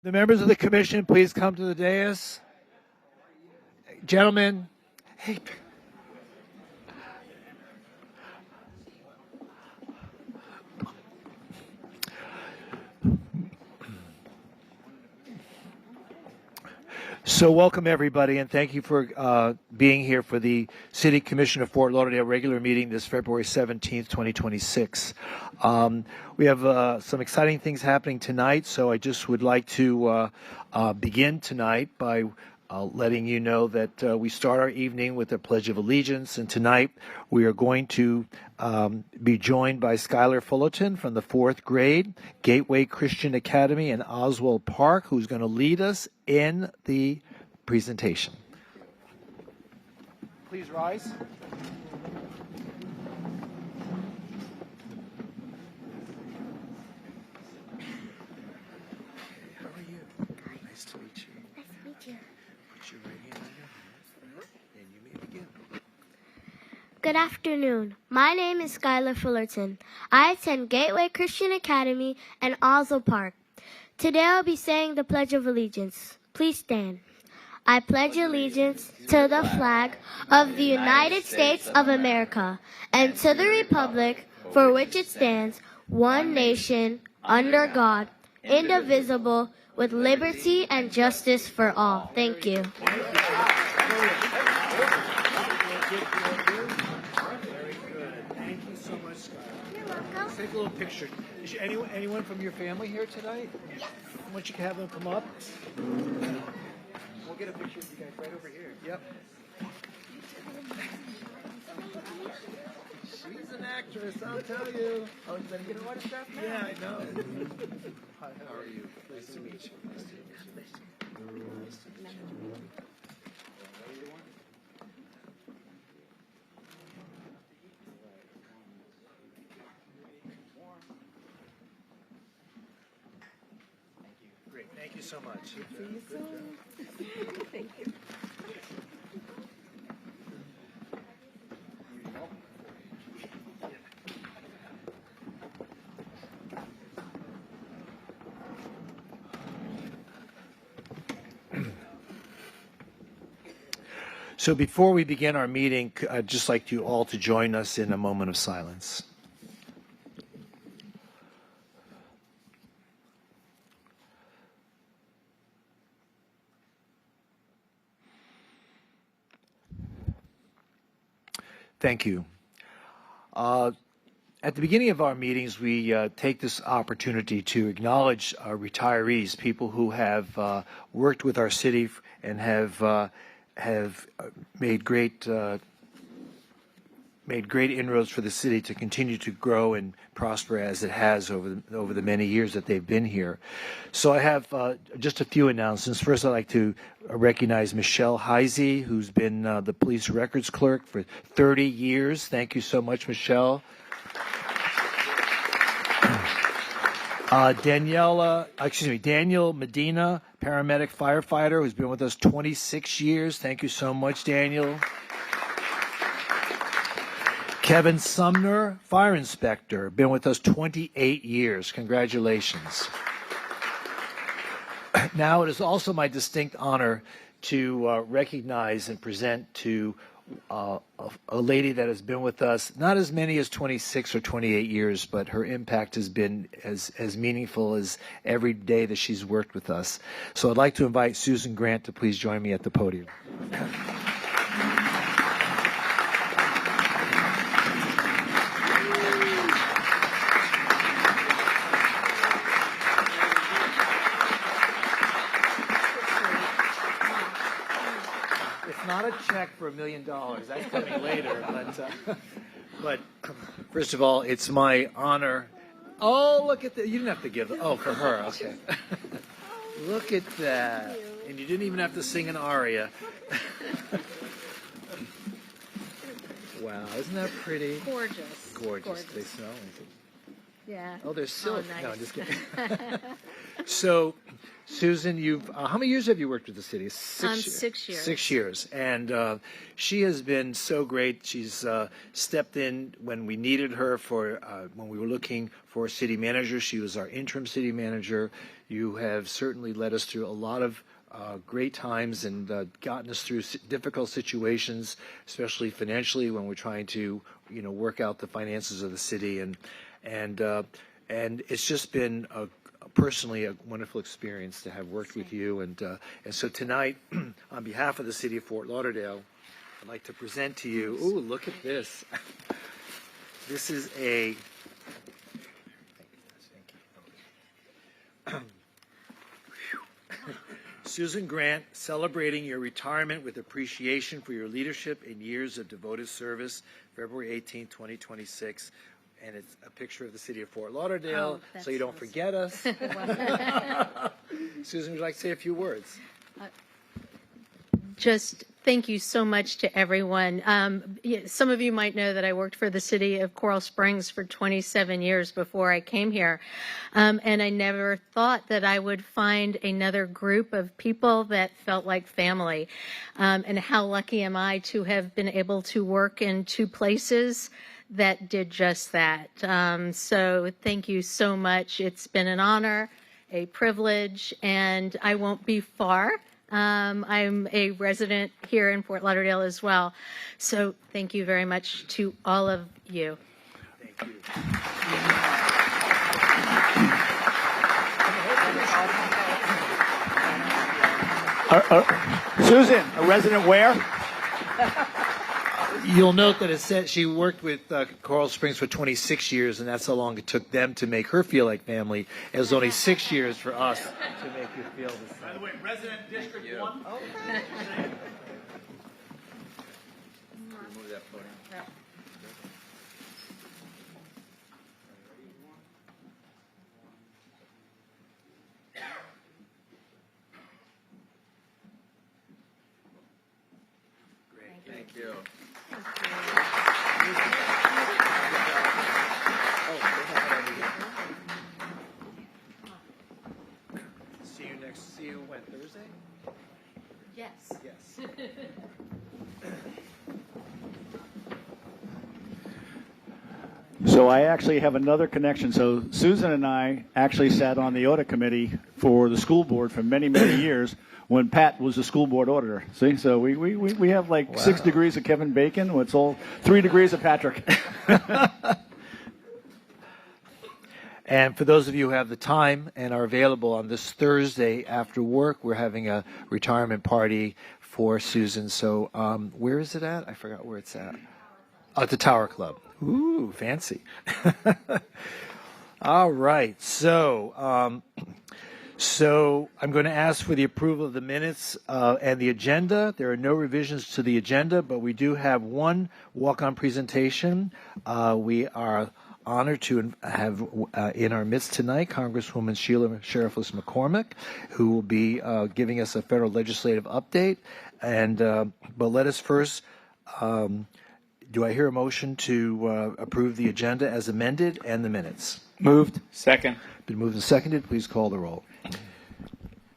The members of the commission, please come to the dais. Gentlemen, hey. So welcome everybody, and thank you for being here for the City Commission of Fort Lauderdale regular meeting this February 17th, 2026. We have some exciting things happening tonight, so I just would like to begin tonight by letting you know that we start our evening with a Pledge of Allegiance, and tonight we are going to be joined by Skylar Fullerton from the 4th grade, Gateway Christian Academy in Oswald Park, who's going to lead us in the presentation. Please rise. How are you? Nice to meet you. Nice to meet you. Put your right hand on your heart, and you may begin. Good afternoon. My name is Skylar Fullerton. I attend Gateway Christian Academy in Oswald Park. Today I'll be saying the Pledge of Allegiance. Please stand. I pledge allegiance to the flag of the United States of America and to the republic for which it stands, one nation, under God, indivisible, with liberty and justice for all. Thank you. Very good. Thank you so much, Skylar. You're welcome. Let's take a little picture. Is anyone from your family here tonight? Yes. I want you to have them come up. We'll get a picture of you guys right over here. Yep. She's an actress, I'll tell you. Oh, you better get an autograph now? Yeah, I know. Hi, how are you? Nice to meet you. Nice to meet you. Nice to meet you. Great, thank you so much. See you soon. Thank you. So before we begin our meeting, I'd just like you all to join us in a moment of silence. Thank you. At the beginning of our meetings, we take this opportunity to acknowledge our retirees, people who have worked with our city and have made great inroads for the city to continue to grow and prosper as it has over the many years that they've been here. So I have just a few announcements. First, I'd like to recognize Michelle Heisey, who's been the police records clerk for 30 years. Thank you so much, Michelle. Daniel Medina, paramedic firefighter, who's been with us 26 years. Thank you so much, Daniel. Kevin Sumner, fire inspector, been with us 28 years. Congratulations. Now it is also my distinct honor to recognize and present to a lady that has been with us not as many as 26 or 28 years, but her impact has been as meaningful as every day that she's worked with us. So I'd like to invite Susan Grant to please join me at the podium. Not a check for $1 million. That's coming later. But first of all, it's my honor. Oh, look at that. You didn't have to give. Oh, for her. Okay. Look at that. And you didn't even have to sing an aria. Wow, isn't that pretty? Gorgeous. Gorgeous. They smell like it. Yeah. Oh, they're silk. Oh, nice. No, I'm just kidding. So Susan, you've how many years have you worked with the city? 6 years. 6 years, and she has been so great. She's stepped in when we needed her for when we were looking for a city manager. She was our interim city manager. You have certainly led us through a lot of great times and gotten us through difficult situations, especially financially when we're trying to work out the finances of the city, and it's just been personally a wonderful experience to have worked with you, and so tonight, on behalf of the city of Fort Lauderdale, I'd like to present to you. Ooh, look at this! This is a. Susan Grant, celebrating your retirement with appreciation for your leadership and years of devoted service, February 18, 2026. And it's a picture of the city of Fort Lauderdale, so you don't forget us. Susan, would you like to say a few words? Just thank you so much to everyone. Some of you might know that I worked for the city of Coral Springs for 27 years before I came here. And I never thought that I would find another group of people that felt like family. And how lucky am I to have been able to work in two places that did just that. So thank you so much. It's been an honor, a privilege, and I won't be far. I'm a resident here in Fort Lauderdale as well. So thank you very much to all of you. Thank you. Susan, a resident where? You'll note that it said she worked with Coral Springs for 26 years, and that's how long it took them to make her feel like family. It was only 6 years for us to make you feel the same. By the way, resident District 1. Okay. Remove that podium. Thank you. See you when? Thursday? Yes. Yes. So I actually have another connection. So Susan and I actually sat on the audit committee for the school board for many, many years when Pat was the school board auditor. See, so we have like 6 degrees of Kevin Bacon. It's all 3 degrees of Patrick. And for those of you who have the time and are available on this Thursday after work, we're having a retirement party for Susan. So where is it at? I forgot where it's at. Oh, at the Tower Club. Ooh, fancy. All right. So I'm going to ask for the approval of the minutes and the agenda. There are no revisions to the agenda, but we do have one walk-on presentation. We are honored to have in our midst tonight Congresswoman Sheila Sheriffless McCormick, who will be giving us a federal legislative update. And but let us first, do I hear a motion to approve the agenda as amended and the minutes? Moved. Second. Been moved and seconded. Please call the roll.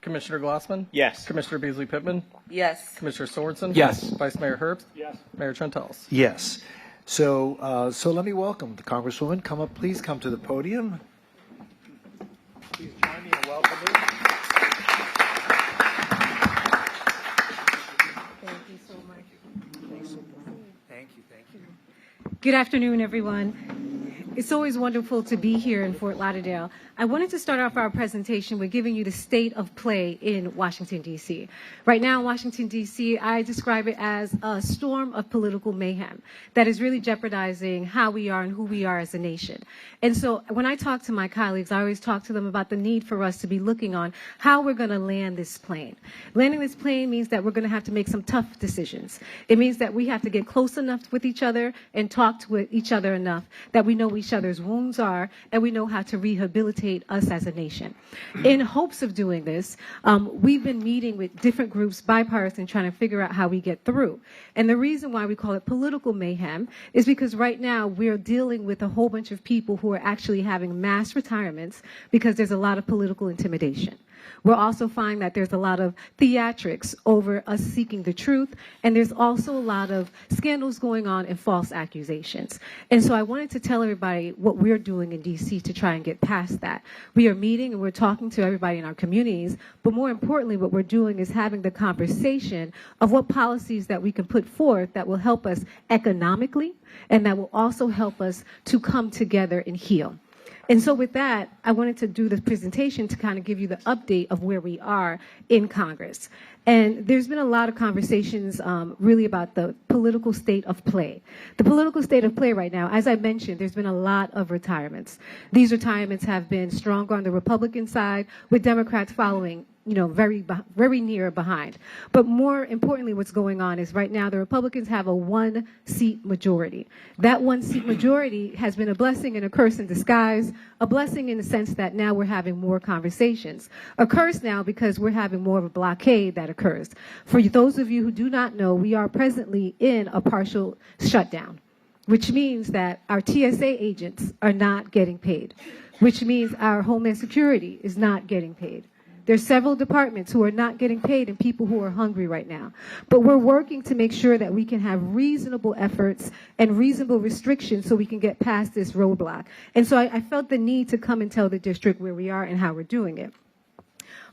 Commissioner Glassman? Yes. Commissioner Beasley Pittman? Yes. Commissioner Sorensen? Yes. Vice Mayor Herbst? Yes. Mayor Trentalis? Yes. So let me welcome the Congresswoman. Come up, please come to the podium. Please join me in welcoming. Thank you so much. Thank you. Good afternoon, everyone. It's always wonderful to be here in Fort Lauderdale. I wanted to start off our presentation with giving you the state of play in Washington, D.C. Right now in Washington, D.C., I describe it as a storm of political mayhem that is really jeopardizing how we are and who we are as a nation. And so when I talk to my colleagues, I always talk to them about the need for us to be looking on how we're going to land this plane. Landing this plane means that we're going to have to make some tough decisions. It means that we have to get close enough with each other and talk to each other enough that we know we each other's wounds are, and we know how to rehabilitate us as a nation. In hopes of doing this, we've been meeting with different groups, bipartisan, trying to figure out how we get through. And the reason why we call it political mayhem is because right now we're dealing with a whole bunch of people who are actually having mass retirements because there's a lot of political intimidation. We'll also find that there's a lot of theatrics over us seeking the truth, and there's also a lot of scandals going on and false accusations. And so I wanted to tell everybody what we're doing in D.C. to try and get past that. We are meeting and we're talking to everybody in our communities, but more importantly, what we're doing is having the conversation of what policies that we can put forth that will help us economically and that will also help us to come together and heal. And so with that, I wanted to do this presentation to kind of give you the update of where we are in Congress. And there's been a lot of conversations really about the political state of play. The political state of play right now, as I mentioned, there's been a lot of retirements. These retirements have been stronger on the Republican side, with Democrats following, you know, very near behind. But more importantly, what's going on is right now the Republicans have a 1-seat majority. That 1-seat majority has been a blessing and a curse in disguise. A blessing in the sense that now we're having more conversations. A curse now because we're having more of a blockade that occurs. For those of you who do not know, we are presently in a partial shutdown, which means that our TSA agents are not getting paid, which means our Homeland Security is not getting paid. There's several departments who are not getting paid and people who are hungry right now. But we're working to make sure that we can have reasonable efforts and reasonable restrictions so we can get past this roadblock. And so I felt the need to come and tell the district where we are and how we're doing it.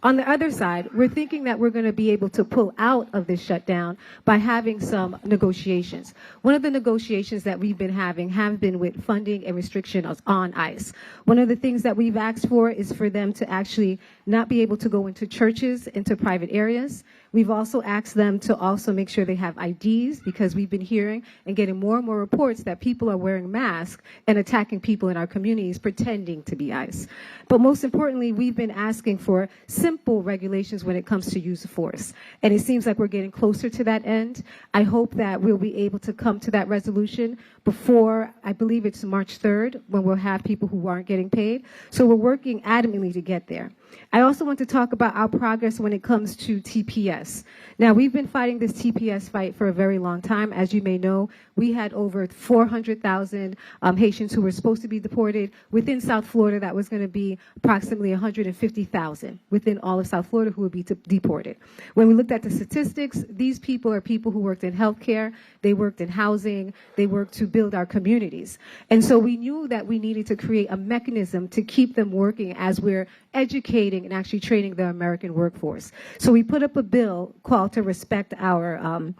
On the other side, we're thinking that we're going to be able to pull out of this shutdown by having some negotiations. One of the negotiations that we've been having have been with funding and restrictions on ICE. One of the things that we've asked for is for them to actually not be able to go into churches, into private areas. We've also asked them to also make sure they have IDs because we've been hearing and getting more and more reports that people are wearing masks and attacking people in our communities pretending to be ICE. But most importantly, we've been asking for simple regulations when it comes to use of force. And it seems like we're getting closer to that end. I hope that we'll be able to come to that resolution before, I believe it's March 3rd, when we'll have people who aren't getting paid. So we're working adamantly to get there. I also want to talk about our progress when it comes to TPS. Now, we've been fighting this TPS fight for a very long time. As you may know, we had over 400,000 Haitians who were supposed to be deported. Within South Florida, that was going to be approximately 150,000 within all of South Florida who would be deported. When we looked at the statistics, these people are people who worked in healthcare, they worked in housing, they worked to build our communities. And so we knew that we needed to create a mechanism to keep them working as we're educating and actually training the American workforce. So we put up a bill called to Respect Our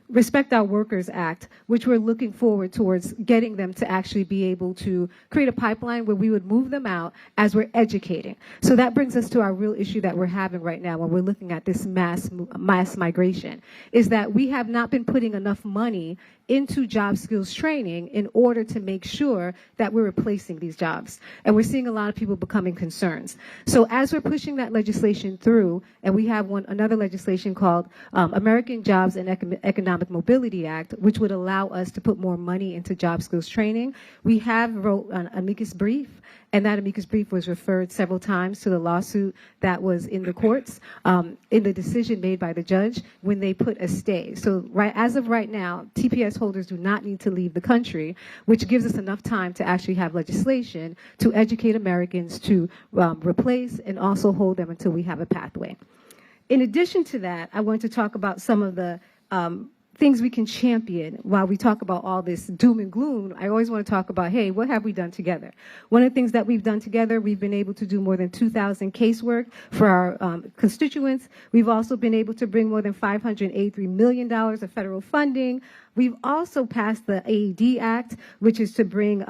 Workers Act, which we're looking forward towards getting them to actually be able to create a pipeline where we would move them out as we're educating. So that brings us to our real issue that we're having right now when we're looking at this mass migration, is that we have not been putting enough money into job skills training in order to make sure that we're replacing these jobs. And we're seeing a lot of people becoming concerned. So as we're pushing that legislation through, and we have another legislation called American Jobs and Economic Mobility Act, which would allow us to put more money into job skills training, we have wrote an amicus brief. And that amicus brief was referred several times to the lawsuit that was in the courts, in the decision made by the judge when they put a stay. So as of right now, TPS holders do not need to leave the country, which gives us enough time to actually have legislation to educate Americans to replace and also hold them until we have a pathway. In addition to that, I want to talk about some of the things we can champion while we talk about all this doom and gloom. I always want to talk about, hey, what have we done together? One of the things that we've done together, we've been able to do more than 2,000 casework for our constituents. We've also been able to bring more than $583 million of federal funding. We've also passed the AED Act, which is to bring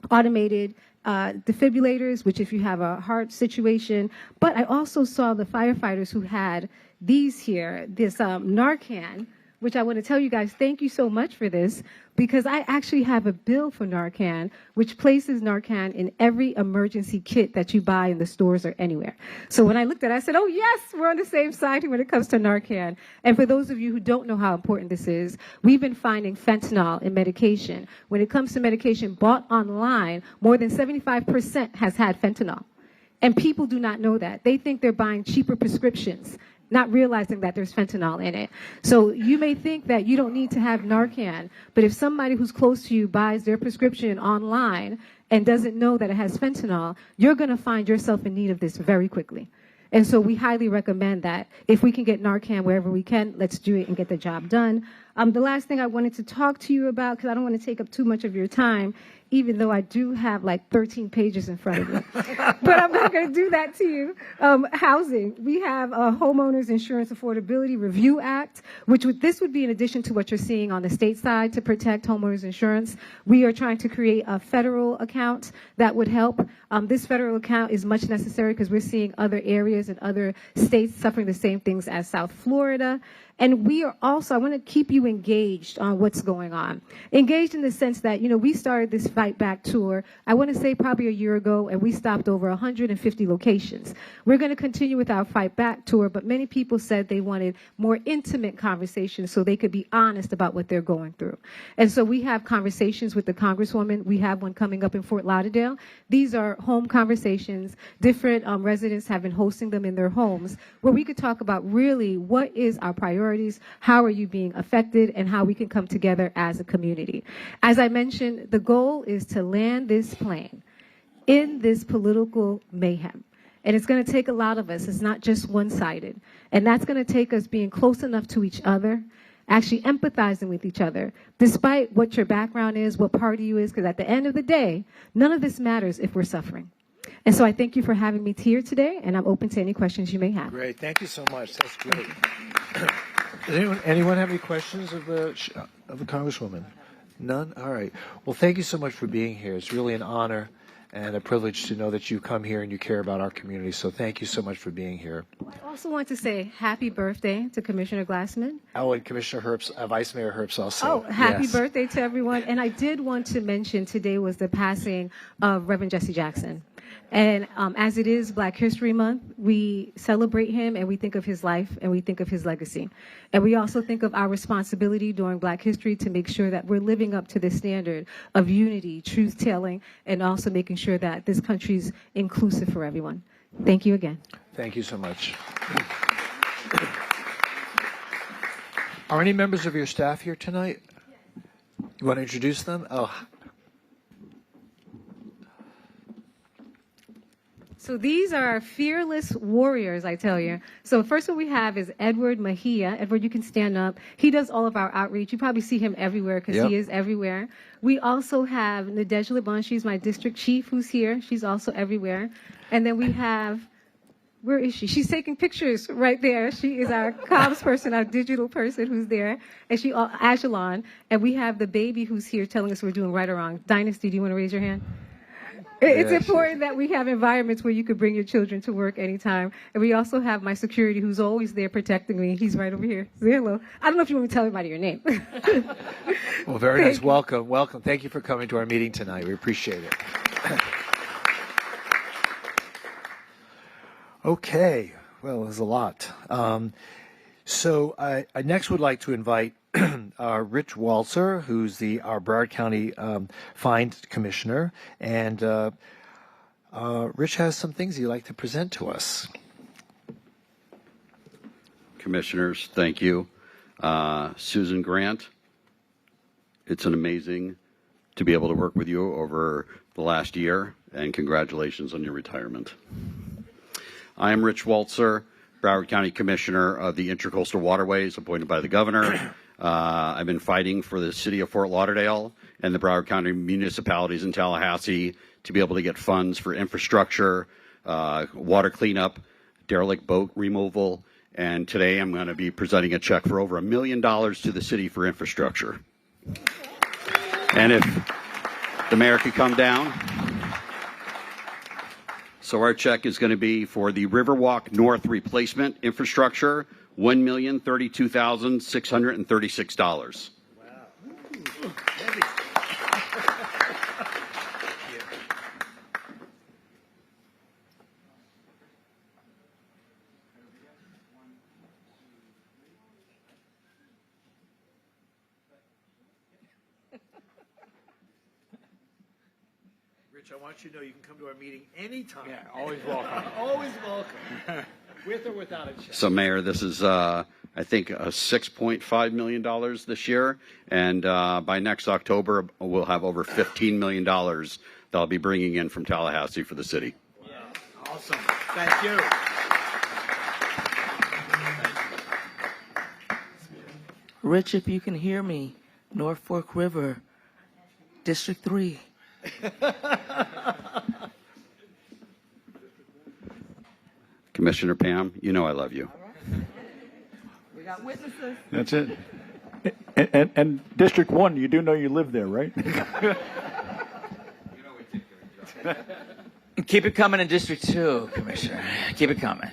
automated defibrillators, which if you have a heart situation. But I also saw the firefighters who had these here, this Narcan, which I want to tell you guys, thank you so much for this, because I actually have a bill for Narcan, which places Narcan in every emergency kit that you buy in the stores or anywhere. So when I looked at it, I said, oh, yes, we're on the same side when it comes to Narcan. And for those of you who don't know how important this is, we've been finding fentanyl in medication. When it comes to medication bought online, more than 75% has had fentanyl. And people do not know that. They think they're buying cheaper prescriptions, not realizing that there's fentanyl in it. So you may think that you don't need to have Narcan, but if somebody who's close to you buys their prescription online and doesn't know that it has fentanyl, you're going to find yourself in need of this very quickly. And so we highly recommend that. If we can get Narcan wherever we can, let's do it and get the job done. The last thing I wanted to talk to you about, because I don't want to take up too much of your time, even though I do have like 13 pages in front of me. But I'm not going to do that to you. Housing. We have a Homeowners Insurance Affordability Review Act, this would be in addition to what you're seeing on the state side to protect homeowners insurance. We are trying to create a federal account that would help. This federal account is much necessary because we're seeing other areas and other states suffering the same things as South Florida. And we are also, I want to keep you engaged on what's going on. Engaged in the sense that, we started this Fight Back tour, I want to say probably a year ago, and we stopped over 150 locations. We're going to continue with our Fight Back tour, but many people said they wanted more intimate conversations so they could be honest about what they're going through. And so we have conversations with the Congresswoman. We have one coming up in Fort Lauderdale. These are home conversations. Different residents have been hosting them in their homes where we could talk about really what is our priority, how are you being affected, and how we can come together as a community. As I mentioned, the goal is to land this plane in this political mayhem. And it's going to take a lot of us. It's not just one-sided. And that's going to take us being close enough to each other, actually empathizing with each other, despite what your background is, what party you is, because at the end of the day, none of this matters if we're suffering. And so I thank you for having me here today, and I'm open to any questions you may have. Great. Thank you so much. That's great. Does anyone have any questions of the Congresswoman? None? All right. Well, thank you so much for being here. It's really an honor and a privilege to know that you come here and you care about our community. So thank you so much for being here. I also want to say happy birthday to Commissioner Glassman. Oh, and Commissioner Herbst, Vice Mayor Herbst also. Oh, happy Yes. birthday to everyone. And I did want to mention today was the passing of Reverend Jesse Jackson. And as it is Black History Month, we celebrate him and we think of his life and we think of his legacy. And we also think of our responsibility during Black history to make sure that we're living up to the standard of unity, truth-telling, and also making sure that this country's inclusive for everyone. Thank you again. Thank you so much. Are any members of your staff here tonight? You want to introduce them? Oh. So these are our fearless warriors, I tell you. So the first one we have is Edward Mejia. Edward, you can stand up. He does all of our outreach. You probably see him everywhere because Yep. he is everywhere. We also have Nadej Liban. She's my district chief who's here. She's also everywhere. And then we have, where is she? She's taking pictures right there. She is our comms person, our digital person who's there. And she, Ajalon. And we have the baby who's here telling us we're doing right or wrong. Dynasty, do you want to raise your hand? It's important that we have environments where you could bring your children to work anytime. And we also have my security who's always there protecting me. He's right over here. Say hello. I don't know if you want me to tell everybody your name. Well, very nice. Welcome. Welcome. Thank you for coming to our meeting tonight. We appreciate it. Okay. Well, there's a lot. So I next would like to invite Rich Walzer, who's our Broward County Fine Commissioner, and Rich has some things he'd like to present to us. Commissioners, thank you. Susan Grant, it's an amazing to be able to work with you over the last year, and congratulations on your retirement. I am Rich Walzer, Broward County Commissioner of the Intracoastal Waterways, appointed by the governor. I've been fighting for the city of Fort Lauderdale and the Broward County municipalities in Tallahassee to be able to get funds for infrastructure, water cleanup, derelict boat removal, and today I'm going to be presenting a check for over $1 million to the city for infrastructure. And if the mayor could come down. So our check is going to be for the Riverwalk North replacement infrastructure, $1,032,636. Rich, I want you to know you can come to our meeting anytime. Yeah, always welcome. Always welcome. With or without a check. So, Mayor, this is, I think, $6.5 million this year, and by next October, we'll have over $15 million that I'll be bringing in from Tallahassee for the city. Yeah. Awesome. Thank you. Rich, if you can hear me, North Fork River, District 3. Commissioner Pam, you know I love you. We got witnesses. That's it. And District 1, you do know you live there, right? Keep it coming in District 2, Commissioner. Keep it coming.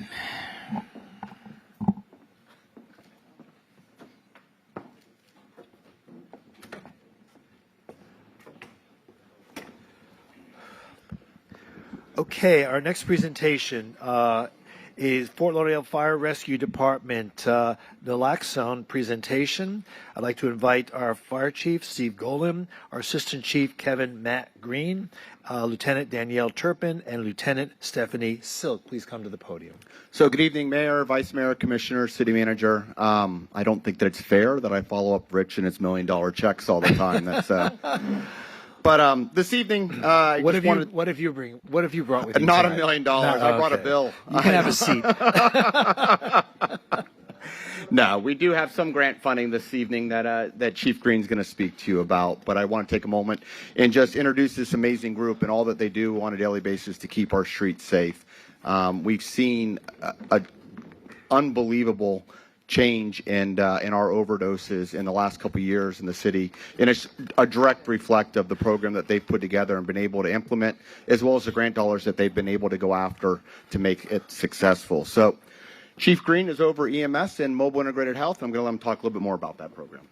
Okay, our next presentation is Fort Lauderdale Fire Rescue Department naloxone presentation. I'd like to invite our Fire Chief, Steve Golem, our Assistant Chief, Kevin Matt Green, Lieutenant Danielle Turpin, and Lieutenant Stephanie Silk. Please come to the podium. So good evening, Mayor, Vice Mayor, Commissioner, City Manager. I don't think that it's fair that I follow up Rich and his $1 million checks all the time. That's But this evening, What have you brought with you? Not tonight? $1 million. No, I brought a okay. bill. You can have a seat. No, we do have some grant funding this evening that Chief Green's going to speak to you about. But I want to take a moment and just introduce this amazing group and all that they do on a daily basis to keep our streets safe. We've seen an unbelievable change in our overdoses in the last couple of years in the city, and it's a direct reflect of the program that they've put together and been able to implement, as well as the grant dollars that they've been able to go after to make it successful. So Chief Green is over EMS and Mobile Integrated Health. I'm going to let him talk a little bit more about that program.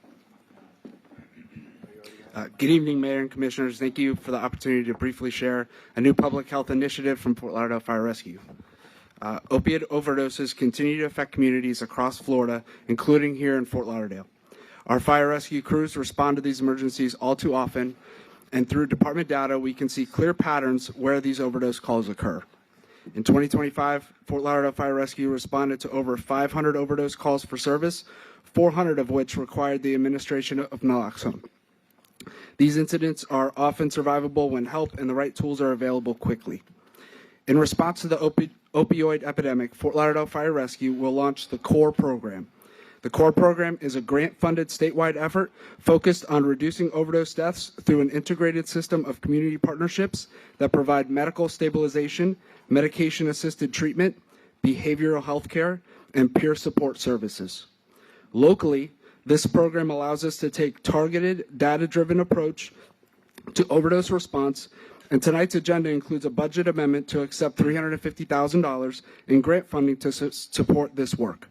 Good evening, Mayor and Commissioners. Thank you for the opportunity to briefly share a new public health initiative from Fort Lauderdale Fire Rescue. Opiate overdoses continue to affect communities across Florida, including here in Fort Lauderdale. Our fire rescue crews respond to these emergencies all too often, and through department data, we can see clear patterns where these overdose calls occur. In 2025, Fort Lauderdale Fire Rescue responded to over 500 overdose calls for service, 400 of which required the administration of naloxone. These incidents are often survivable when help and the right tools are available quickly. In response to the opioid epidemic, Fort Lauderdale Fire Rescue will launch the CORE program. The CORE program is a grant-funded statewide effort focused on reducing overdose deaths through an integrated system of community partnerships that provide medical stabilization, medication-assisted treatment, behavioral health care, and peer support services. Locally, this program allows us to take targeted, data-driven approach to overdose response, and tonight's agenda includes a budget amendment to accept $350,000 in grant funding to support this work.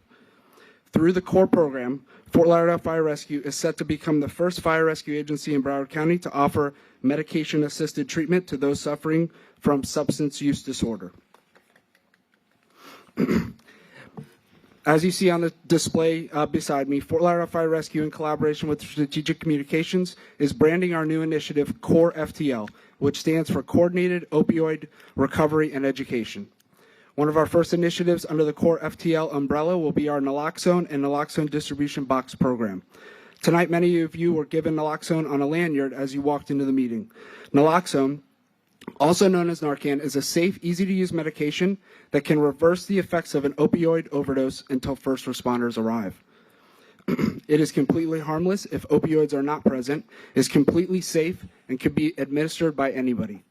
Through the CORE program, Fort Lauderdale Fire Rescue is set to become the first fire rescue agency in Broward County to offer medication-assisted treatment to those suffering from substance use disorder. As you see on the display beside me, Fort Lauderdale Fire Rescue, in collaboration with Strategic Communications, is branding our new initiative CORE FTL, which stands for Coordinated Opioid Recovery and Education. One of our first initiatives under the CORE FTL umbrella will be our naloxone and naloxone distribution box program. Tonight, many of you were given naloxone on a lanyard as you walked into the meeting. Naloxone, also known as Narcan, is a safe, easy-to-use medication that can reverse the effects of an opioid overdose until first responders arrive. It is completely harmless if opioids are not present, is completely safe, and can be administered by anybody.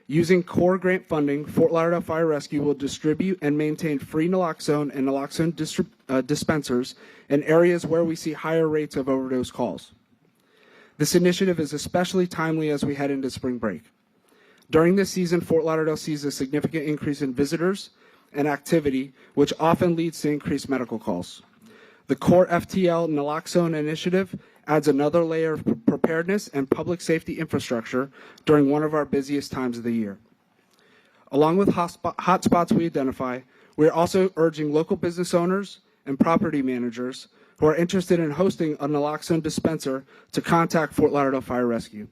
Using CORE grant funding, Fort Lauderdale Fire Rescue will distribute and maintain free naloxone and naloxone dispensers in areas where we see higher rates of overdose calls. This initiative is especially timely as we head into spring break. During this season, Fort Lauderdale sees a significant increase in visitors, and activity, which often leads to increased medical calls. The Core FTL naloxone initiative adds another layer of preparedness and public safety infrastructure during one of our busiest times of the year. Along with hotspots we identify, we are also urging local business owners and property managers who are interested in hosting a naloxone dispenser to contact Fort Lauderdale Fire Rescue.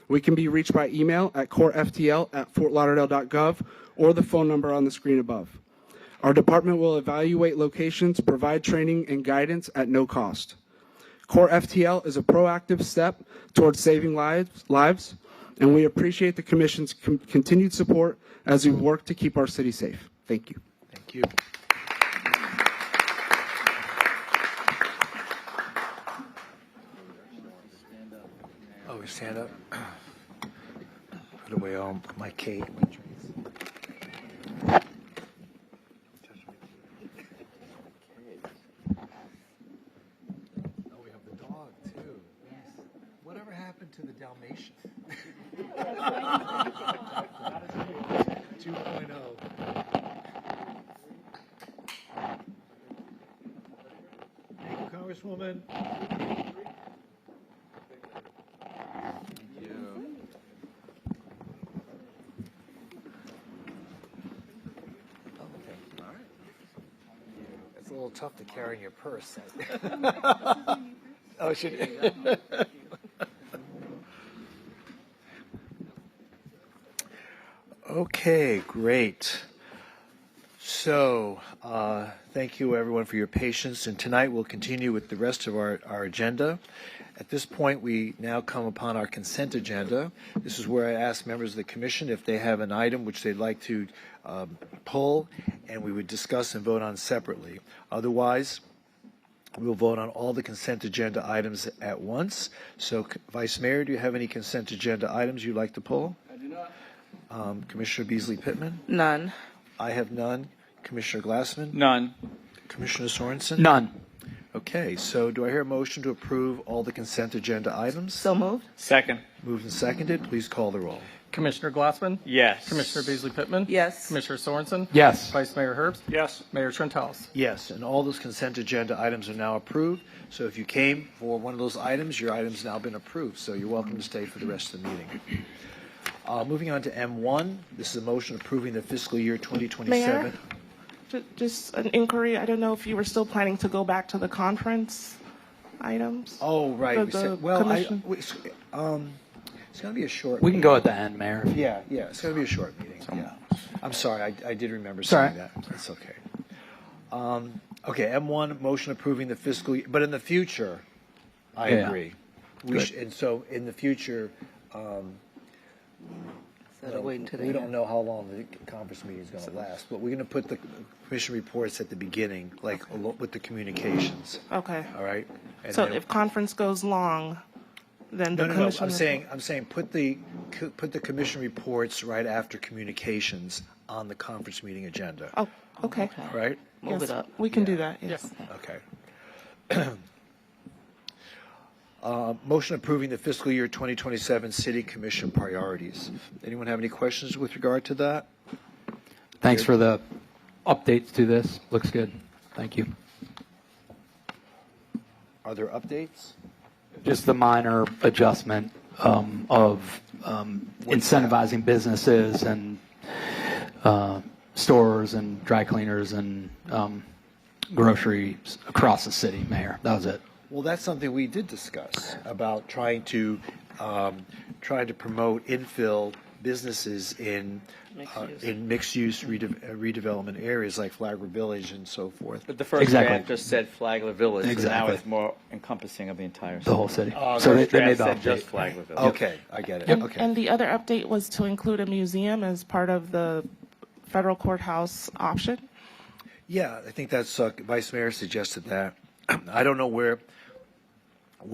We can be reached by email at coreftl@fortlauderdale.gov or the phone number on the screen above. Our department will evaluate locations, provide training and guidance at no cost. Core FTL is a proactive step towards saving lives, and we appreciate the Commission's continued support as we work to keep our city safe. Thank you. Thank you. Oh, we stand up. Put away all my cake, my trees. Oh, we have the dog too. Yes. Whatever happened to the Dalmatian? 2.0. Thank you, Congresswoman. It's a little tough to carry in your purse. Oh, should you? Okay, great. So, thank you everyone for your patience, and tonight we'll continue with the rest of our agenda. At this point, we now come upon our consent agenda. This is where I ask members of the commission if they have an item which they'd like to pull, and we would discuss and vote on separately. Otherwise, we will vote on all the consent agenda items at once. So, Vice Mayor, do you have any consent agenda items you'd like to pull? I do not. Commissioner Beasley Pittman? None. I have none. Commissioner Glassman? None. Commissioner Sorensen? None. Okay, so do I hear a motion to approve all the consent agenda items? So moved. Second. Moved and seconded. Please call the roll. Commissioner Glassman? Yes. Commissioner Beasley Pittman? Yes. Commissioner Sorensen? Yes. Vice Mayor Herbst? Yes. Mayor Trentalis? Yes, and all those consent agenda items are now approved. So if you came for one of those items, your item's now been approved. So you're welcome to stay for the rest of the meeting. Moving on to M1, this is a motion approving the fiscal year 2027. Mayor? Just an inquiry. I don't know if you were still planning to go back to the conference items. Oh, right. The- We said, the well, commission? it's going to be a short We can meeting. go at the end, Mayor. Yeah, it's going to be a short meeting. Yeah. I'm sorry, I did remember Sorry. saying that. That's okay. Okay, M1, motion approving the fiscal year, but in the future, I Yeah. agree. Good. And so in the future, Instead of waiting till the we don't end. know how long the conference meeting is going to last, but we're going to put the commission reports at the beginning, like with the communications. Okay. All right. And So then- if conference goes long, then the no. commission. I'm saying put the commission reports right after communications on the conference meeting agenda. Oh, okay. All right. Move Yes, it up. We can do that. Yes. Okay. Motion approving the fiscal year 2027 City Commission priorities. Anyone have any questions with regard to that? Thanks for the updates to this. Looks good. Thank you. Are there updates? Just the minor adjustment of incentivizing businesses and stores and dry cleaners and groceries across the city, Mayor. That was it. Well, that's something we did discuss about trying to promote infill businesses in mixed-use redevelopment areas like Flagler Village and so forth. But the first draft just said Flagler Village, Exactly. so now it's more encompassing of the entire city. The whole city. So they the made draft the said update. just Flagler Village. Okay, I get it. And, Okay. and the other update was to include a museum as part of the federal courthouse option. Yeah, I think that's Vice Mayor suggested that. I don't know where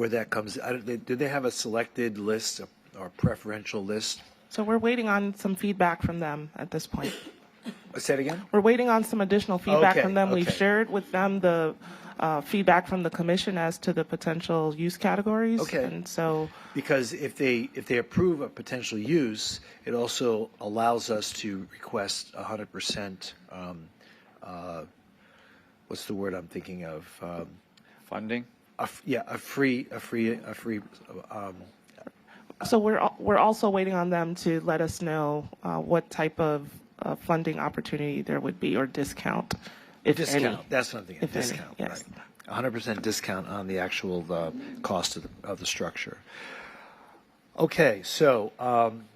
that comes. Did they have a selected list or preferential list? So we're waiting on some feedback from them at this point. Say it again? We're waiting on some additional feedback Okay, from them. We've okay. shared with them the feedback from the commission as to the potential use categories. Okay. And so Because if they approve a potential use, it also allows us to request 100% what's the word I'm thinking of? Funding? A free. So we're also waiting on them to let us know what type of funding opportunity there would be or discount, if discount. any. That's something. A If any, discount. yes. Right. 100% discount on the actual cost of the structure. Okay, so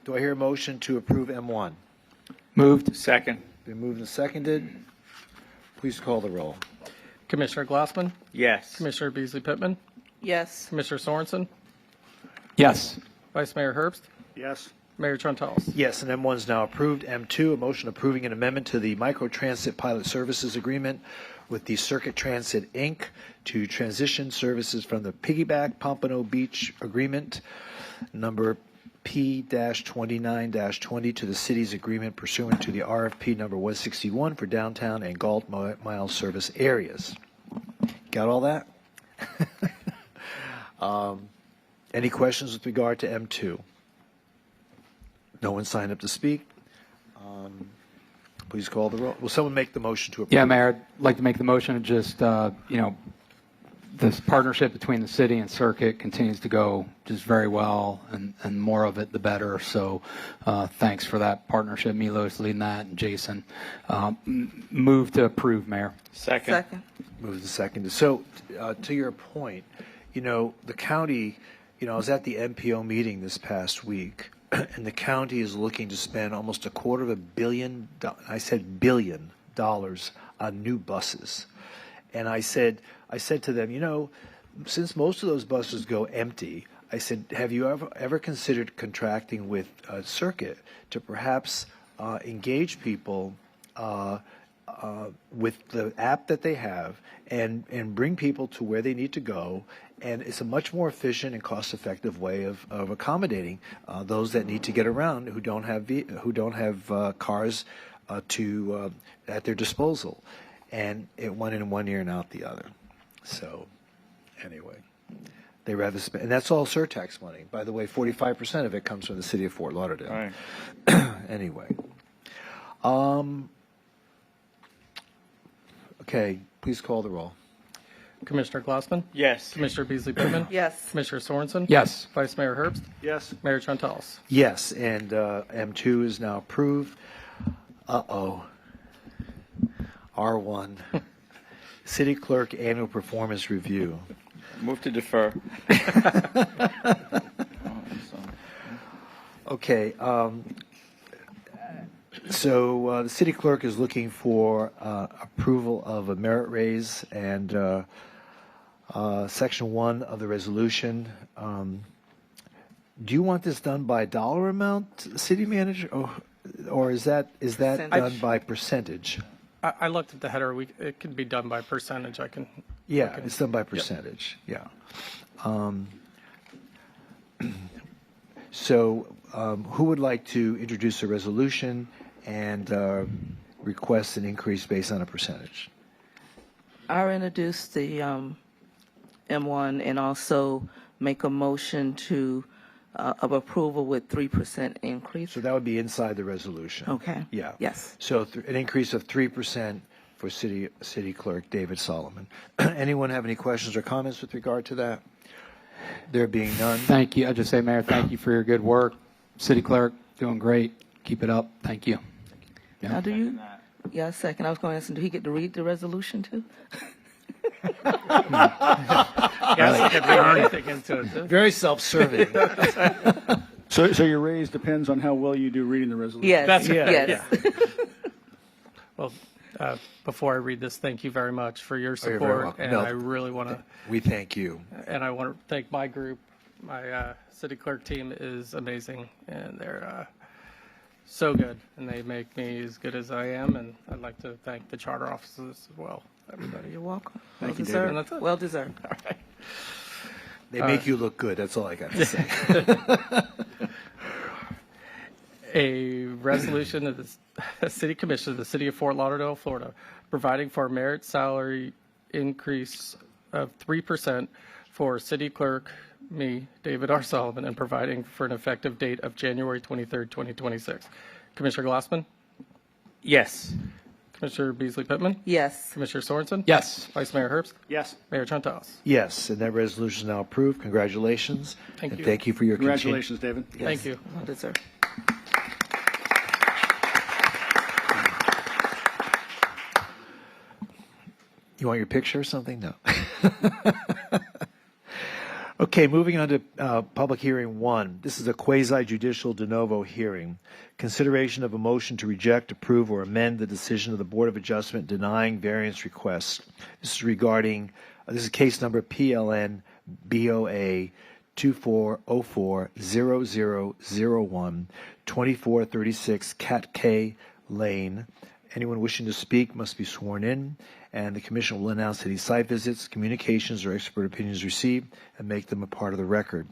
do I hear a motion to approve M1? Moved. Second. Been moved and seconded. Please call the roll. Commissioner Glassman? Yes. Commissioner Beasley Pittman? Yes. Commissioner Sorensen? Yes. Vice Mayor Herbst? Yes. Mayor Trentalis? Yes, and M1 is now approved. M2, a motion approving an amendment to the Microtransit Pilot Services Agreement with the Circuit Transit, Inc. to transition services from the Piggyback Pompano Beach Agreement, number P-29-20, to the city's agreement pursuant to the RFP number 161 for downtown and Galt Mile service areas. Got all that? Any questions with regard to M2? No one signed up to speak. Please call the roll. Will someone make the motion to approve? Yeah, Mayor, I'd like to make the motion. Just, this partnership between the city and Circuit continues to go just very well, and more of it, the better. So thanks for that partnership. Milo's leading that, and Jason. Move to approve, Mayor. Second. Move to second. So to your point, the county, I was at the MPO meeting this past week, and the county is looking to spend almost $250 million, I said billion dollars, on new buses. And I said to them, since most of those buses go empty, I said, have you ever considered contracting with Circuit to perhaps engage people with the app that they have and bring people to where they need to go? And it's a much more efficient and cost-effective way of accommodating those that need to get around who don't have cars at their disposal. And it went in one ear and out the other. So, anyway, they rather spend, and that's all surtax money. By the way, 45% of it comes from the city of Fort Lauderdale. Right. Anyway, okay, please call the roll. Commissioner Glassman? Yes. Commissioner Beasley Pittman? Yes. Commissioner Sorensen? Yes. Vice Mayor Herbst? Yes. Mayor Trentalis? Yes, and M2 is now approved. R1, City Clerk Annual Performance Review. Move to defer. Okay, so the city clerk is looking for approval of a merit raise, and Section 1 of the resolution. Do you want this done by dollar amount, city manager, or is that done by percentage? I looked at the header. It can be done by percentage. I can. Yeah, it's done by percentage. Yep. Yeah. So, who would like to introduce a resolution and request an increase based on a percentage? I'll introduce the M1 and also make a motion of approval with 3% increase. So that would be inside the resolution. Okay. Yeah. Yes. So an increase of 3% for City Clerk David Solomon. Anyone have any questions or comments with regard to that? There being none. Thank you. I just say, Mayor, thank you for your good work. City Clerk, doing great. Keep it up. Thank you. Yeah. Now, do you? Yeah, second. I was going to ask him, do he get to read the resolution too? Yes, I can read anything into it. Too. Very self-serving. So your raise depends on how well you do reading the resolution? Yes. That's yes. Yeah. Well, before I read this, thank you very much for your you're very support, welcome. and No, I really want to. We thank you. And I want to thank my group. My city clerk team is amazing, and they're so good, and they make me as good as I am. And I'd like to thank the charter offices as well. Everybody. You're welcome. Thank you, deserved. And that's it. Well deserved. All right. They make you look good. That's all I got to say. A resolution of the City Commission of the City of Fort Lauderdale, Florida, providing for a merit salary increase of 3% for City Clerk, me, David R. Solomon, and providing for an effective date of January 23rd, 2026. Commissioner Glassman? Yes. Commissioner Beasley Pittman, Yes. Commissioner Sorensen, Yes. Vice Mayor Herbst, Yes. Mayor Trentalis. Yes, and that resolution is now approved. Congratulations. Thank and you. Thank you for your Congratulations, David. Thank you. Well deserved. You want your picture or something? No. Okay, moving on to public hearing 1. This is a quasi-judicial de novo hearing. Consideration of a motion to reject, approve, or amend the decision of the Board of Adjustment denying variance requests. This is case number PLN BOA 2404-0001, 2436 Cat K Lane. Anyone wishing to speak must be sworn in, and the Commission will announce any site visits, communications, or expert opinions received and make them a part of the record.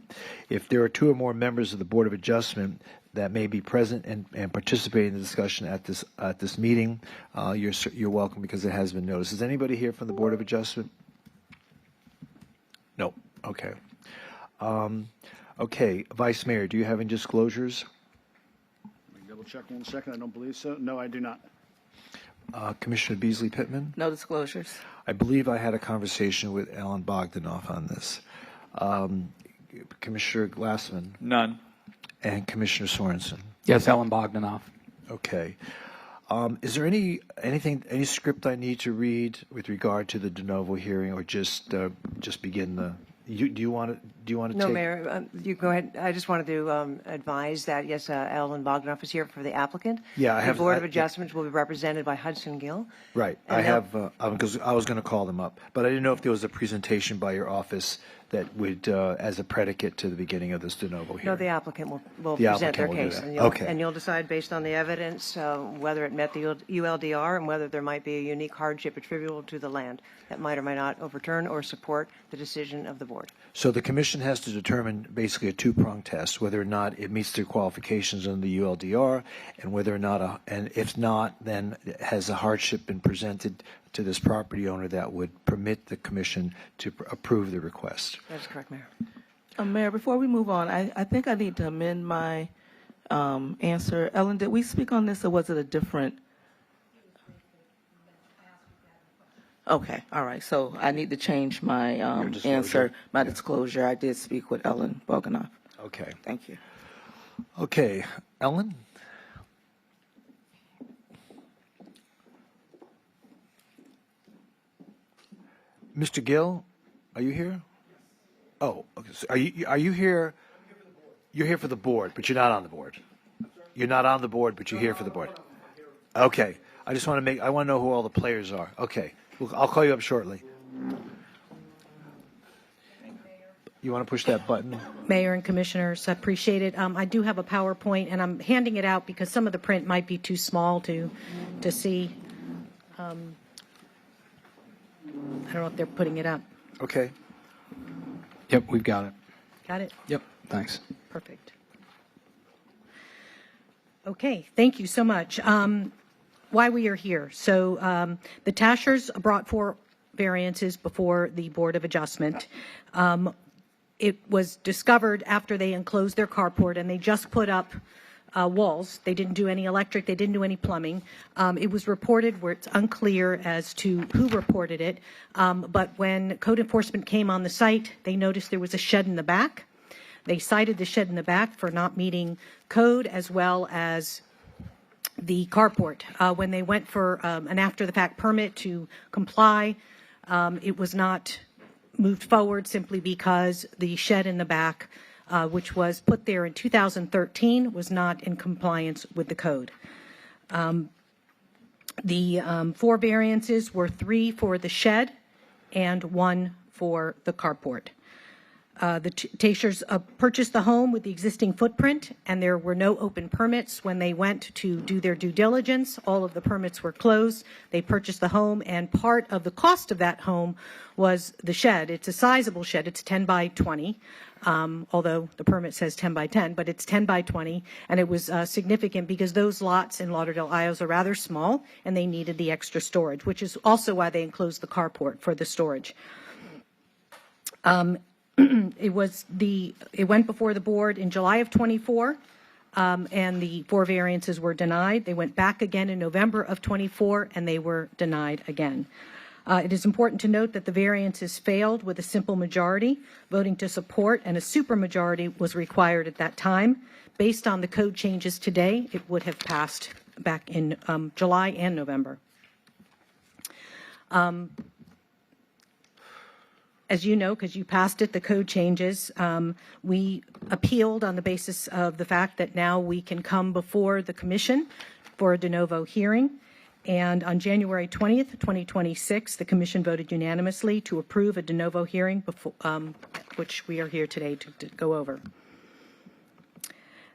If there are 2 or more members of the Board of Adjustment that may be present and participate in the discussion at this meeting, you're welcome because it has been noticed. Is anybody here from the Board of Adjustment? No. Okay. Okay, Vice Mayor, do you have any disclosures? Let me double check 1 second. I don't believe so. No, I do not. Commissioner Beasley Pittman? No disclosures. I believe I had a conversation with Alan Bogdanoff on this. Commissioner Glassman None. and Commissioner Sorensen. Yes, Ellen Bogdanoff. Okay. Is there any script I need to read with regard to the de novo hearing, or just begin the? Do you want to? No, take? Mayor, you go ahead. I just wanted to advise that yes, Ellen Bogdanoff is here for the applicant. Yeah, I have. The Board of Adjustments will be represented by Hudson Gill. Right. And I have because I was going to call them up, but I didn't know if there was a presentation by your office that would, as a predicate to the beginning of this de novo hearing. No, the applicant will The present their applicant will do case, that. and you'll decide based on the evidence whether it met the ULDR and whether there might be a unique hardship attributable to the land that might or might not overturn or support the decision of the board. So the commission has to determine basically a 2-pronged test, whether or not it meets the qualifications under the ULDR, and whether or not, and if not, then has a hardship been presented to this property owner that would permit the commission to approve the request. That's correct, Mayor. Mayor, before we move on, I think I need to amend my answer. Ellen, did we speak on this, or was it a different? Okay, all right. So I need to change my answer, my disclosure. I did speak with Ellen Bogdanoff. Okay. Thank you. Okay. Ellen? Mr. Gill, are you here? Oh, okay. So are you here? You're here for the board, but you're not on the board. You're not on the board, but you're here for the board. Okay. I just want to I want to know who all the players are. Okay. I'll call you up shortly. You want to push that button? Mayor and Commissioners, I appreciate it. I do have a PowerPoint, and I'm handing it out because some of the print might be too small to see. I don't know if they're putting it up. Okay. Yep, we've got it. Got it? Yep, thanks. Perfect. Okay, thank you so much. Why we are here. So the Tashers brought 4 variances before the Board of Adjustment. It was discovered after they enclosed their carport, and they just put up walls. They didn't do any electric. They didn't do any plumbing. It was reported where it's unclear as to who reported it. But when code enforcement came on the site, they noticed there was a shed in the back. They cited the shed in the back for not meeting code as well as the carport. When they went for an after-the-fact permit to comply, it was not moved forward simply because the shed in the back, which was put there in 2013, was not in compliance with the code. The 4 variances were 3 for the shed and 1 for the carport. The Tashers purchased the home with the existing footprint, and there were no open permits when they went to do their due diligence. All of the permits were closed. They purchased the home, and part of the cost of that home was the shed. It's a sizable shed. It's 10 by 20, although the permit says 10 by 10, but it's 10 by 20, and it was significant because those lots in Lauderdale, Iowa are rather small, and they needed the extra storage, which is also why they enclosed the carport for the storage. It went before the board in July of 24. and the 4 variances were denied. They went back again in November of 24, and they were denied again. It is important to note that the variances failed with a simple majority, voting to support, and a supermajority was required at that time. Based on the code changes today, it would have passed back in July and November. As you know, because you passed it, the code changes, we appealed on the basis of the fact that now we can come before the commission for a de novo hearing. And on January 20th, 2026, the commission voted unanimously to approve a de novo hearing, before, which we are here today to go over.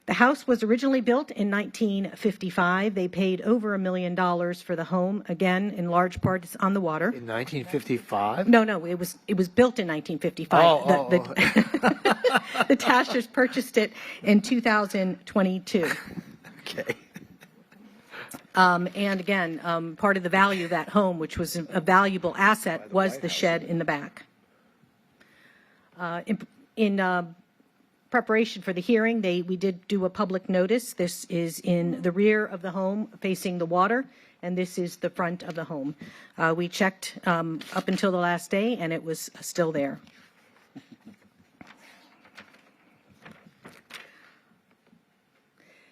The house was originally built in 1955. They paid over $1 million for the home. Again, in large part, it's on the water. In 1955? No, it was built in 1955. The Tashers purchased it in 2022. Okay. And again, part of the value of that home, which was a valuable asset, was the shed in the back. In preparation for the hearing, we did do a public notice. This is in the rear of the home facing the water, and this is the front of the home. We checked up until the last day, and it was still there.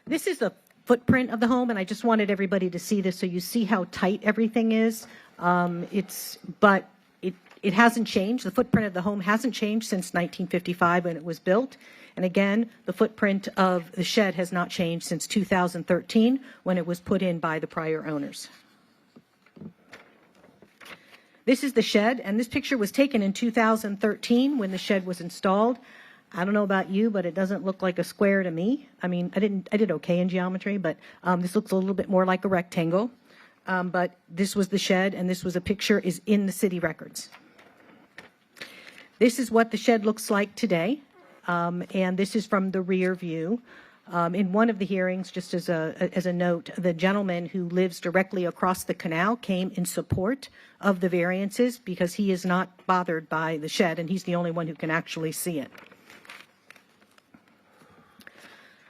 This is the footprint of the home, and I just wanted everybody to see this so you see how tight everything is. But it hasn't changed. The footprint of the home hasn't changed since 1955 when it was built. And again, the footprint of the shed has not changed since 2013 when it was put in by the prior owners. This is the shed, and this picture was taken in 2013 when the shed was installed. I don't know about you, but it doesn't look like a square to me. I mean, I did okay in geometry, but this looks a little bit more like a rectangle. But this was the shed, and this was a picture is in the city records. This is what the shed looks like today, and this is from the rear view. In one of the hearings, just as a note, the gentleman who lives directly across the canal came in support of the variances because he is not bothered by the shed, and he's the only one who can actually see it.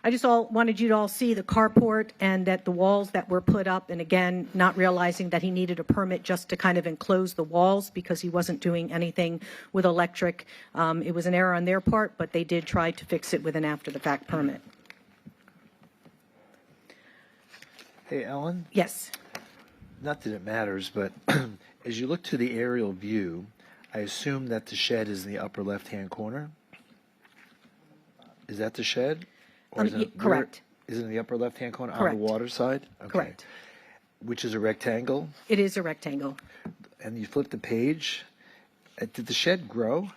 I just wanted you to all see the carport and that the walls that were put up, and again, not realizing that he needed a permit just to kind of enclose the walls because he wasn't doing anything with electric. It was an error on their part, but they did try to fix it with an after-the-fact permit. Hey, Ellen? Yes. Not that it matters, but as you look to the aerial view, I assume that the shed is in the upper left-hand corner? Is that the shed? Or is it correct. Is it in the upper left-hand corner Correct. on the water side? Okay. Correct. Which is a rectangle? It is a rectangle. And you flip the page. Did the shed grow?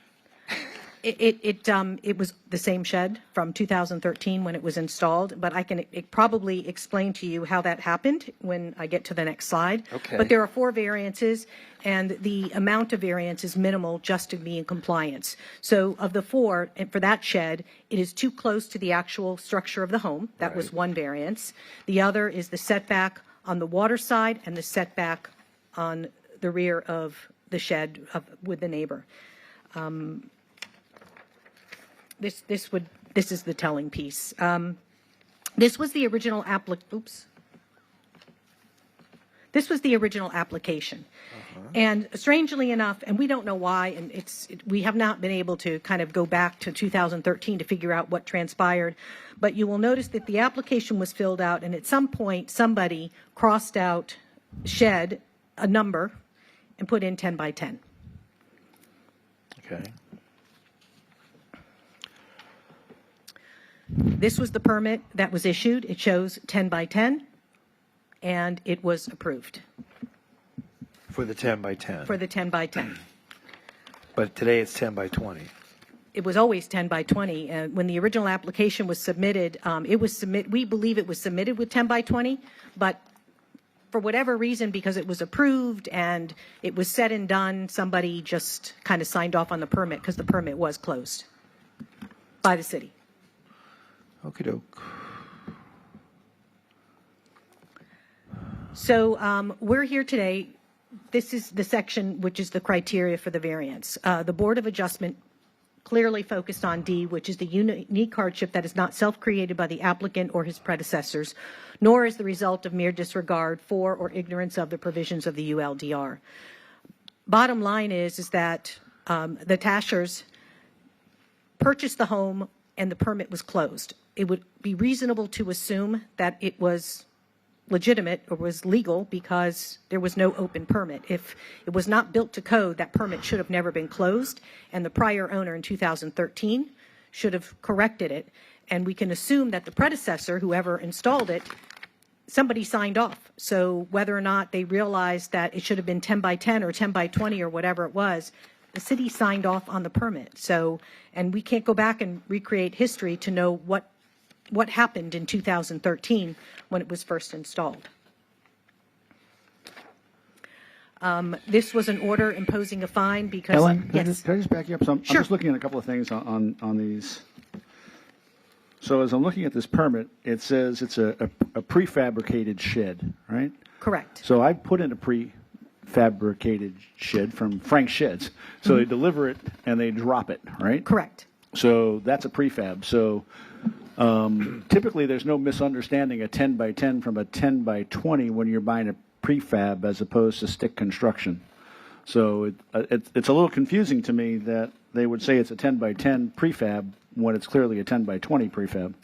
It was the same shed from 2013 when it was installed, but I can probably explain to you how that happened when I get to the next slide. Okay. But there are 4 variances, and the amount of variance is minimal just to be in compliance. So of the 4, and for that shed, it is too close to the actual structure of the home. That was one variance. The other is the setback on the water side and the setback on the rear of the shed with the neighbor. This is the telling piece. This was the original This was the original application. And strangely enough, and we don't know why, and we have not been able to kind of go back to 2013 to figure out what transpired, but you will notice that the application was filled out, and at some point somebody crossed out shed, a number, and put in 10 by 10. Okay. This was the permit that was issued. It shows 10 by 10, and it was approved. For the 10 by 10. For the 10 by 10. But today it's 10 by 20. It was always 10 by 20. And when the original application was submitted, we believe it was submitted with 10 by 20, but for whatever reason, because it was approved and it was said and done, somebody just kind of signed off on the permit because the permit was closed by the city. Okie doke. So we're here today. This is the section which is the criteria for the variance. The Board of Adjustment clearly focused on D, which is the unique hardship that is not self-created by the applicant or his predecessors, nor is the result of mere disregard for or ignorance of the provisions of the ULDR. Bottom line is that the Tashers purchased the home and the permit was closed. It would be reasonable to assume that it was legitimate or was legal because there was no open permit. If it was not built to code, that permit should have never been closed, and the prior owner in 2013 should have corrected it. And we can assume that the predecessor, whoever installed it, somebody signed off. So whether or not they realized that it should have been 10 by 10 or 10 by 20 or whatever it was, the city signed off on the permit. So, and we can't go back and recreate history to know what happened in 2013 when it was first installed. This was an order imposing a fine because... Ellen, yes. can I just back you up? So I'm Sure. just looking at a couple of things on these. So as I'm looking at this permit, it says it's a prefabricated shed, right? Correct. So I put in a prefabricated shed from Frank Sheds. So they deliver it and they drop it, right? Correct. So that's a prefab. So typically there's no misunderstanding a 10 by 10 from a 10 by 20 when you're buying a prefab as opposed to stick construction. So it's a little confusing to me that they would say it's a 10 by 10 prefab when it's clearly a 10 by 20 prefab.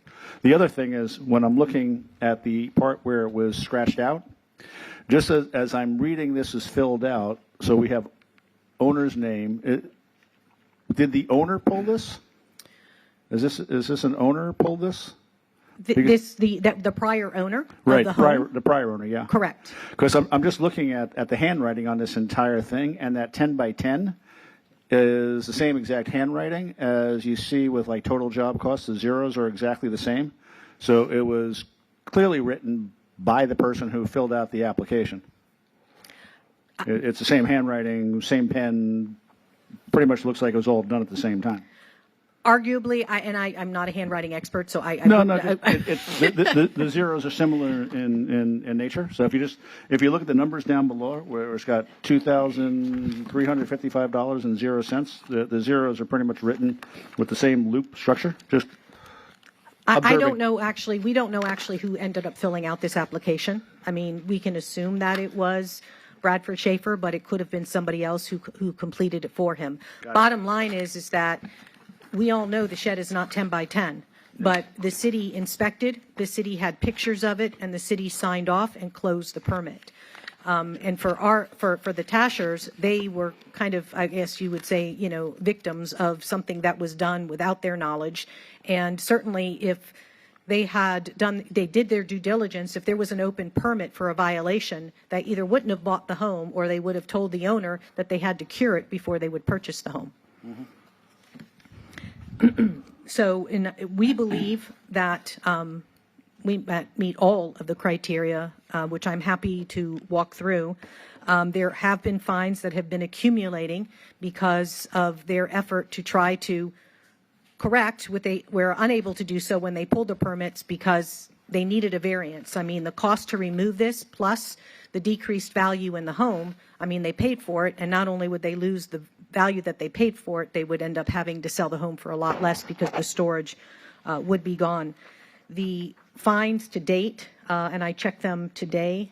The other thing is when I'm looking at the part where it was scratched out, just as I'm reading this is filled out, so we have owner's name. Did the owner pull this? Is this an owner pulled this? The prior owner Right, of the home? the prior owner, yeah. Correct. Because I'm just looking at the handwriting on this entire thing, and that 10 by 10 is the same exact handwriting as you see with like total job costs. The zeros are exactly the same. So it was clearly written by the person who filled out the application. It's the same handwriting, same pen, pretty much looks like it was all done at the same time. Arguably, I'm not a handwriting expert, so the zeros are similar in nature. So if you look at the numbers down below, where it's got $2,355.00, the zeros are pretty much written with the same loop structure. Just I don't know actually. We don't know actually who ended up filling out this application. I mean, we can assume that it was Bradford Schaefer, but it could have been somebody else who completed it for him. Bottom line is that we all know the shed is not 10 by 10, but the city inspected, the city had pictures of it, and the city signed off and closed the permit. And for the Tashers, they were kind of, I guess you would say, victims of something that was done without their knowledge. And certainly if they did their due diligence, if there was an open permit for a violation, they either wouldn't have bought the home or they would have told the owner that they had to cure it before they would purchase the home. Mm-hmm. So we believe that we meet all of the criteria, which I'm happy to walk through. There have been fines that have been accumulating because of their effort to try to correct what they were unable to do so when they pulled the permits because they needed a variance. I mean, the cost to remove this plus the decreased value in the home, I mean, they paid for it, and not only would they lose the value that they paid for it, they would end up having to sell the home for a lot less because the storage would be gone. The fines to date, and I checked them today,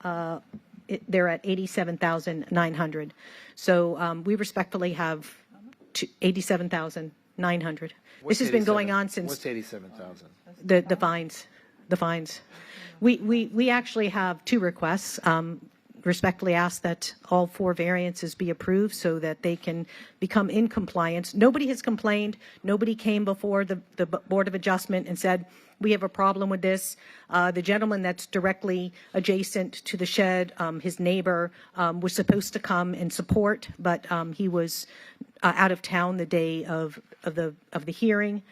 they're at $87,900. So we respectfully have $87,900. This has been going on since... What's 87,000? The fines. The fines. We actually have two requests. Respectfully ask that all 4 variances be approved so that they can become in compliance. Nobody has complained. Nobody came before the Board of Adjustment and said, we have a problem with this. The gentleman that's directly adjacent to the shed, his neighbor, was supposed to come and support, but he was out of town the day of the hearing.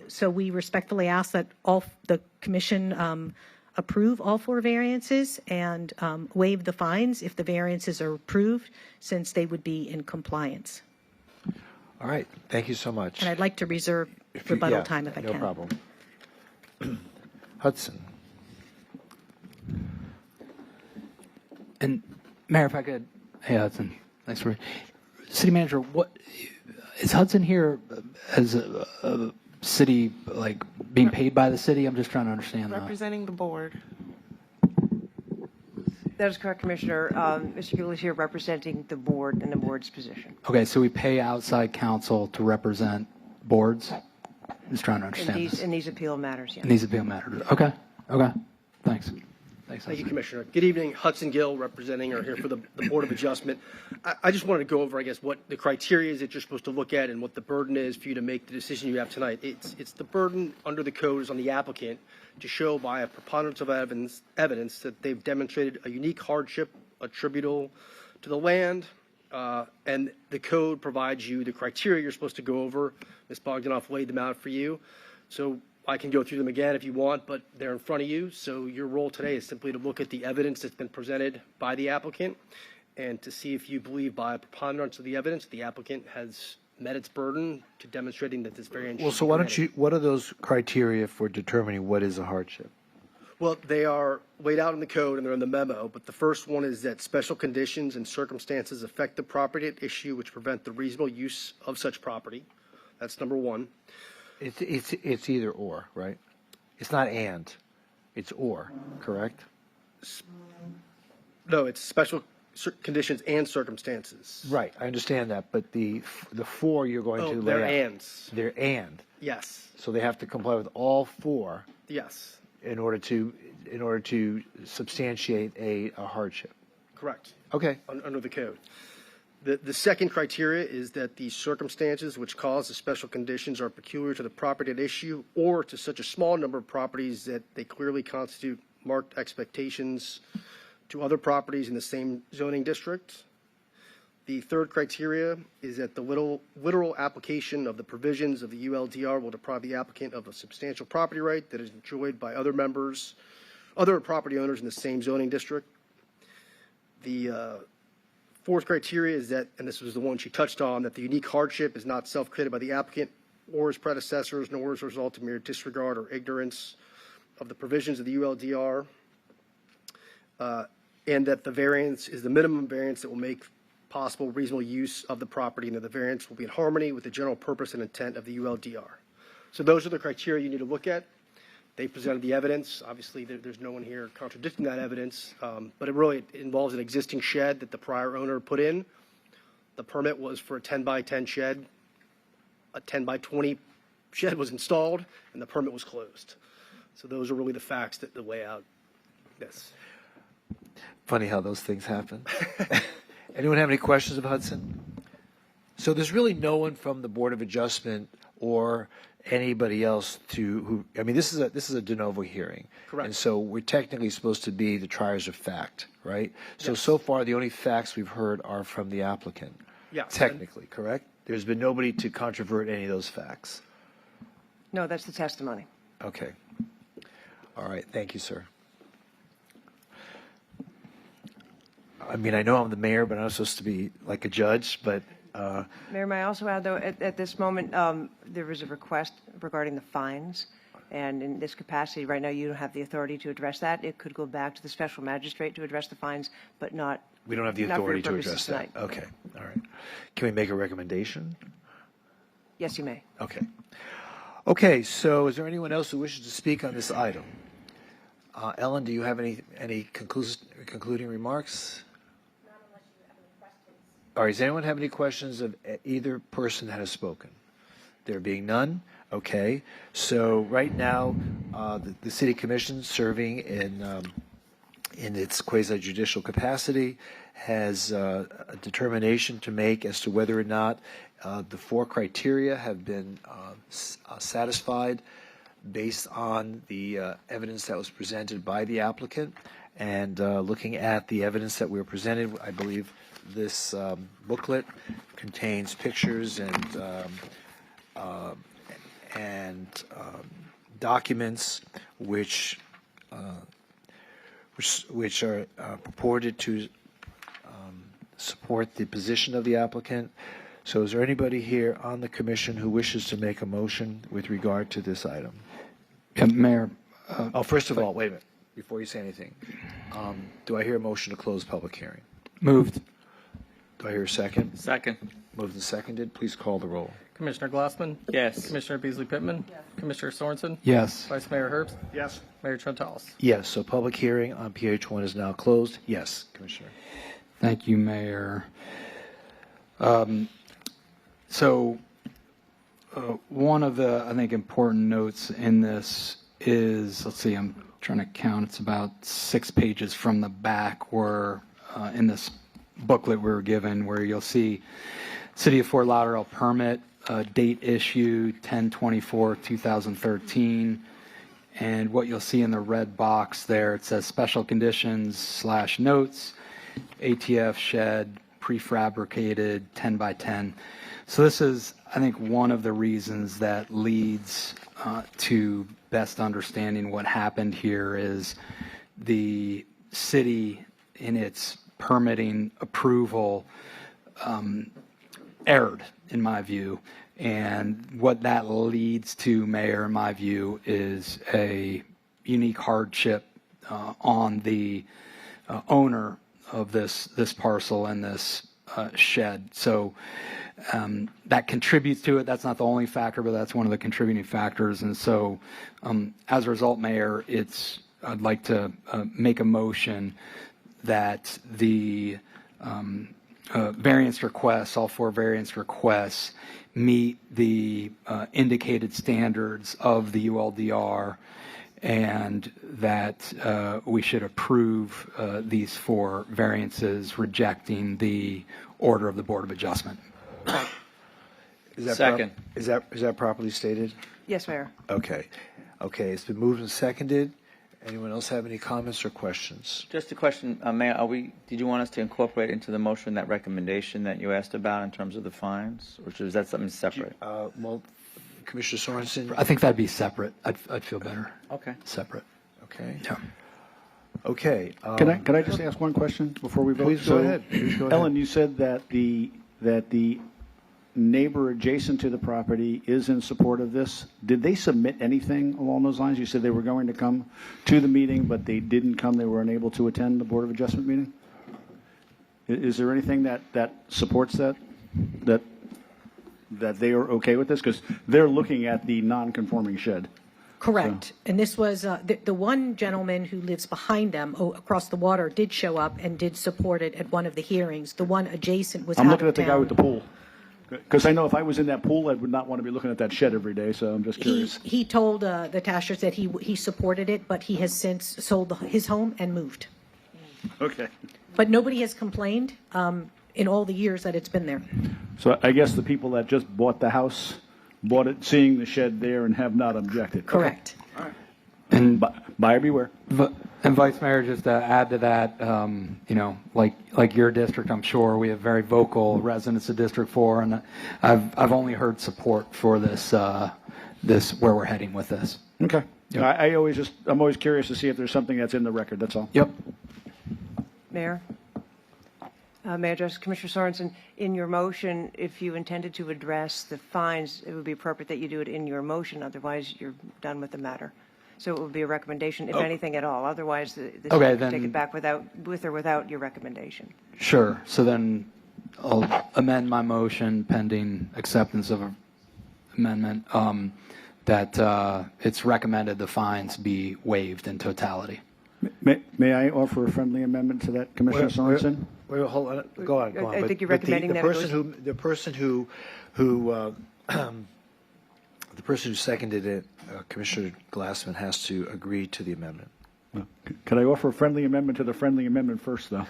So we respectfully ask that all the commission approve all 4 variances and waive the fines if the variances are approved, since they would be in compliance. All right. Thank you so much. And I'd like to reserve rebuttal time if I can. No problem. Hudson. And Mayor, if I could, hey Hudson, thanks for City Manager. Is Hudson here as a city, like being paid by the city? I'm just trying to understand that. Representing the board. That is correct, Commissioner. Mr. Buell is here representing the board and the board's position. Okay, so we pay outside counsel to represent boards? Just trying to understand this. In these appeal matters, yes. In these appeal matters. Okay, thanks. Thank you, Commissioner. Good evening. Hudson Gill, representing or here for the Board of Adjustment. I just wanted to go over, I guess, what the criteria is that you're supposed to look at and what the burden is for you to make the decision you have tonight. It's the burden under the code is on the applicant to show by a preponderance of evidence that they've demonstrated a unique hardship attributable to the land, and the code provides you the criteria you're supposed to go over. Ms. Bogdanoff laid them out for you. So I can go through them again if you want, but they're in front of you. So your role today is simply to look at the evidence that's been presented by the applicant and to see if you believe by a preponderance of the evidence the applicant has met its burden to demonstrating that this variance Well, should so be why don't granted. you, what are those criteria for determining what is a hardship? Well, they are laid out in the code and they're in the memo, but the first one is that special conditions and circumstances affect the property at issue which prevent the reasonable use of such property. That's number one. It's either or, right? It's not and, it's or, correct? No, it's special conditions and circumstances. Right, I understand that, but the four you're going to lay they're out. ands. They're and. Yes. So they have to comply with all four Yes. in order to substantiate a hardship. Correct. Okay. Under the code. The second criteria is that the circumstances which cause the special conditions are peculiar to the property at issue or to such a small number of properties that they clearly constitute marked expectations to other properties in the same zoning district. The third criteria is that the literal application of the provisions of the ULDR will deprive the applicant of a substantial property right that is enjoyed by other property owners in the same zoning district. The fourth criteria is that, and this was the one she touched on, that the unique hardship is not self-created by the applicant or his predecessors, nor as a result of mere disregard or ignorance of the provisions of the ULDR, and that the variance is the minimum variance that will make possible reasonable use of the property, and that the variance will be in harmony with the general purpose and intent of the ULDR. So those are the criteria you need to look at. They presented the evidence. Obviously, there's no one here contradicting that evidence, but it really involves an existing shed that the prior owner put in. The permit was for a 10 by 10 shed. A 10 by 20 shed was installed, and the permit was closed. So those are really the facts that lay out this. Funny how those things happen. Anyone have any questions of Hudson? So there's really no one from the Board of Adjustment or anybody else I mean, this is a de novo hearing. Correct. And so we're technically supposed to be the triers of fact, right? So far, the only facts we've heard are from the applicant. Yeah. Technically, correct? There's been nobody to controvert any of those facts. No, that's the testimony. Okay. All right. Thank you, sir. I mean, I know I'm the mayor, but I'm supposed to be like a judge, but Mayor, may I also add, though, at this moment, there was a request regarding the fines, and in this capacity, right now, you don't have the authority to address that. It could go back to the special magistrate to address the fines, but not. we don't have the not for your authority to purposes address that. tonight. Okay. All right. Can we make a recommendation? Yes, you may. Okay. Okay. So is there anyone else who wishes to speak on this item? Ellen, do you have any concluding remarks? All right, does anyone have any questions of either person that has spoken? There being none, okay. So right now, the City Commission, serving in its quasi-judicial capacity, has a determination to make as to whether or not the four criteria have been satisfied based on the evidence that was presented by the applicant. And looking at the evidence that we were presented, I believe this booklet contains pictures and documents which are purported to support the position of the applicant. So is there anybody here on the commission who wishes to make a motion with regard to this item? Mayor. First of all, wait a minute, before you say anything. Do I hear a motion to close public hearing? Moved. Do Do I hear a second? Second. Moved and seconded. Please call the roll. Commissioner Glassman? Yes. Commissioner Beasley Pittman? Commissioner Sorensen? Yes. Vice Mayor Herbst? Yes. Mayor Trentalis? Yes, so public hearing on PH1 is now closed. Yes, Commissioner. Thank you, Mayor. One of the, I think, important notes in this is, let's see, I'm trying to count, it's about 6 pages from the back where, in this booklet we were given, where you'll see City of Fort Lauderdale permit, date issue 10/24/2013. And what you'll see in the red box there, it says special conditions / notes, ATF shed, prefabricated 10 by 10. So this is, I think, one of the reasons that leads to best understanding what happened here is the city in its permitting approval erred, in my view. And what that leads to, Mayor, in my view, is a unique hardship on the owner of this parcel and this shed. So that contributes to it. That's not the only factor, but that's one of the contributing factors. And so as a result, Mayor, I'd like to make a motion that the variance requests, all 4 variance requests, meet the indicated standards of the ULDR, and that we should approve these 4 variances, rejecting the order of the Board of Adjustment. Second. Is that properly stated? Yes, Mayor. Okay. It's been moved and seconded. Anyone else have any comments or questions? Just a question, Mayor. Did you want us to incorporate into the motion that recommendation that you asked about in terms of the fines, or is that something separate? Well, Commissioner Sorensen? I think that'd be separate. I'd feel better. Okay. Separate. Okay. Yeah. Okay. Can I just ask one question before we vote? Please go ahead. Ellen, you said that the neighbor adjacent to the property is in support of this. Did they submit anything along those lines? You said they were going to come to the meeting, but they didn't come. They were unable to attend the Board of Adjustment meeting? Is there anything that supports that they are okay with this? Because they're looking at the non-conforming shed. Correct. And this was, the one gentleman who lives behind them, across the water, did show up and did support it at one of the hearings. The one adjacent was out I'm of looking at the guy town. with the pool. Because I know if I was in that pool, I would not want to be looking at that shed every day, so I'm just curious. He told the Tashers that he supported it, but he has since sold his home and moved. Okay. But nobody has complained in all the years that it's been there. So I guess the people that just bought the house, bought it seeing the shed there and have not objected. Correct. Okay. All right. And buyer beware. And Vice Mayor, just to add to that, like your district, I'm sure we have very vocal residents of District 4, and I've only heard support for this where we're heading with this. Okay. Yep. I'm always curious to see if there's something that's in the record. That's all. Yep. Mayor? Mayor, Justice Commissioner Sorensen, in your motion, if you intended to address the fines, it would be appropriate that you do it in your motion. Otherwise, you're done with the matter. So it would be a recommendation, if anything at all. Otherwise, the city Okay, can take it back with or without your recommendation. Sure. So then I'll amend my motion pending acceptance of amendment that it's recommended the fines be waived in totality. May I offer a friendly amendment to that, Commissioner Sorensen? Wait, hold on. Go on. I think you're recommending that the person who seconded it, Commissioner Glassman, has to agree to the amendment. Could I offer a friendly amendment to the friendly amendment first, though?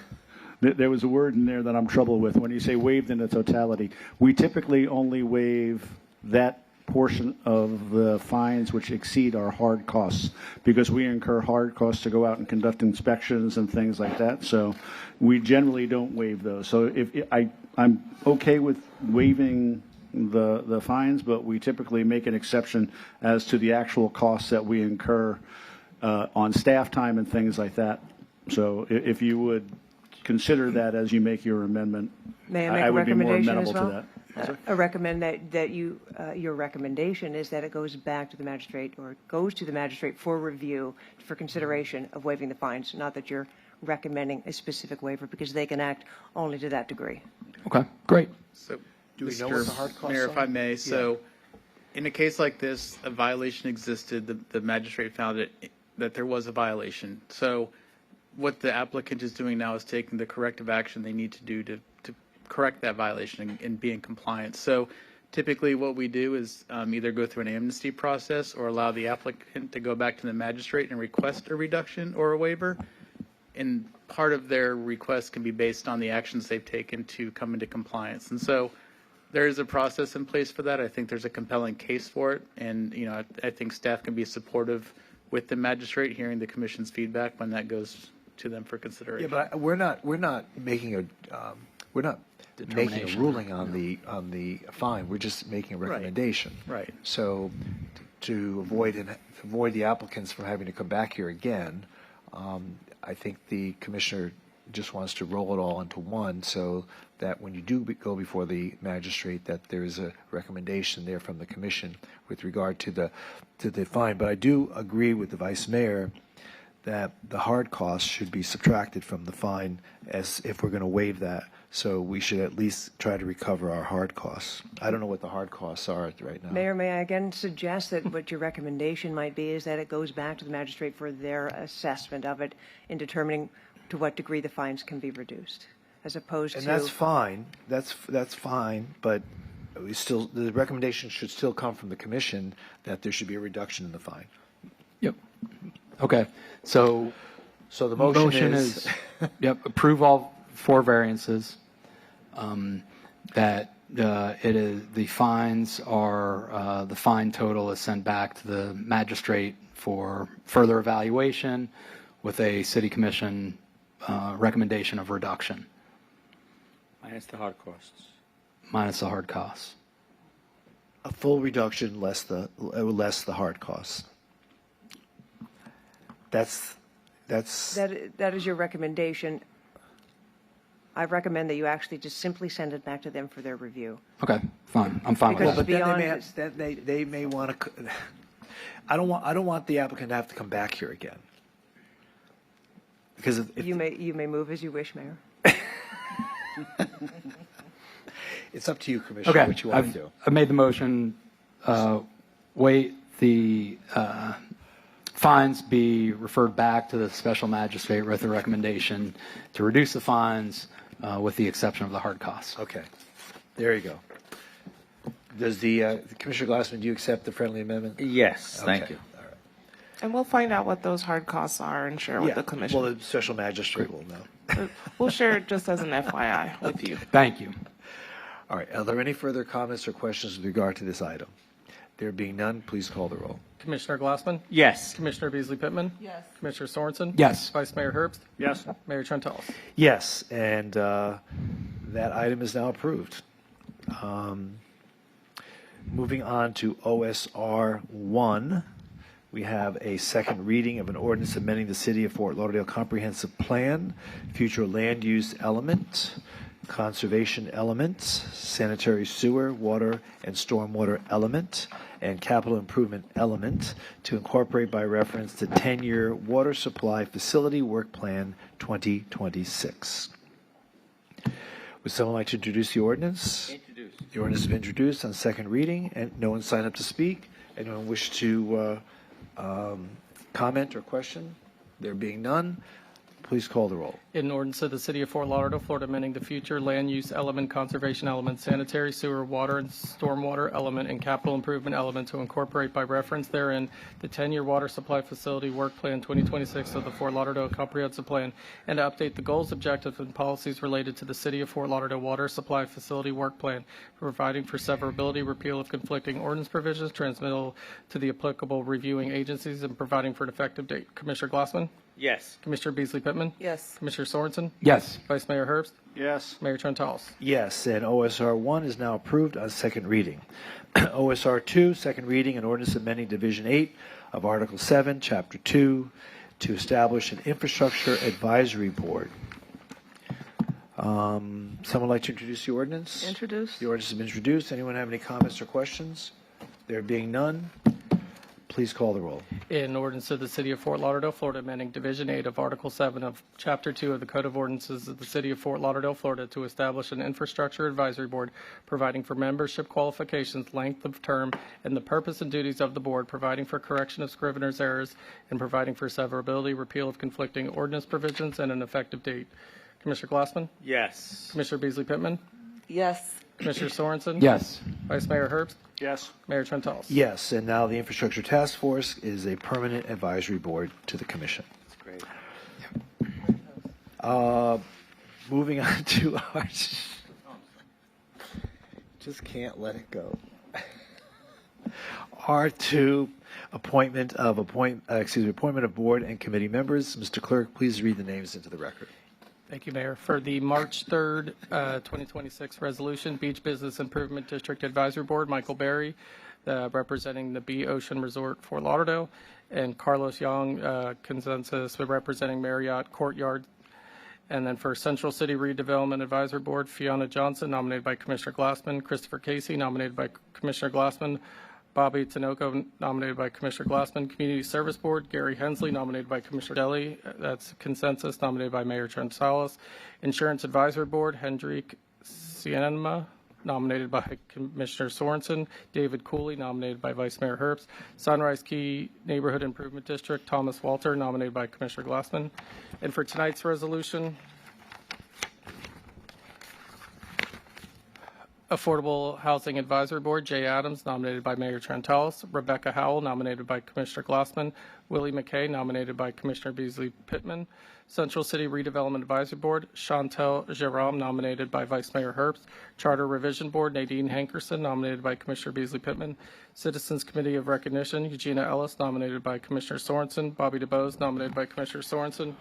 There was a word in there that I'm troubled with. When you say waived in the totality, we typically only waive that portion of the fines which exceed our hard costs, because we incur hard costs to go out and conduct inspections and things like that. So we generally don't waive those. So I'm okay with waiving the fines, but we typically make an exception as to the actual costs that we incur on staff time and things like that. So if you would consider that as you make your amendment, May I make I a would be more recommendation amenable as well? to that. I recommend that your recommendation is that it goes back to the magistrate, or it goes to the magistrate for review, for consideration of waiving the fines, not that you're recommending a specific waiver, because they can act only to that degree. Okay, great. So, Do we know what the hard costs Mayor, if are? I may, so in a case like this, a violation existed. The magistrate found that there was a violation. So what the applicant is doing now is taking the corrective action they need to do to correct that violation and be in compliance. So typically what we do is either go through an amnesty process or allow the applicant to go back to the magistrate and request a reduction or a waiver. And part of their request can be based on the actions they've taken to come into compliance. And so there is a process in place for that. I think there's a compelling case for it. And, you know, I think staff can be supportive with the magistrate, hearing the commission's feedback when that goes to them for consideration. Yeah, but we're not making a ruling on the fine. We're just making a recommendation. Right. So to avoid the applicants from having to come back here again, I think the commissioner just wants to roll it all into one, so that when you do go before the magistrate, that there is a recommendation there from the commission with regard to the fine. But I do agree with the vice mayor that the hard costs should be subtracted from the fine, as if we're going to waive that. So we should at least try to recover our hard costs. I don't know what the hard costs are right now. Mayor, may I again suggest that what your recommendation might be is that it goes back to the magistrate for their assessment of it in determining to what degree the fines can be reduced, as opposed to... And that's fine. That's fine, but the recommendation should still come from the commission that there should be a reduction in the fine. Yep. Okay. So the motion is yep, approve all 4 variances. That it is the fines are the fine total is sent back to the magistrate for further evaluation with a city commission recommendation of reduction. Minus the hard costs. Minus the hard costs. a full reduction less the hard costs. That is your recommendation. I recommend that you actually just simply send it back to them for their review. Okay, fine. I'm fine with But that. then they may want to. I don't want the applicant to have to come back here again. Because You may move as you wish, Mayor. It's up to you, Commissioner, Okay, what you want to do. I've made the motion. Wait, the fines be referred back to the special magistrate with a recommendation to reduce the fines with the exception of the hard costs. Okay, there you go. Does the Commissioner Glassman, do you accept the friendly amendment? Yes, thank Okay. you. And we'll find out what those hard costs are and share with the commission. Well, the special magistrate will know. We'll share it just as an FYI with you. Thank you. All right, are there any further comments or questions with regard to this item? There being none, please call the roll. Commissioner Glassman? Yes. Commissioner Beasley Pittman? Yes. Commissioner Sorensen? Yes. Vice Mayor Herbst? Yes. Mayor Trentalis? Yes, and that item is now approved. Moving on to OSR 1, we have a second reading of an ordinance amending the City of Fort Lauderdale Comprehensive Plan, future land use element, conservation elements, sanitary sewer, water, and stormwater element, and capital improvement element to incorporate by reference the 10-year water supply facility work plan 2026. Would someone like to introduce the ordinance? Introduce. The ordinance has been introduced on second reading, and no one signed up to speak. Anyone wish to comment or question? There being none, please call the roll. In ordinance of the City of Fort Lauderdale, Florida, amending the future land use element, conservation element, sanitary sewer, water, and stormwater element, and capital improvement element to incorporate by reference therein the 10-year water supply facility work plan 2026 of the Fort Lauderdale Comprehensive Plan, and to update the goals, objectives, and policies related to the City of Fort Lauderdale water supply facility work plan, providing for severability, repeal of conflicting ordinance provisions, transmittal to the applicable reviewing agencies, and providing for an effective date. Commissioner Glassman? Yes. Commissioner Beasley Pittman? Yes. Commissioner Sorensen? Yes. Vice Mayor Herbst? Yes. Mayor Trentalis? Yes, and OSR 1 is now approved on second reading. OSR 2, second reading, an ordinance amending Division 8 of Article 7, Chapter 2, to establish an infrastructure advisory board. Someone like to introduce the ordinance? Introduce. The ordinance has been introduced. Anyone have any comments or questions? There being none, please call the roll. In ordinance of the City of Fort Lauderdale, Florida, amending Division 8 of Article 7 of Chapter 2 of the Code of Ordinances of the City of Fort Lauderdale, Florida, to establish an infrastructure advisory board, providing for membership qualifications, length of term, and the purpose and duties of the board, providing for correction of scrivener's errors, and providing for severability, repeal of conflicting ordinance provisions, and an effective date. Commissioner Glassman? Yes. Commissioner Beasley Pittman? Yes. Commissioner Sorensen? Yes. Vice Mayor Herbst? Yes. Mayor Trentalis? Yes, and now the Infrastructure Task Force is a permanent advisory board to the commission. That's great. Moving on to our... Just can't let it go. R2, appointment of board and committee members. Mr. Clerk, please read the names into the record. Thank you, Mayor. For the March 3rd, 2026 resolution, Beach Business Improvement District Advisory Board, Michael Berry, representing the Bee Ocean Resort, Fort Lauderdale, and Carlos Young, consensus, representing Marriott Courtyard. And then for Central City Redevelopment Advisory Board, Fiona Johnson, nominated by Commissioner Glassman, Christopher Casey, nominated by Commissioner Glassman, Bobby Tinoco, nominated by Commissioner Glassman. Community Service Board, Gary Hensley, nominated by Commissioner Deli. That's consensus, nominated by Mayor Trentalis. Insurance Advisory Board, Hendrik Sienema, nominated by Commissioner Sorensen. David Cooley, nominated by Vice Mayor Herbst. Sunrise Key Neighborhood Improvement District, Thomas Walter, nominated by Commissioner Glassman. And for tonight's resolution, Affordable Housing Advisory Board, Jay Adams, nominated by Mayor Trentalis. Rebecca Howell, nominated by Commissioner Glassman. Willie McKay, nominated by Commissioner Beasley Pittman. Central City Redevelopment Advisory Board, Chantel Jerome, nominated by Vice Mayor Herbst. Charter Revision Board, Nadine Hankerson, nominated by Commissioner Beasley Pittman. Citizens Committee of Recognition, Eugenia Ellis, nominated by Commissioner Sorensen. Bobby DeBose, nominated by Commissioner Sorensen.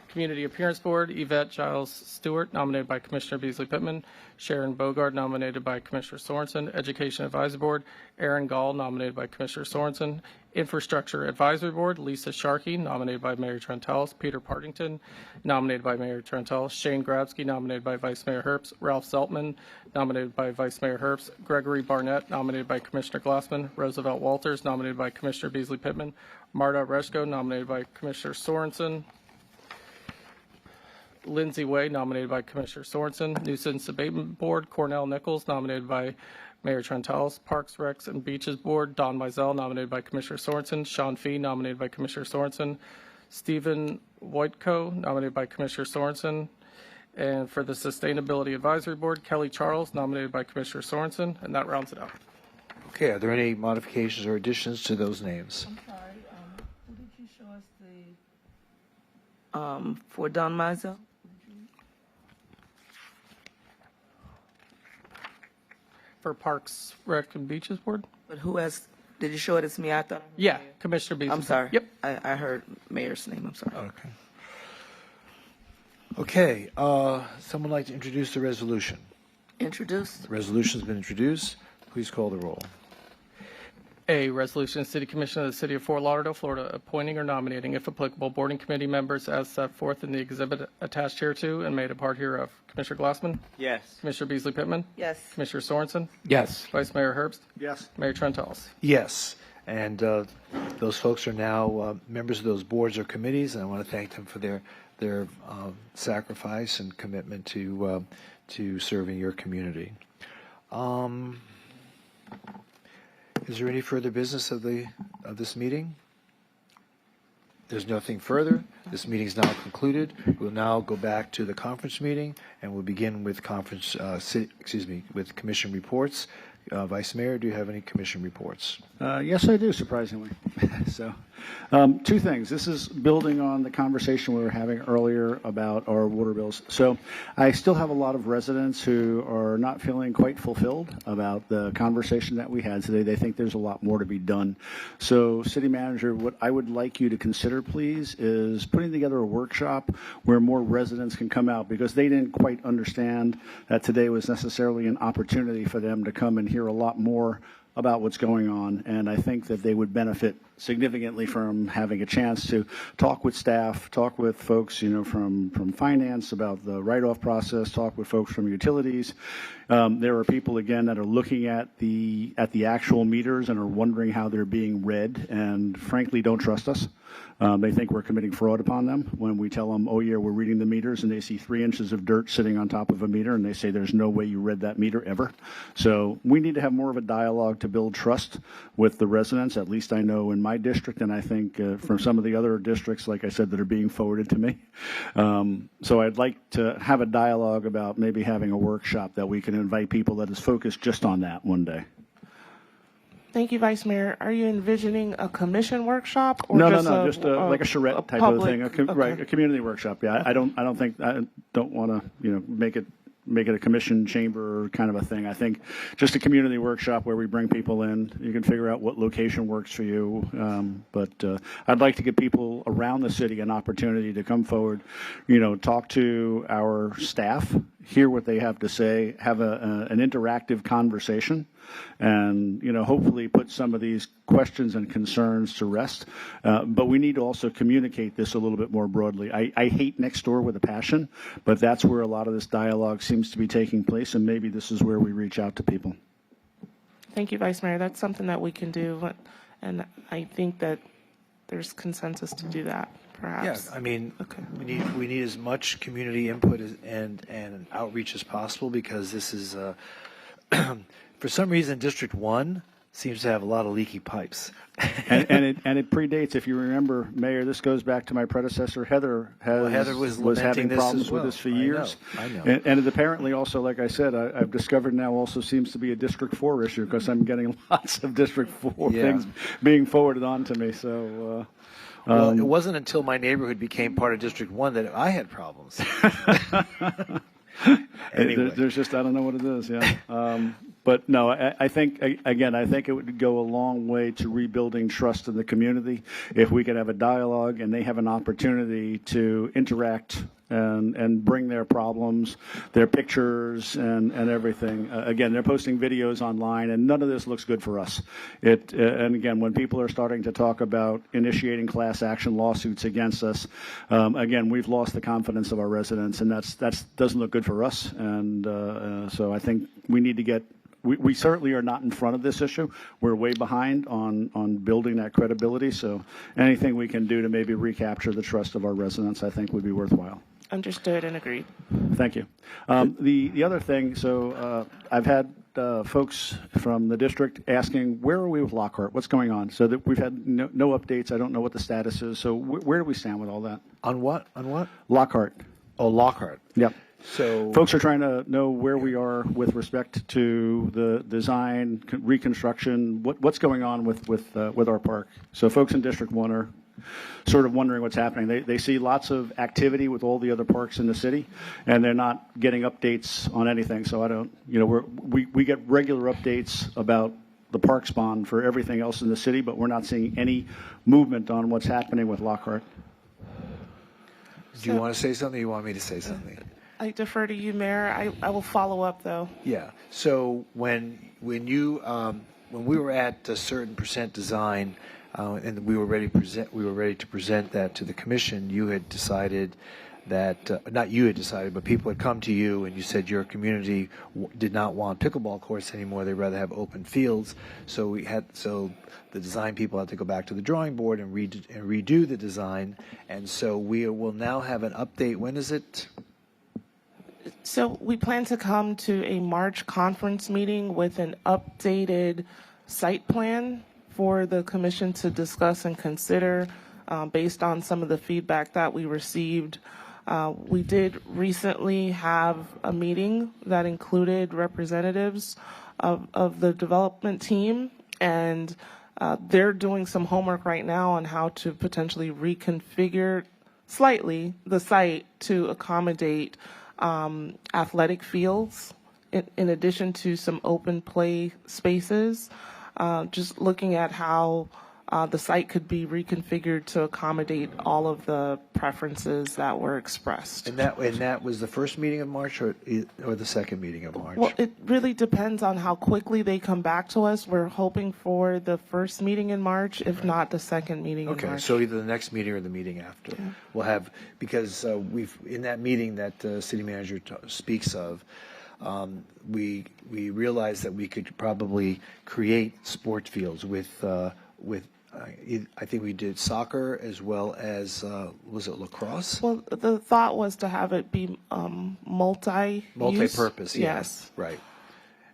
Community Appearance Board, Yvette Giles Stewart, nominated by Commissioner Beasley Pittman. Sharon Bogard, nominated by Commissioner Sorensen. Education Advisory Board, Aaron Gall, nominated by Commissioner Sorensen. Infrastructure Advisory Board, Lisa Sharkey, nominated by Mayor Trentalis. Peter Partington, nominated by Mayor Trentalis. Shane Grabsky, nominated by Vice Mayor Herbst. Ralph Zeltman, nominated by Vice Mayor Herbst. Gregory Barnett, nominated by Commissioner Glassman. Roosevelt Walters, nominated by Commissioner Beasley Pittman. Marta Reschko, nominated by Commissioner Sorensen. Lindsay Way, nominated by Commissioner Sorensen. Nuisance Abatement Board, Cornell Nichols, nominated by Mayor Trentalis. Parks, Recs, and Beaches Board, Don Mizell, nominated by Commissioner Sorensen. Sean Fee, nominated by Commissioner Sorensen. Stephen Wojtko, nominated by Commissioner Sorensen. And for the Sustainability Advisory Board, Kelly Charles, nominated by Commissioner Sorensen. And that rounds it out. Okay, are there any modifications or additions to those names? I'm sorry, who did you show us the, for Don Mizell? For Parks, Rec, and Beaches Board? But who has, did you show it as me? I thought. Yeah, Commissioner Beasley. I'm sorry. Yep. I heard Mayor's name. I'm sorry. Okay. Okay, someone like to introduce the resolution? Introduce. The resolution's been introduced. Please call the roll. A resolution of the City Commission of the City of Fort Lauderdale, Florida, appointing or nominating, if applicable, board and committee members as set forth in the exhibit attached hereto and made a part hereof. Commissioner Glassman? Yes. Commissioner Beasley Pittman? Yes. Commissioner Sorensen? Yes. Vice Mayor Herbst? Yes. Mayor Trentalis? Yes, and those folks are now members of those boards or committees, and I want to thank them for their sacrifice and commitment to serving your community. Is there any further business of this meeting? There's nothing further. This meeting is now concluded. We'll now go back to the conference meeting, and we'll begin with with commission reports. Vice Mayor, do you have any commission reports? Yes, I do, surprisingly. So, two things. This is building on the conversation we were having earlier about our water bills. So I still have a lot of residents who are not feeling quite fulfilled about the conversation that we had today. They think there's a lot more to be done. So, City Manager, what I would like you to consider, please, is putting together a workshop where more residents can come out, because they didn't quite understand that today was necessarily an opportunity for them to come and hear a lot more about what's going on, and I think that they would benefit significantly from having a chance to talk with staff, talk with folks, from finance about the write-off process, talk with folks from utilities. There are people, again, that are looking at the actual meters and are wondering how they're being read, and frankly don't trust us. They think we're committing fraud upon them when we tell them, oh yeah, we're reading the meters, and they see 3 inches of dirt sitting on top of a meter, and they say there's no way you read that meter ever. So we need to have more of a dialogue to build trust with the residents, at least I know in my district, and I think from some of the other districts, like I said, that are being forwarded to me. So I'd like to have a dialogue about maybe having a workshop that we can invite people that is focused just on that one day. Thank you, Vice Mayor. Are you envisioning a commission workshop or No, just like a charrette type public, of thing, right? A community workshop. Yeah, I don't want to make it a commission chamber kind of a thing. I think just a community workshop where we bring people in. You can figure out what location works for you. But I'd like to give people around the city an opportunity to come forward, talk to our staff, hear what they have to say, have an interactive conversation, and hopefully put some of these questions and concerns to rest. But we need to also communicate this a little bit more broadly. I hate next door with a passion, but that's where a lot of this dialogue seems to be taking place, and maybe this is where we reach out to people. Thank you, Vice Mayor. That's something that we can do, and I think that there's consensus to do that. Perhaps. Yeah, I mean, we need as much community input and outreach as possible, because this is for some reason District 1 seems to have a lot of leaky pipes. and it predates, if you remember, Mayor, this goes back to my predecessor, Heather. Heather was having this problems as well. with this for years. I know. And it apparently also, like I said, I've discovered now also seems to be a District 4 issue, because I'm getting lots of District 4 things being forwarded on to me. So. Well, it wasn't until my neighborhood became part of District 1 that I had problems. Anyway. There's just, I don't know what it is, yeah. But no, I think, again, I think it would go a long way to rebuilding trust in the community if we could have a dialogue and they have an opportunity to interact and bring their problems, their pictures, and everything. Again, they're posting videos online, and none of this looks good for us. And again, when people are starting to talk about initiating class action lawsuits against us, again, we've lost the confidence of our residents, and that doesn't look good for us. And so I think we need to get. We certainly are not in front of this issue. We're way behind on building that credibility. So anything we can do to maybe recapture the trust of our residents, I think would be worthwhile. Understood and agreed. Thank you. The other thing, so I've had folks from the district asking, where are we with Lockhart? What's going on? So that we've had no updates. I don't know what the status is. So where do we stand with all that? On what? On what? Lockhart. Oh, Lockhart. Yep. So folks are trying to know where we are with respect to the design, reconstruction, what's going on with our park. So folks in District 1 are sort of wondering what's happening. They see lots of activity with all the other parks in the city, and they're not getting updates on anything. So I don't, we get regular updates about the parks bond for everything else in the city, but we're not seeing any movement on what's happening with Lockhart. Do you want to say something, or you want me to say something? I defer to you, Mayor. I will follow up, though. Yeah. So when we were at a certain percent design, and we were ready to present that to the commission, you had decided that not you had decided, but people had come to you and you said your community did not want pickleball courts anymore. They'd rather have open fields. So the design people had to go back to the drawing board and redo the design. And so we will now have an update. When is it? So we plan to come to a March conference meeting with an updated site plan for the commission to discuss and consider based on some of the feedback that we received. We did recently have a meeting that included representatives of the development team, and they're doing some homework right now on how to potentially reconfigure slightly the site to accommodate athletic fields in addition to some open play spaces. Just looking at how the site could be reconfigured to accommodate all of the preferences that were expressed. And that was the first meeting of March or the second meeting of March? Well, it really depends on how quickly they come back to us. We're hoping for the first meeting in March, if not the second meeting in Okay, March. so either the next meeting or the meeting after. Yeah. We'll have, because we've, in that meeting that city manager speaks of, we realized that we could probably create sport fields with I think we did soccer as well as, was it lacrosse? Well, the thought was to have it be Multi-purpose, yeah. Yes. Right.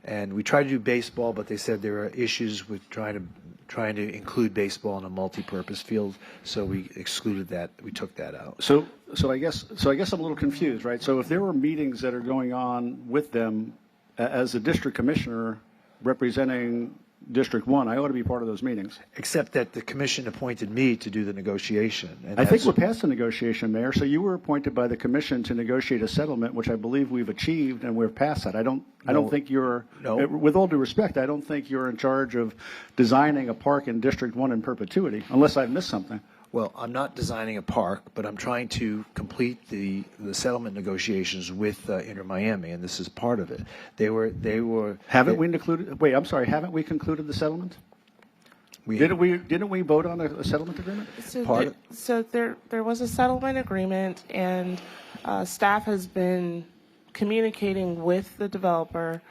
And we tried to do baseball, but they said there are issues with trying to include baseball in a multi-purpose field, so we excluded that. We took that out. So I guess I'm a little confused, right? So if there were meetings that are going on with them as a district commissioner representing District 1, I ought to be part of those meetings. Except that the commission appointed me to do the negotiation. And I think we're past the negotiation, Mayor. So you were appointed by the commission to negotiate a settlement, which I believe we've achieved, and we're past that. I don't think you're. No. With all due respect, I don't think you're in charge of designing a park in District 1 in perpetuity, unless I've missed something. Well, I'm not designing a park, but I'm trying to complete the settlement negotiations with Inter Miami, and this is part of it. They were. Haven't we concluded? Wait, I'm sorry. Haven't we concluded the settlement? Didn't we vote on a settlement agreement? So there was a settlement agreement, and staff has been communicating with the developer.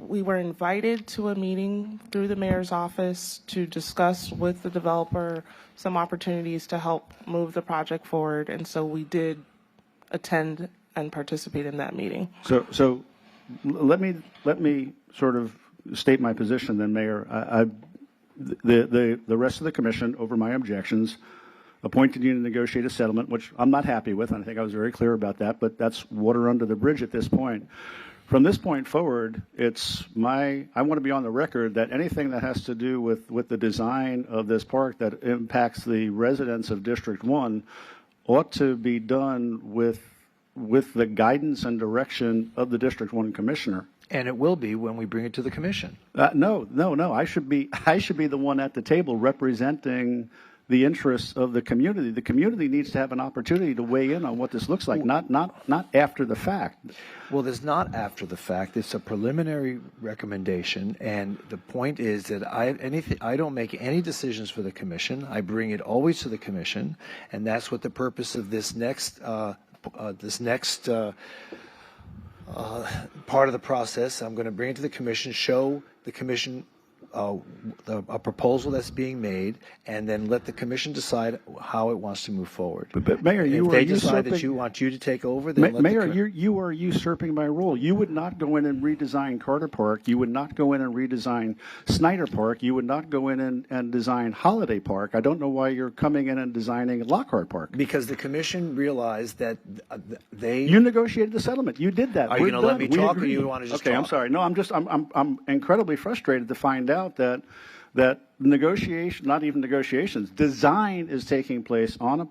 We were invited to a meeting through the mayor's office to discuss with the developer some opportunities to help move the project forward, and so we did attend and participate in that meeting. So let me sort of state my position then, Mayor. The rest of the commission, over my objections, appointed you to negotiate a settlement, which I'm not happy with, and I think I was very clear about that, but that's water under the bridge at this point. From this point forward, I want to be on the record that anything that has to do with the design of this park that impacts the residents of District 1 ought to be done with the guidance and direction of the District 1 commissioner. And it will be when we bring it to the commission. No. I should be the one at the table representing the interests of the community. The community needs to have an opportunity to weigh in on what this looks like, not after the fact. Well, there's not after the fact. It's a preliminary recommendation, and the point is that I don't make any decisions for the commission. I bring it always to the commission, and that's what the purpose of this next part of the process. I'm going to bring it to the commission, show the commission a proposal that's being made, and then let the commission decide how it wants to move forward. But Mayor, if they decide that want you to take over, then Mayor, you are usurping my role. You would not go in and redesign Carter Park. You would not go in and redesign Snyder Park. You would not go in and design Holiday Park. I don't know why you're coming in and designing Lockhart Park. Because the commission realized that You negotiated the settlement. You did that. Are you going to let me talk, or you want to just talk? I'm sorry. No, I'm incredibly frustrated to find out that negotiation, not even negotiations, design is taking place on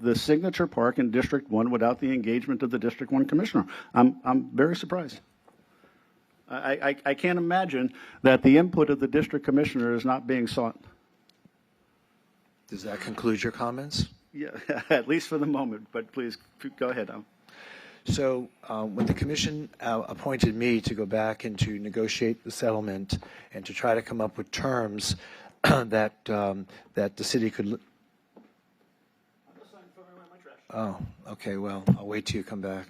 the signature park in District 1 without the engagement of the District 1 commissioner. I'm very surprised. I can't imagine that the input of the district commissioner is not being sought. Does that conclude your comments? Yeah, at least for the moment, but please go ahead. So when the commission appointed me to go back and to negotiate the settlement and to try to come up with terms that the city could. Oh, okay. Well, I'll wait till you come back.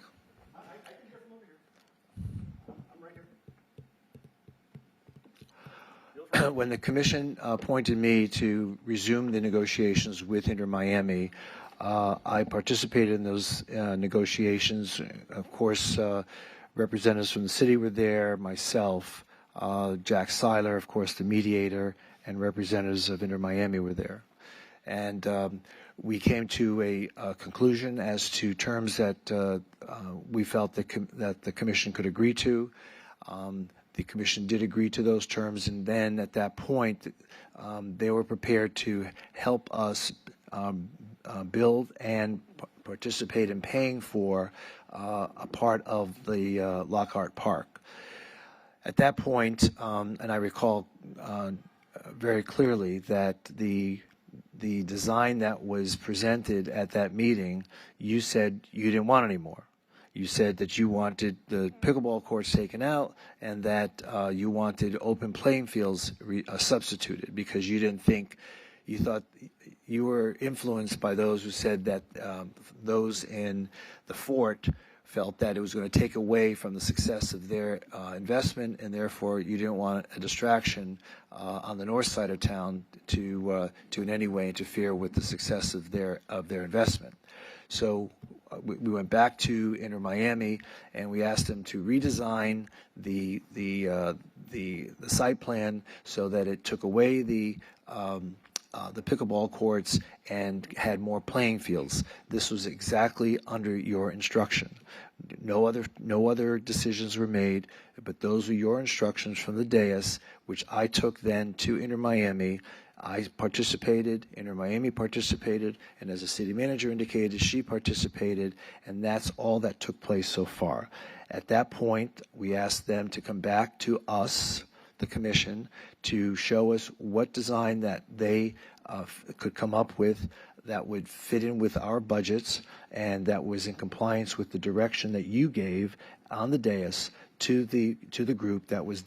When the commission appointed me to resume the negotiations with Inter Miami, I participated in those negotiations. Of course, representatives from the city were there, myself, Jack Seiler, of course, the mediator, and representatives of Inter Miami were there. And we came to a conclusion as to terms that we felt that the commission could agree to. The commission did agree to those terms, and then at that point, they were prepared to help us build and participate in paying for a part of the Lockhart Park. At that point, and I recall very clearly that the design that was presented at that meeting, you said you didn't want anymore. You said that you wanted the pickleball courts taken out and that you wanted open playing fields substituted because you didn't think, you thought you were influenced by those who said that those in the fort felt that it was going to take away from the success of their investment, and therefore you didn't want a distraction on the north side of town to in any way interfere with the success of their investment. So we went back to Inter Miami and we asked them to redesign the site plan so that it took away the pickleball courts and had more playing fields. This was exactly under your instruction. No other decisions were made, but those were your instructions from the dais, which I took then to Inter Miami. I participated, Inter Miami participated, and as the city manager indicated, she participated, and that's all that took place so far. At that point, we asked them to come back to us, the commission, to show us what design that they could come up with that would fit in with our budgets and that was in compliance with the direction that you gave on the dais to the group that was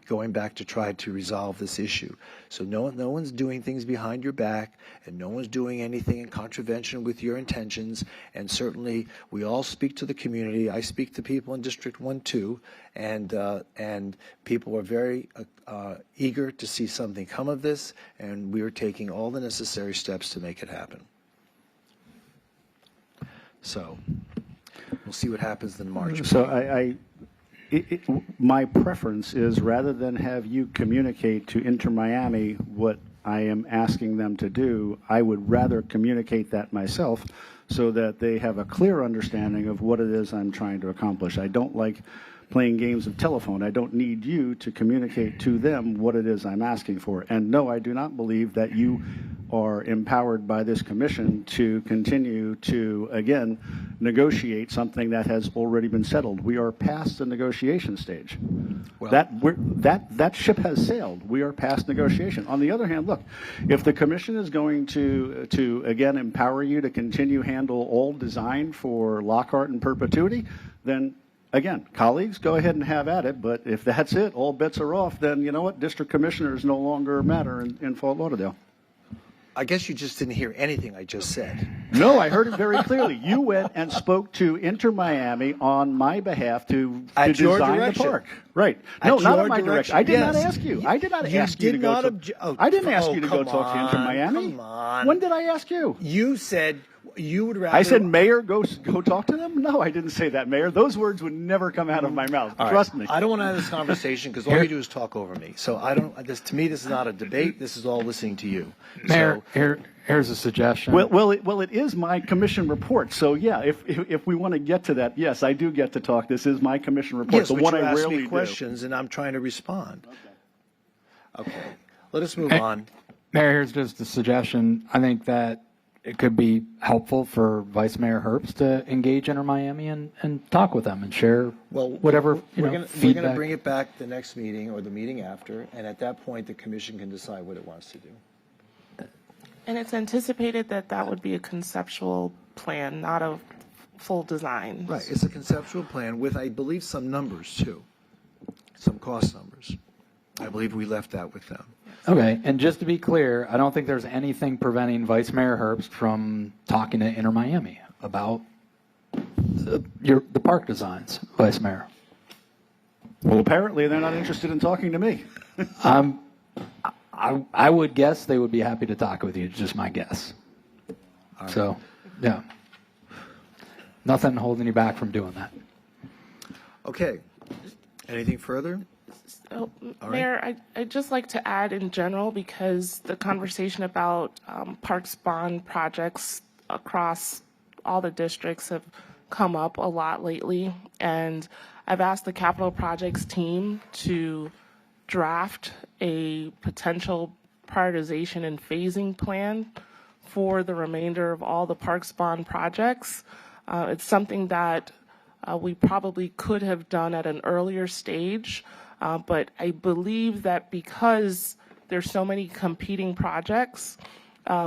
going back to try to resolve this issue. So no one's doing things behind your back, and no one's doing anything in contravention with your intentions. And certainly, we all speak to the community. I speak to people in District 1 too, and people are very eager to see something come of this. And we are taking all the necessary steps to make it happen. So we'll see what happens in March. So my preference is rather than have you communicate to Inter Miami what I am asking them to do, I would rather communicate that myself so that they have a clear understanding of what it is I'm trying to accomplish. I don't like playing games of telephone. I don't need you to communicate to them what it is I'm asking for. And no, I do not believe that you are empowered by this commission to continue to, again, negotiate something that has already been settled. We are past the negotiation stage. Well, that ship has sailed. We are past negotiation. On the other hand, look, if the commission is going to again empower you to continue handle all design for Lockhart in perpetuity, then again, colleagues, go ahead and have at it. But if that's it, all bets are off, then you know what? District commissioners no longer matter in Fort Lauderdale. I guess you just didn't hear anything I just said. No, I heard it very clearly. You went and spoke to Inter Miami on my behalf to design the park. Right. No, not at my direction. I did not ask you. I did not ask you to go I didn't ask you to go talk to Inter Miami. Come on. When did I ask you? You said you would rather. I said, Mayor, go talk to them? No, I didn't say that, Mayor. Those words would never come out of my mouth. Trust me. I don't want to have this conversation because all you do is talk over me. So I don't. To me, this is not a debate. This is all listening to you. Mayor, here's a suggestion. Well, it is my commission report. So yeah, if we want to get to that, yes, I do get to talk. This is my commission report. Yes, the but one you I asked rarely me questions, and I'm trying to respond. Okay. Let us move on. Mayor, here's just a suggestion. I think that it could be helpful for Vice Mayor Herbst to engage Inter Miami and talk with them and share whatever feedback. We're going to bring it back the next meeting or the meeting after, and at that point, the commission can decide what it wants to do. And it's anticipated that that would be a conceptual plan, not a full design. Right. It's a conceptual plan with, I believe, some numbers too, some cost numbers. I believe we left that with them. Okay, and just to be clear, I don't think there's anything preventing Vice Mayor Herbst from talking to Inter Miami about the park designs, Vice Mayor. Well, apparently they're not interested in talking to me. I would guess they would be happy to talk with you. It's just my guess. Right. So, yeah. Nothing holding you back from doing that. Okay. Anything further? So, Mayor, I'd just like to add in general, because the conversation about parks bond projects across all the districts have come up a lot lately. And I've asked the capital projects team to draft a potential prioritization and phasing plan for the remainder of all the parks bond projects. It's something that we probably could have done at an earlier stage. But I believe that because There's so many competing projects.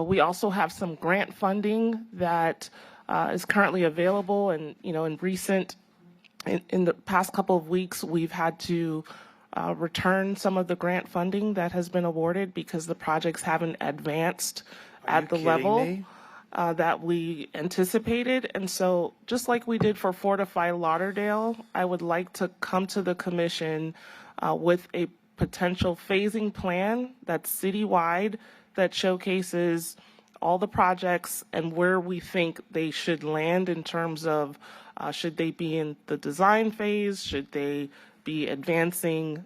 We also have some grant funding that is currently available, and in the past couple of weeks, we've had to return some of the grant funding that has been awarded because the projects haven't advanced at the level that we anticipated. And so just like we did for Fortify Lauderdale, I would like to come to the commission with a potential phasing plan that's citywide that showcases all the projects and where we think they should land in terms of should they be in the design phase, should they be advancing,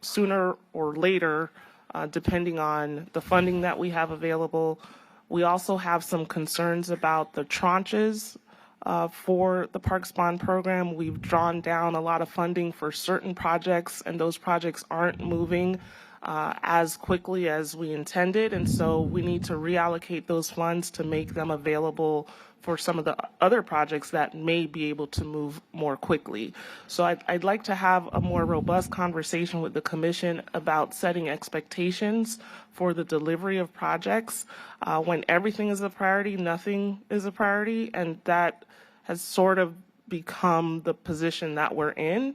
sooner or later, depending on the funding that we have available. We also have some concerns about the tranches for the Parks Bond program. We've drawn down a lot of funding for certain projects, and those projects aren't moving as quickly as we intended, and so we need to reallocate those funds to make them available for some of the other projects that may be able to move more quickly. So I'd like to have a more robust conversation with the commission about setting expectations for the delivery of projects. When everything is a priority, nothing is a priority, and that has sort of become the position that we're in.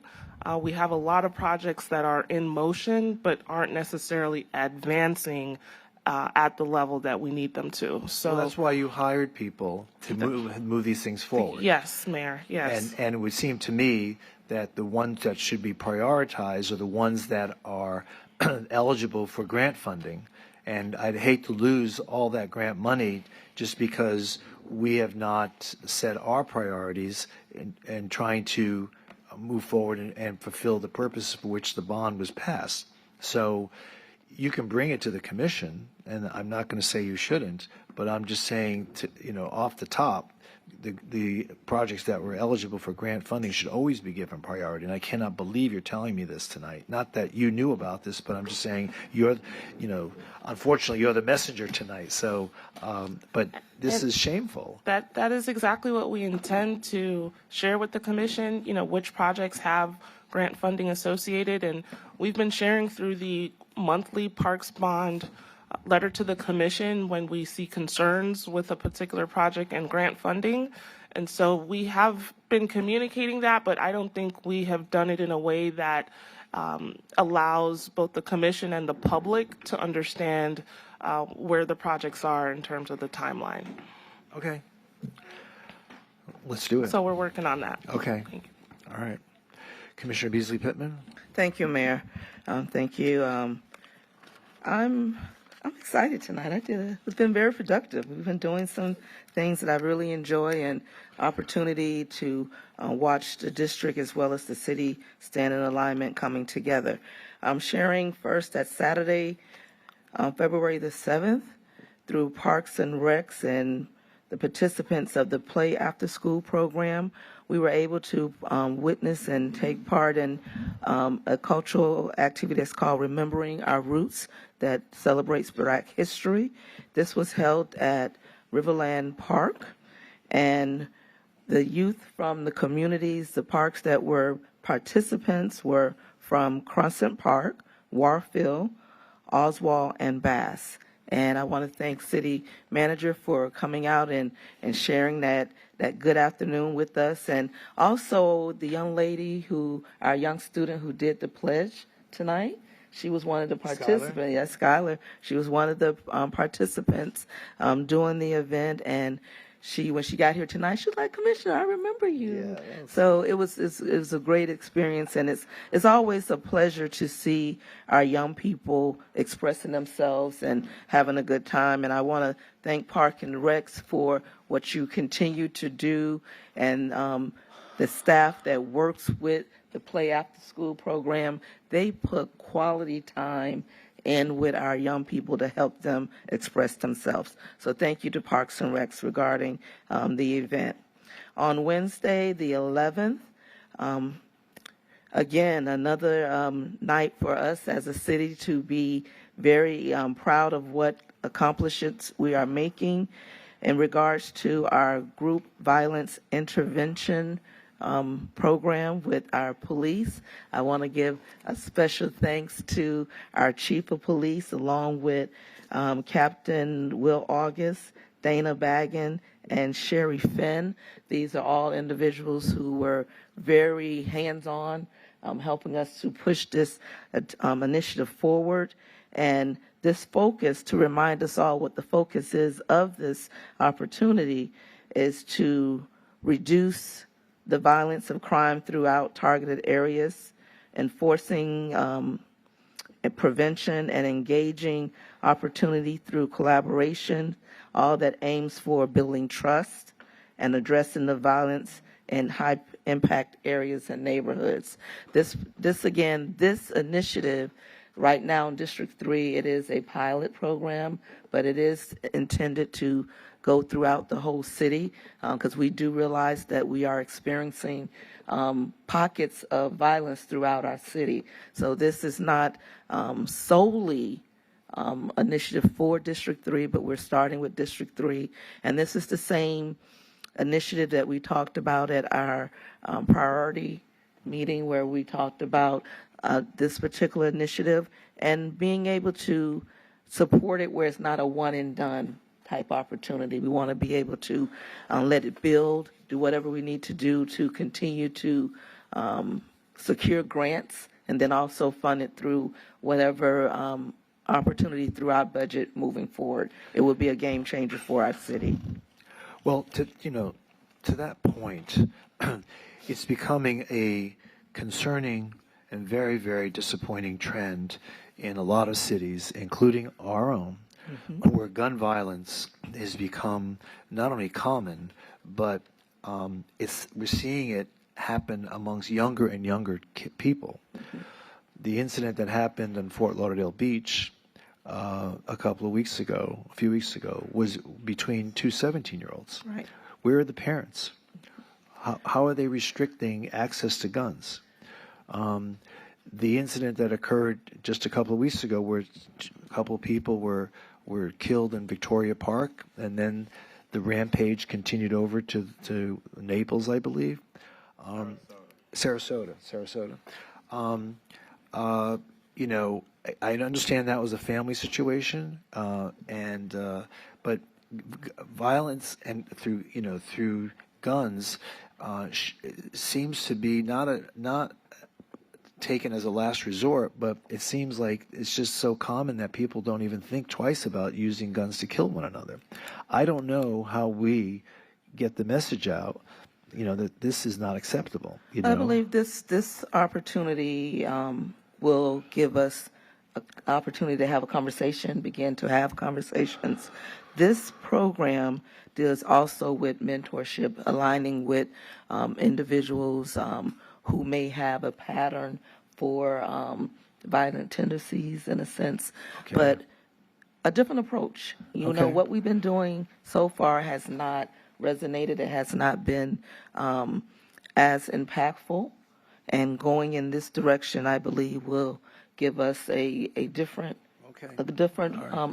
We have a lot of projects that are in motion but aren't necessarily advancing at the level that we need them to. So well, that's why you hired people to move these things forward. Yes, Mayor, yes. And it would seem to me that the ones that should be prioritized are the ones that are eligible for grant funding. And I'd hate to lose all that grant money just because we have not set our priorities in trying to move forward and fulfill the purpose for which the bond was passed. So you can bring it to the commission, and I'm not going to say you shouldn't, but I'm just saying, off the top, the projects that were eligible for grant funding should always be given priority. And I cannot believe you're telling me this tonight. Not that you knew about this, but I'm just saying unfortunately, you're the messenger tonight. So, but this is shameful. That is exactly what we intend to share with the commission, which projects have grant funding associated. And we've been sharing through the monthly Parks Bond letter to the commission when we see concerns with a particular project and grant funding. And so we have been communicating that, but I don't think we have done it in a way that allows both the commission and the public to understand where the projects are in terms of the timeline. Okay. Let's do it. So we're working on that. Okay. Thank you. All right. Commissioner Beasley Pittman. Thank you, Mayor. Thank you. I'm excited tonight. It's been very productive. We've been doing some things that I really enjoy, and opportunity to watch the district as well as the city stand in alignment coming together. I'm sharing first that Saturday, February the 7th, through Parks and Recs and the participants of the Play After School program, we were able to witness and take part in a cultural activity that's called Remembering Our Roots that celebrates Black history. This was held at Riverland Park, and the youth from the communities, the parks that were participants were from Crescent Park, Warfield, Oswald, and Bass. And I want to thank City Manager for coming out and sharing that good afternoon with us. And also the young lady our young student who did the pledge tonight. She was one of the participants. Yes, Skylar. She was one of the participants doing the event. And when she got here tonight, she was like, Commissioner, I remember you. Yeah, so it was a great experience, and it's always a pleasure to see our young people expressing themselves and having a good time. And I want to thank Park and Recs for what you continue to do, and the staff that works with the Play After School program. They put quality time in with our young people to help them express themselves. So thank you to Parks and Recs regarding the event. On Wednesday, the 11th, again, another night for us as a city to be very proud of what accomplishments we are making in regards to our group violence intervention program with our police. I want to give a special thanks to our chief of police, along with Captain Will August, Dana Baggin, and Sherry Finn. These are all individuals who were very hands-on, helping us to push this initiative forward. And this focus, to remind us all what the focus is of this opportunity, is to reduce the violence of crime throughout targeted areas, enforcing prevention and engaging opportunity through collaboration, all that aims for building trust and addressing the violence in high impact areas and neighborhoods. This initiative right now in District 3, it is a pilot program, but it is intended to go throughout the whole city, because we do realize that we are experiencing pockets of violence throughout our city. So this is not solely initiative for District 3, but we're starting with District 3. And this is the same initiative that we talked about at our priority meeting, where we talked about this particular initiative and being able to support it where it's not a one and done type opportunity. We want to be able to let it build, do whatever we need to do to continue to secure grants, and then also fund it through whatever opportunity through our budget moving forward. It will be a game changer for our city. Well, to that point, it's becoming a concerning and very, very disappointing trend in a lot of cities, including our own, where gun violence has become not only common, but we're seeing it happen amongst younger and younger people. The incident that happened in Fort Lauderdale Beach a few weeks ago, was between two 17-year-olds. Right. Where are the parents? How are they restricting access to guns? The incident that occurred just a couple of weeks ago, where a couple of people were killed in Victoria Park, and then the rampage continued over to Naples, I believe. Sarasota. I understand that was a family situation, but violence and through guns seems to be not taken as a last resort, but it seems like it's just so common that people don't even think twice about using guns to kill one another. I don't know how we get the message out, that this is not acceptable. I believe this opportunity will give us an opportunity to have a conversation, begin to have conversations. This program deals also with mentorship, aligning with individuals who may have a pattern for violent tendencies, in a sense, but a different approach. What we've been doing so far has not resonated. It has not been as impactful, and going in this direction, I believe, will give us a different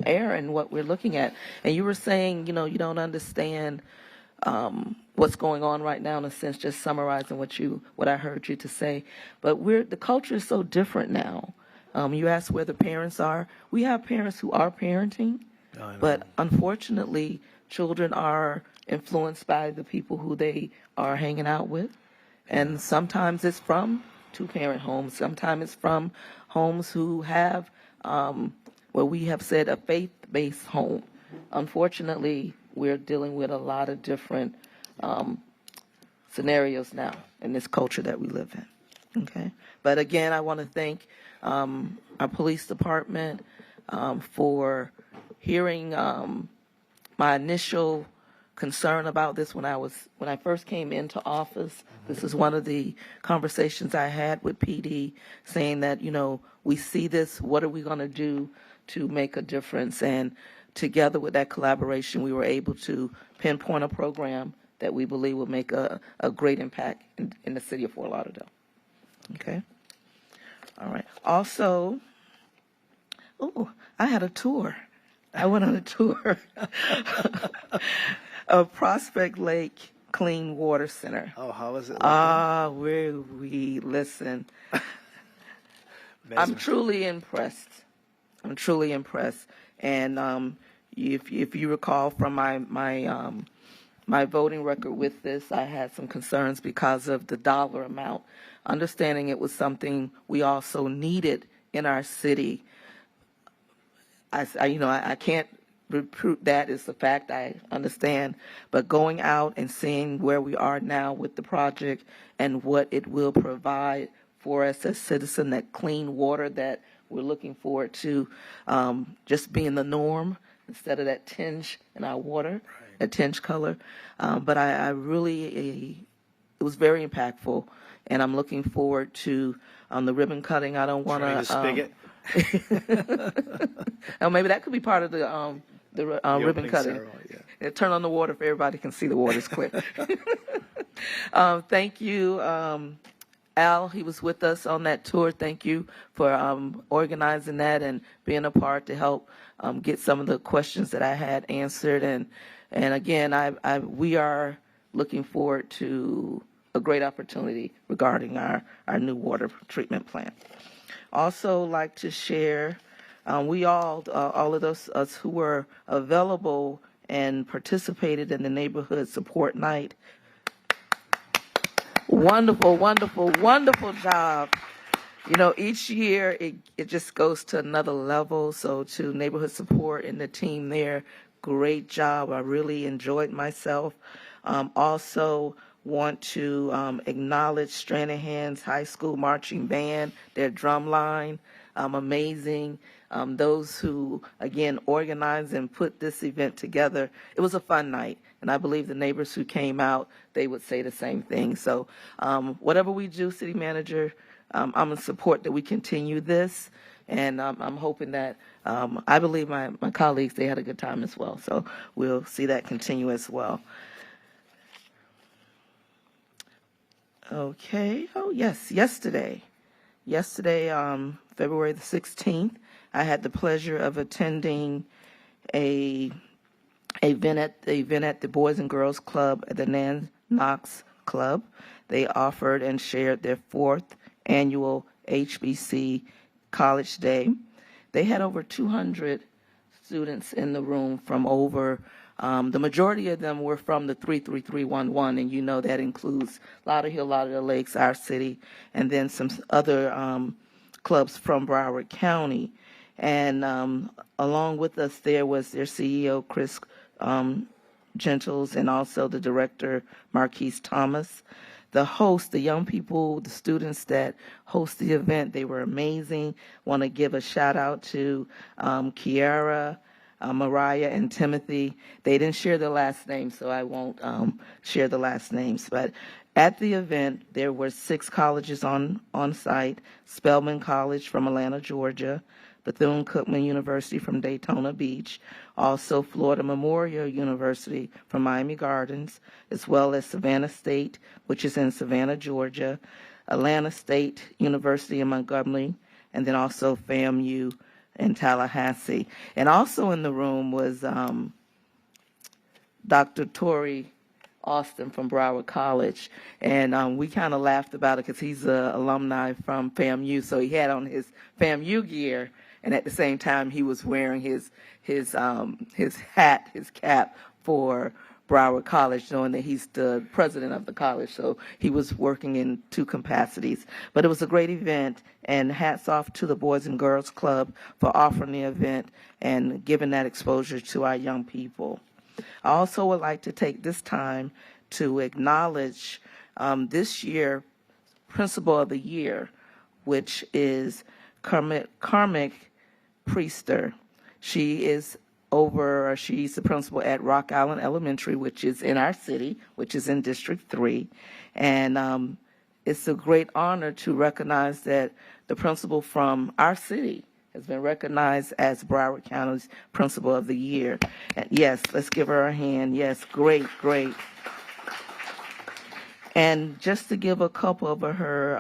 air in what we're looking at. And you were saying, you don't understand what's going on right now, in a sense, just summarizing what I heard you to say. But the culture is so different now. You asked where the parents are. We have parents who are parenting, but unfortunately, children are influenced by the people who they are hanging out with. And sometimes it's from two-parent homes. Sometimes it's from homes who have, what we have said, a faith-based home. Unfortunately, we're dealing with a lot of different scenarios now in this culture that we live in. Okay, but again, I want to thank our police department for hearing my initial concern about this when I first came into office. This is one of the conversations I had with PD, saying that we see this. What are we going to do to make a difference? And together with that collaboration, we were able to pinpoint a program that we believe will make a great impact in the city of Fort Lauderdale. Okay. All right. Also, I had a tour. I went on a tour of Prospect Lake Clean Water Center. Oh, how is it? We listen. I'm truly impressed. And if you recall from my voting record with this, I had some concerns because of the dollar amount. Understanding it was something we also needed in our city. I can't recruit that is a fact, I understand, but going out and seeing where we are now with the project and what it will provide for us as citizens, that clean water that we're looking forward to just being the norm instead of that tinge in our water, that tinge color. But I really, it was very impactful, and I'm looking forward to the ribbon cutting. I don't want to. Spigot. Oh, maybe that could be part of the ribbon cutting. Yeah. Turn on the water if everybody can see the water's clear. Thank you, Al. He was with us on that tour. Thank you for organizing that and being a part to help get some of the questions that I had answered. And again, we are looking forward to a great opportunity regarding our new water treatment plant. Also like to share, we all of us who were available and participated in the neighborhood support night. Wonderful, wonderful, wonderful job. Each year it just goes to another level. So to neighborhood support and the team there, great job. I really enjoyed myself. Also want to acknowledge Stranahan's High School Marching Band, their drum line, amazing. Those who, again, organized and put this event together. It was a fun night, and I believe the neighbors who came out, they would say the same thing. So whatever we do, City Manager, I'm in support that we continue this, and I'm hoping that, I believe my colleagues, they had a good time as well. So we'll see that continue as well. Okay. Oh, yes. Yesterday, February the 16th, I had the pleasure of attending a event at the Boys and Girls Club at the Nan Knox Club. They offered and shared their 4th annual HBC College Day. They had over 200 students in the room from over. The majority of them were from the 33311, and that includes Lauderdale, Lauderdale Lakes, our city, and then some other clubs from Broward County. And along with us there was their CEO, Chris Gentles, and also the director, Marquise Thomas. The hosts, the young people, the students that host the event, they were amazing. Want to give a shout out to Kiara, Mariah, and Timothy. They didn't share their last names, so I won't share the last names. But at the event, there were 6 colleges on site: Spelman College from Atlanta, Georgia; Bethune-Cookman University from Daytona Beach; also Florida Memorial University from Miami Gardens, as well as Savannah State, which is in Savannah, Georgia; Atlanta State University in Montgomery, and then also FAMU in Tallahassee. And also in the room was Dr. Tori Austin from Broward College, and we kind of laughed about it because he's an alumni from FAMU, so he had on his FAMU gear, and at the same time he was wearing his hat, his cap for Broward College, knowing that he's the president of the college, so he was working in 2 capacities. But it was a great event, and hats off to the Boys and Girls Club for offering the event and giving that exposure to our young people. I also would like to take this time to acknowledge this year Principal of the Year, which is Carmick Priester. She's the principal at Rock Island Elementary, which is in our city, which is in District 3. And it's a great honor to recognize that the principal from our city has been recognized as Broward County's Principal of the Year. And yes, let's give her a hand. Yes, great, great. And just to give a couple of her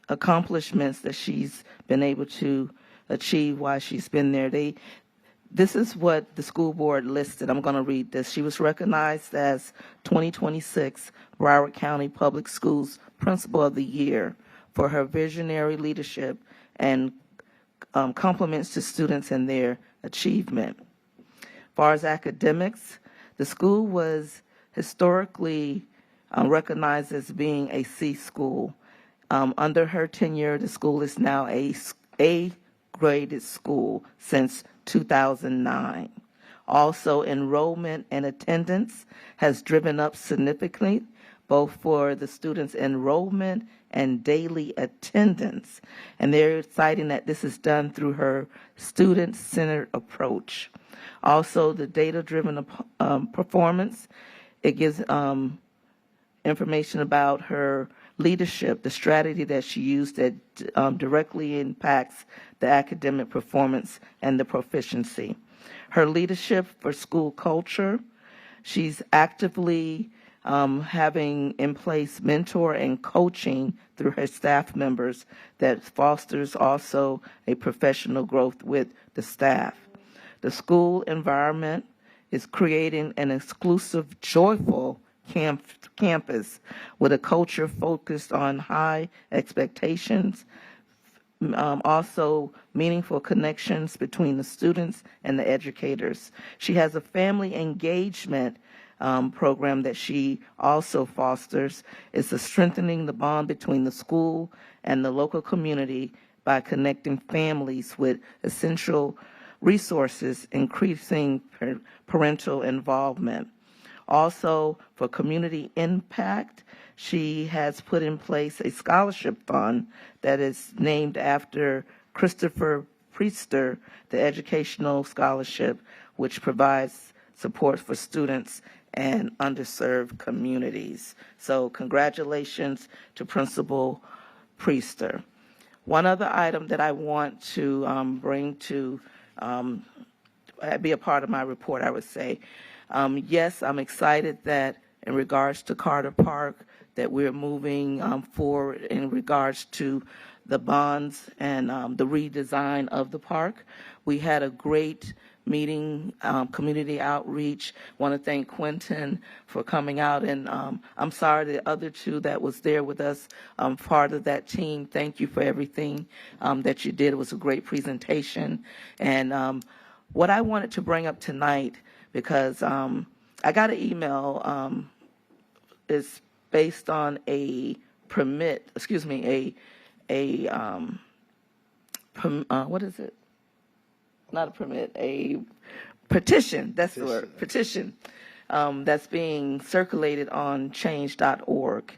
accomplishments that she's been able to achieve while she's been there, This is what the school board listed. I'm going to read this. She was recognized as 2026 Broward County Public Schools Principal of the Year for her visionary leadership and compliments to students and their achievement. As far as academics, the school was historically recognized as being a C school. Under her tenure, the school is now a graded school since 2009. Also, enrollment and attendance has driven up significantly, both for the students' enrollment and daily attendance. And they're citing that this is done through her student-centered approach. Also, the data-driven performance, it gives information about her leadership, the strategy that she used that directly impacts the academic performance and the proficiency. Her leadership for school culture, she's actively having in place mentor and coaching through her staff members that fosters also a professional growth with the staff. The school environment is creating an exclusive, joyful campus with a culture focused on high expectations, also meaningful connections between the students and the educators. She has a family engagement program that she also fosters. It's a strengthening the bond between the school and the local community by connecting families with essential resources, increasing parental involvement. Also, for community impact, she has put in place a scholarship fund that is named after Christopher Priester, the Educational Scholarship, which provides support for students and underserved communities. So congratulations to Principal Priester. One other item that I want to bring to be a part of my report, I would say, yes, I'm excited that in regards to Carter Park, that we're moving forward in regards to the bonds and the redesign of the park. We had a great meeting, community outreach. Want to thank Quentin for coming out, and I'm sorry the other two that was there with us, part of that team. Thank you for everything that you did. It was a great presentation. And what I wanted to bring up tonight, because I got an email, it's based on a permit, what is it? Not a permit, a petition, that's the word, petition, that's being circulated on change.org.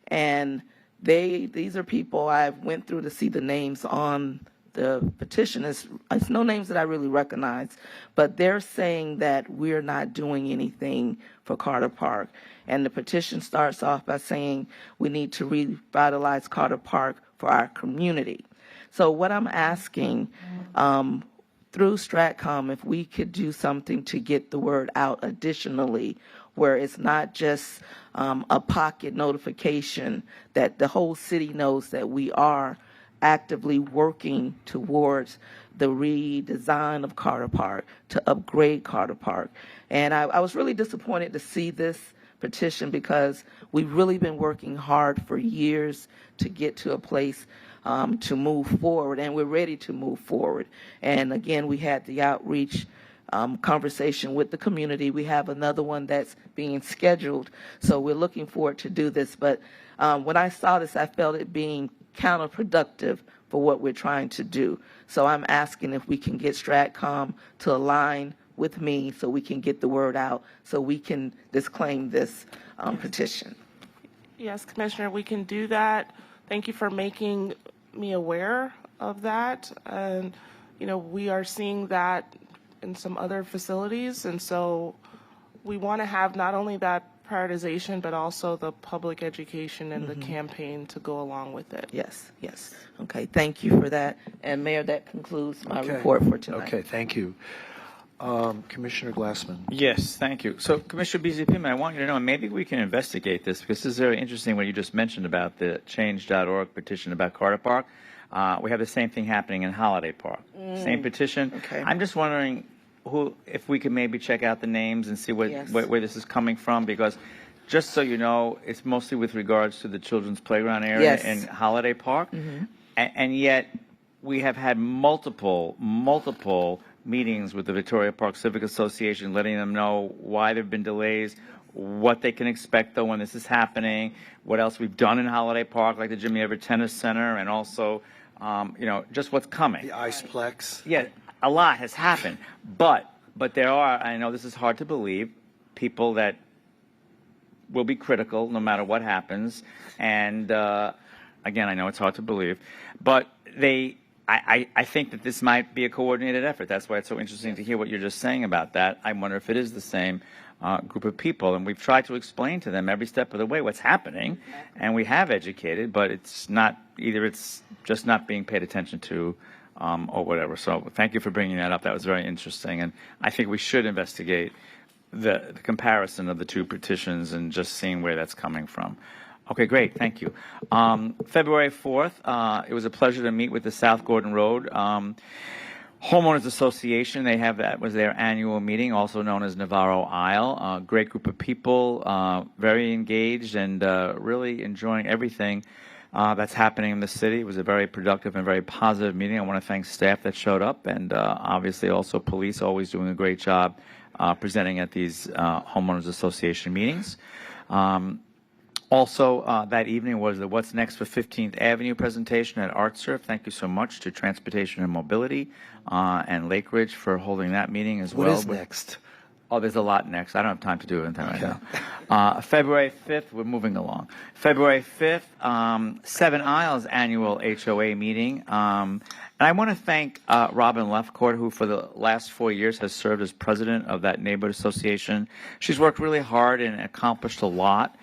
And these are people I went through to see the names on the petition. It's no names that I really recognize, but they're saying that we're not doing anything for Carter Park. And the petition starts off by saying we need to revitalize Carter Park for our community. So what I'm asking, through Stratcom, if we could do something to get the word out additionally, where it's not just a pocket notification, that the whole city knows that we are actively working towards the redesign of Carter Park, to upgrade Carter Park. And I was really disappointed to see this petition, because we've really been working hard for years to get to a place to move forward, and we're ready to move forward. And again, we had the outreach conversation with the community. We have another one that's being scheduled, so we're looking forward to do this. But when I saw this, I felt it being counterproductive for what we're trying to do. So I'm asking if we can get Stratcom to align with me so we can get the word out, so we can disclaim this petition. Yes, Commissioner, we can do that. Thank you for making me aware of that. And, we are seeing that in some other facilities. And so we want to have not only that prioritization, but also the public education and the campaign to go along with it. Yes, yes. Okay, thank you for that. And Mayor, that concludes my report for tonight. Okay, thank you. Commissioner Glassman. Yes, thank you. So, Commissioner Beasley-Pittman, I want you to know, maybe we can investigate this, because this is very interesting what you just mentioned about the change.org petition about Carter Park. We have the same thing happening in Holiday Park. Same petition. Okay. I'm just wondering, if we could maybe check out the names and see Yes. where this is coming from, because just so you know, it's mostly with regards to the children's playground area Yes. in Holiday Park, Mhm. and yet we have had multiple meetings with the Victoria Park Civic Association, letting them know why there have been delays, what they can expect though when this is happening, what else we've done in Holiday Park, like the Jimmy Everett Tennis Center, and also, just what's coming. The Iceplex. Yeah, a lot has happened, but there are, I know this is hard to believe, people that will be critical no matter what happens, and again, I know it's hard to believe, but I think that this might be a coordinated effort. That's why it's so interesting to hear what you're just saying about that. I wonder if it is the same group of people, and we've tried to explain to them every step of the way what's happening, and we have educated, but it's not, either it's just not being paid attention to, or whatever. So thank you for bringing that up. That was very interesting, and I think we should investigate the comparison of the two petitions and just seeing where that's coming from. Okay, great. Thank you. February 4th, it was a pleasure to meet with the South Gordon Road Homeowners Association. That was their annual meeting, also known as Navarro Isle. A great group of people, very engaged and really enjoying everything that's happening in the city. It was a very productive and very positive meeting. I want to thank staff that showed up, and obviously also police, always doing a great job presenting at these Homeowners Association meetings. Also, that evening was the What's Next for 15th Avenue presentation at ArtSurf. Thank you so much to Transportation and Mobility and Lake Ridge for holding that meeting as well. What is next? Oh, there's a lot next. I don't have time to do everything right now. February 5th, we're moving along. February 5th, Seven Isles annual HOA meeting. And I want to thank Robin Lefcourt, who for the last 4 years has served as president of that neighborhood association. She's worked really hard and accomplished a lot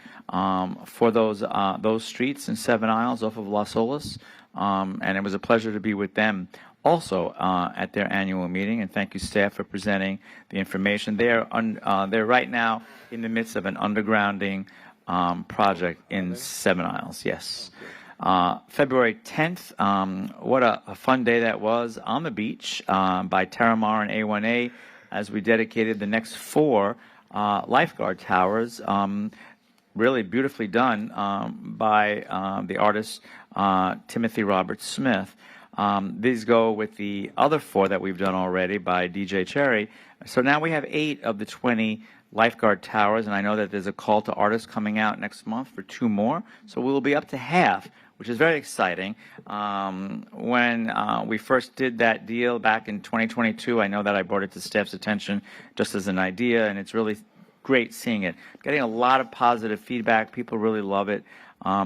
for those streets in Seven Isles off of Las Olas. And it was a pleasure to be with them also at their annual meeting. And thank you, staff, for presenting the information. They're right now in the midst of an undergrounding project in Seven Isles, yes. February 10th, what a fun day that was on the beach by Terramar and A1A as we dedicated the next 4 lifeguard towers. Really beautifully done by the artist Timothy Robert Smith. These go with the other 4 that we've done already by DJ Cherry. So now we have 8 of the 20 lifeguard towers, and I know that there's a call to artists coming out next month for 2 more. So we will be up to half, which is very exciting. When we first did that deal back in 2022, I know that I brought it to staff's attention just as an idea, and it's really great seeing it. Getting a lot of positive feedback. People really love it.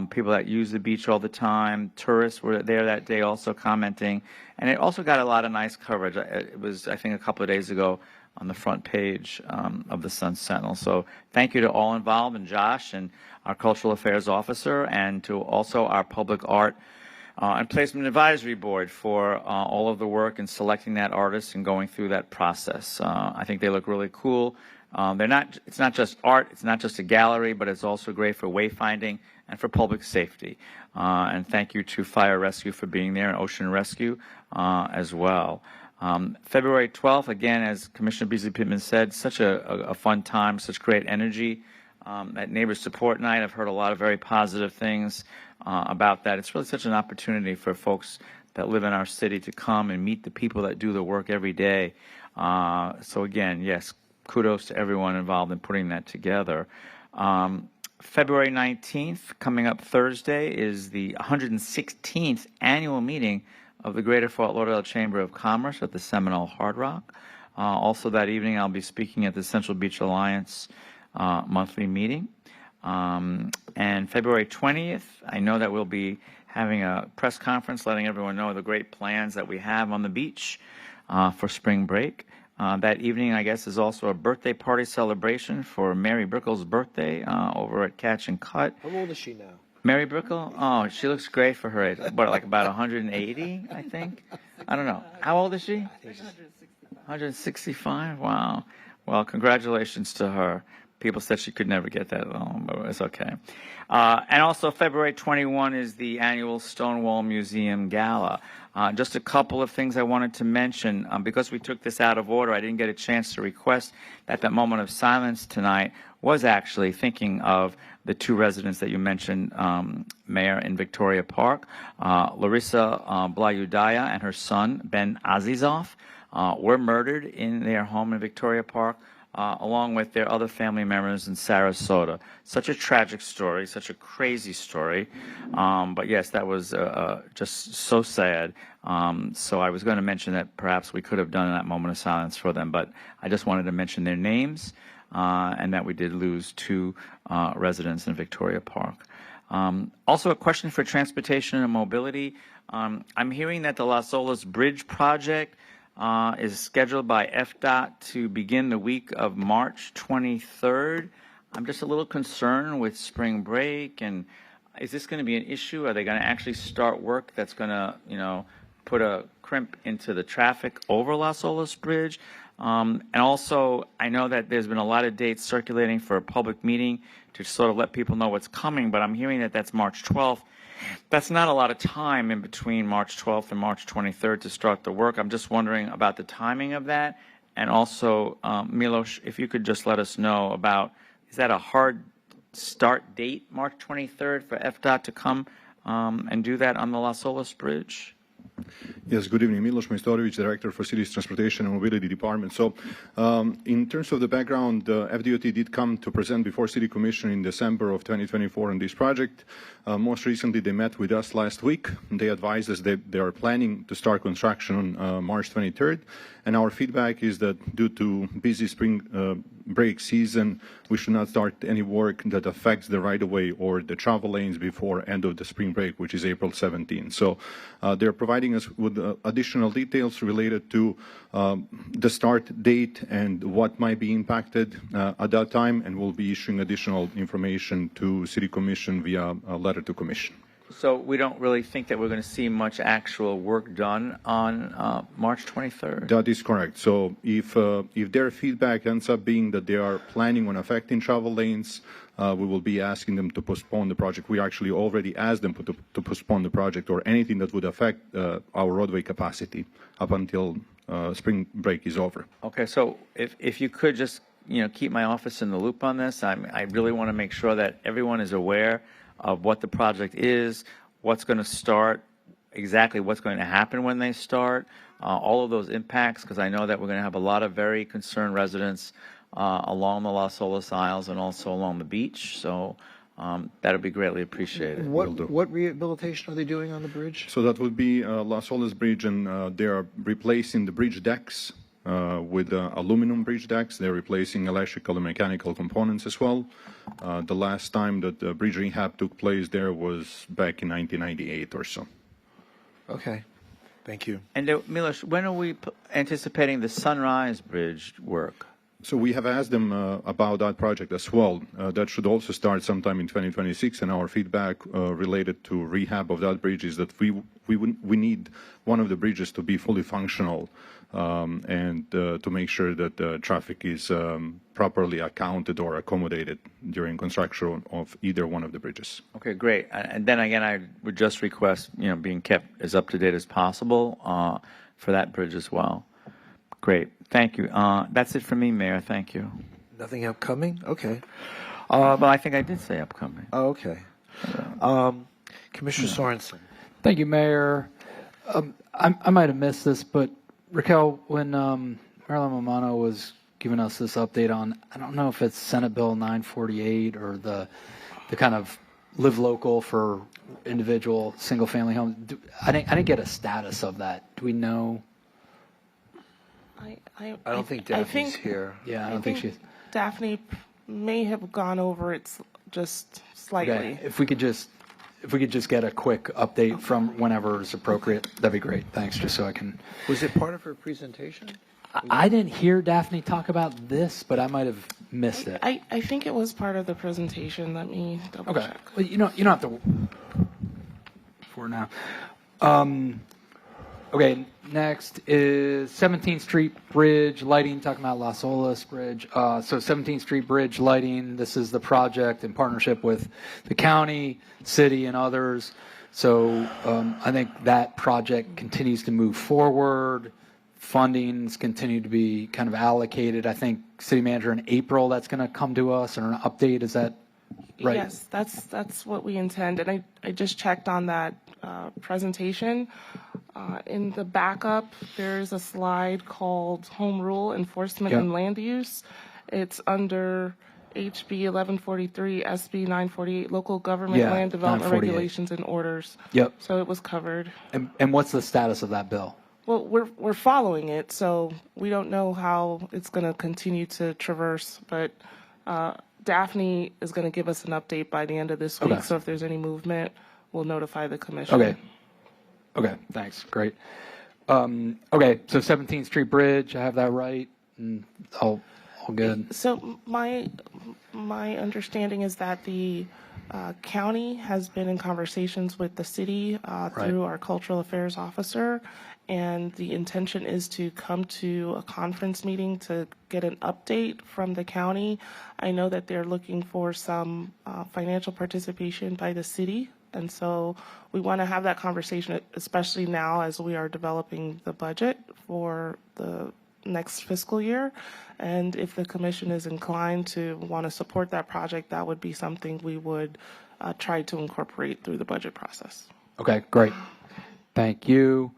People that use the beach all the time. Tourists were there that day also commenting. And it also got a lot of nice coverage. It was, I think, a couple of days ago on the front page of the Sun Sentinel. So thank you to all involved, and Josh and our Cultural Affairs Officer, and to also our Public Art and Placement Advisory Board for all of the work in selecting that artist and going through that process. I think they look really cool. It's not just art, it's not just a gallery, but it's also great for wayfinding and for public safety. And thank you to Fire Rescue for being there, and Ocean Rescue as well. February 12th, again, as Commissioner Beasley Pittman said, such a fun time, such great energy. At Neighbor Support Night, I've heard a lot of very positive things about that. It's really such an opportunity for folks that live in our city to come and meet the people that do the work every day. So again, yes, kudos to everyone involved in putting that together. February 19th, coming up Thursday, is the 116th annual meeting of the Greater Fort Lauderdale Chamber of Commerce at the Seminole Hard Rock. Also that evening, I'll be speaking at the Central Beach Alliance monthly meeting. And February 20th, I know that we'll be having a press conference letting everyone know the great plans that we have on the beach for spring break. That evening, I guess, is also a birthday party celebration for Mary Brickle's birthday over at Catch and Cut. How old is she now? Mary Brickle? Oh, she looks great for her age. What, like about 180, I think? I don't know. How old is she? 165. 165? Wow. Well, congratulations to her. People said she could never get that long, but it's okay. And also February 21 is the annual Stonewall Museum Gala. Just a couple of things I wanted to mention. Because we took this out of order, I didn't get a chance to request that moment of silence tonight was actually thinking of the two residents that you mentioned, Mayor, in Victoria Park. Larissa Blayudaya and her son, Ben Azizov, were murdered in their home in Victoria Park, along with their other family members in Sarasota. Such a tragic story, such a crazy story. But yes, that was just so sad. So I was going to mention that perhaps we could have done that moment of silence for them, but I just wanted to mention their names and that we did lose two residents in Victoria Park. Also, a question for transportation and mobility. I'm hearing that the Las Olas Bridge project is scheduled by FDOT to begin the week of March 23rd. I'm just a little concerned with spring break, and is this going to be an issue? Are they going to actually start work that's going to, put a crimp into the traffic over Las Olas Bridge? And also, I know that there's been a lot of dates circulating for a public meeting to sort of let people know what's coming, but I'm hearing that that's March 12th. That's not a lot of time in between March 12th and March 23rd to start the work. I'm just wondering about the timing of that. And also, Milos, if you could just let us know about, is that a hard start date, March 23rd, for FDOT to come and do that on the Las Olas Bridge? Yes, good evening. Milos Majstorovic, Director for Cities Transportation and Mobility Department. So, in terms of the background, FDOT did come to present before City Commission in December of 2024 on this project. Most recently, they met with us last week. They advised us that they are planning to start construction on March 23rd. And our feedback is that due to busy spring break season, we should not start any work that affects the right-of-way or the travel lanes before end of the spring break, which is April 17. So they're providing us with additional details related to the start date and what might be impacted at that time, and we'll be issuing additional information to City Commission via a letter to Commission. So we don't really think that we're going to see much actual work done on March 23rd? That is correct. So if their feedback ends up being that they are planning on affecting travel lanes, we will be asking them to postpone the project. We actually already asked them to postpone the project or anything that would affect our roadway capacity up until spring break is over. Okay, so if you could just keep my office in the loop on this, I really want to make sure that everyone is aware of what the project is, what's going to start, exactly what's going to happen when they start, all of those impacts, because I know that we're going to have a lot of very concerned residents along the Las Olas Isles and also along the beach. So that would be greatly appreciated. What rehabilitation are they doing on the bridge? So that would be Las Olas Bridge, and they are replacing the bridge decks with aluminum bridge decks. They're replacing electrical and mechanical components as well. The last time that the bridge rehab took place there was back in 1998 or so. Okay, thank you. And Milos, when are we anticipating the Sunrise Bridge work? So we have asked them about that project as well. That should also start sometime in 2026, and our feedback related to rehab of that bridge is that we need one of the bridges to be fully functional and to make sure that traffic is properly accounted or accommodated during construction of either one of the bridges. Okay, great. And then again, I would just request, being kept as up to date as possible for that bridge as well. Great. Thank you. That's it for me, Mayor. Thank you. Nothing upcoming? Okay. Well, I think I did say upcoming. Oh, okay. Commissioner Sorensen. Thank you, Mayor. I might have missed this, but Raquel, when Marilyn Romano was giving us this update on, I don't know if it's Senate Bill 948 or the kind of live local for individual single-family homes. I didn't get a status of that. Do we know? I don't think Daphne's here. Yeah, I don't think she's. Daphne may have gone over it just slightly. Okay. If we could just get a quick update from whenever it's appropriate, that'd be great. Thanks, just so I can. Was it part of her presentation? I didn't hear Daphne talk about this, but I might have missed it. I think it was part of the presentation. Let me double check. Well, you don't have to. For now. Okay, next is 17th Street Bridge lighting, talking about Las Olas Bridge. So 17th Street Bridge lighting, this is the project in partnership with the county, city, and others. So I think that project continues to move forward. Fundings continue to be kind of allocated. I think city manager in April, that's going to come to us or an update. Is that right? Yes, that's what we intend. And I just checked on that presentation. In the backup, there's a slide called Home Rule Enforcement Yep. and Land Use. It's under HB 1143, SB 948, Local Government Yeah, Land Development 948. Regulations and Orders. Yep. So it was covered. And what's the status of that bill? Well, we're following it, so we don't know how it's going to continue to traverse, but Daphne is going to give us an update by the end of this week. Okay. So if there's any movement, we'll notify the commission. Okay, thanks. Great. Okay, so 17th Street Bridge, I have that right? All good. So my understanding is that the county has been in conversations with the city through our cultural affairs officer, and the intention is to come to a conference meeting to get an update from the county. I know that they're looking for some financial participation by the city, and so we want to have that conversation, especially now as we are developing the budget for the next fiscal year. And if the commission is inclined to want to support that project, that would be something we would try to incorporate through the budget process. Okay, great. Thank you.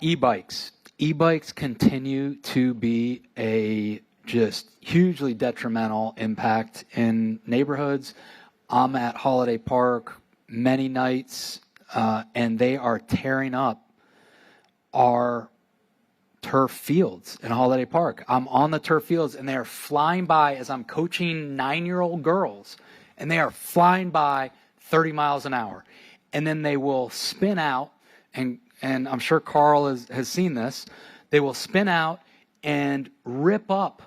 E-bikes. E-bikes continue to be a just hugely detrimental impact in neighborhoods. I'm at Holiday Park many nights, and they are tearing up our turf fields in Holiday Park. I'm on the turf fields, and they are flying by as I'm coaching 9-year-old girls, and they are flying by 30 miles an hour. And then they will spin out, and I'm sure Carl has seen this, they will spin out and rip up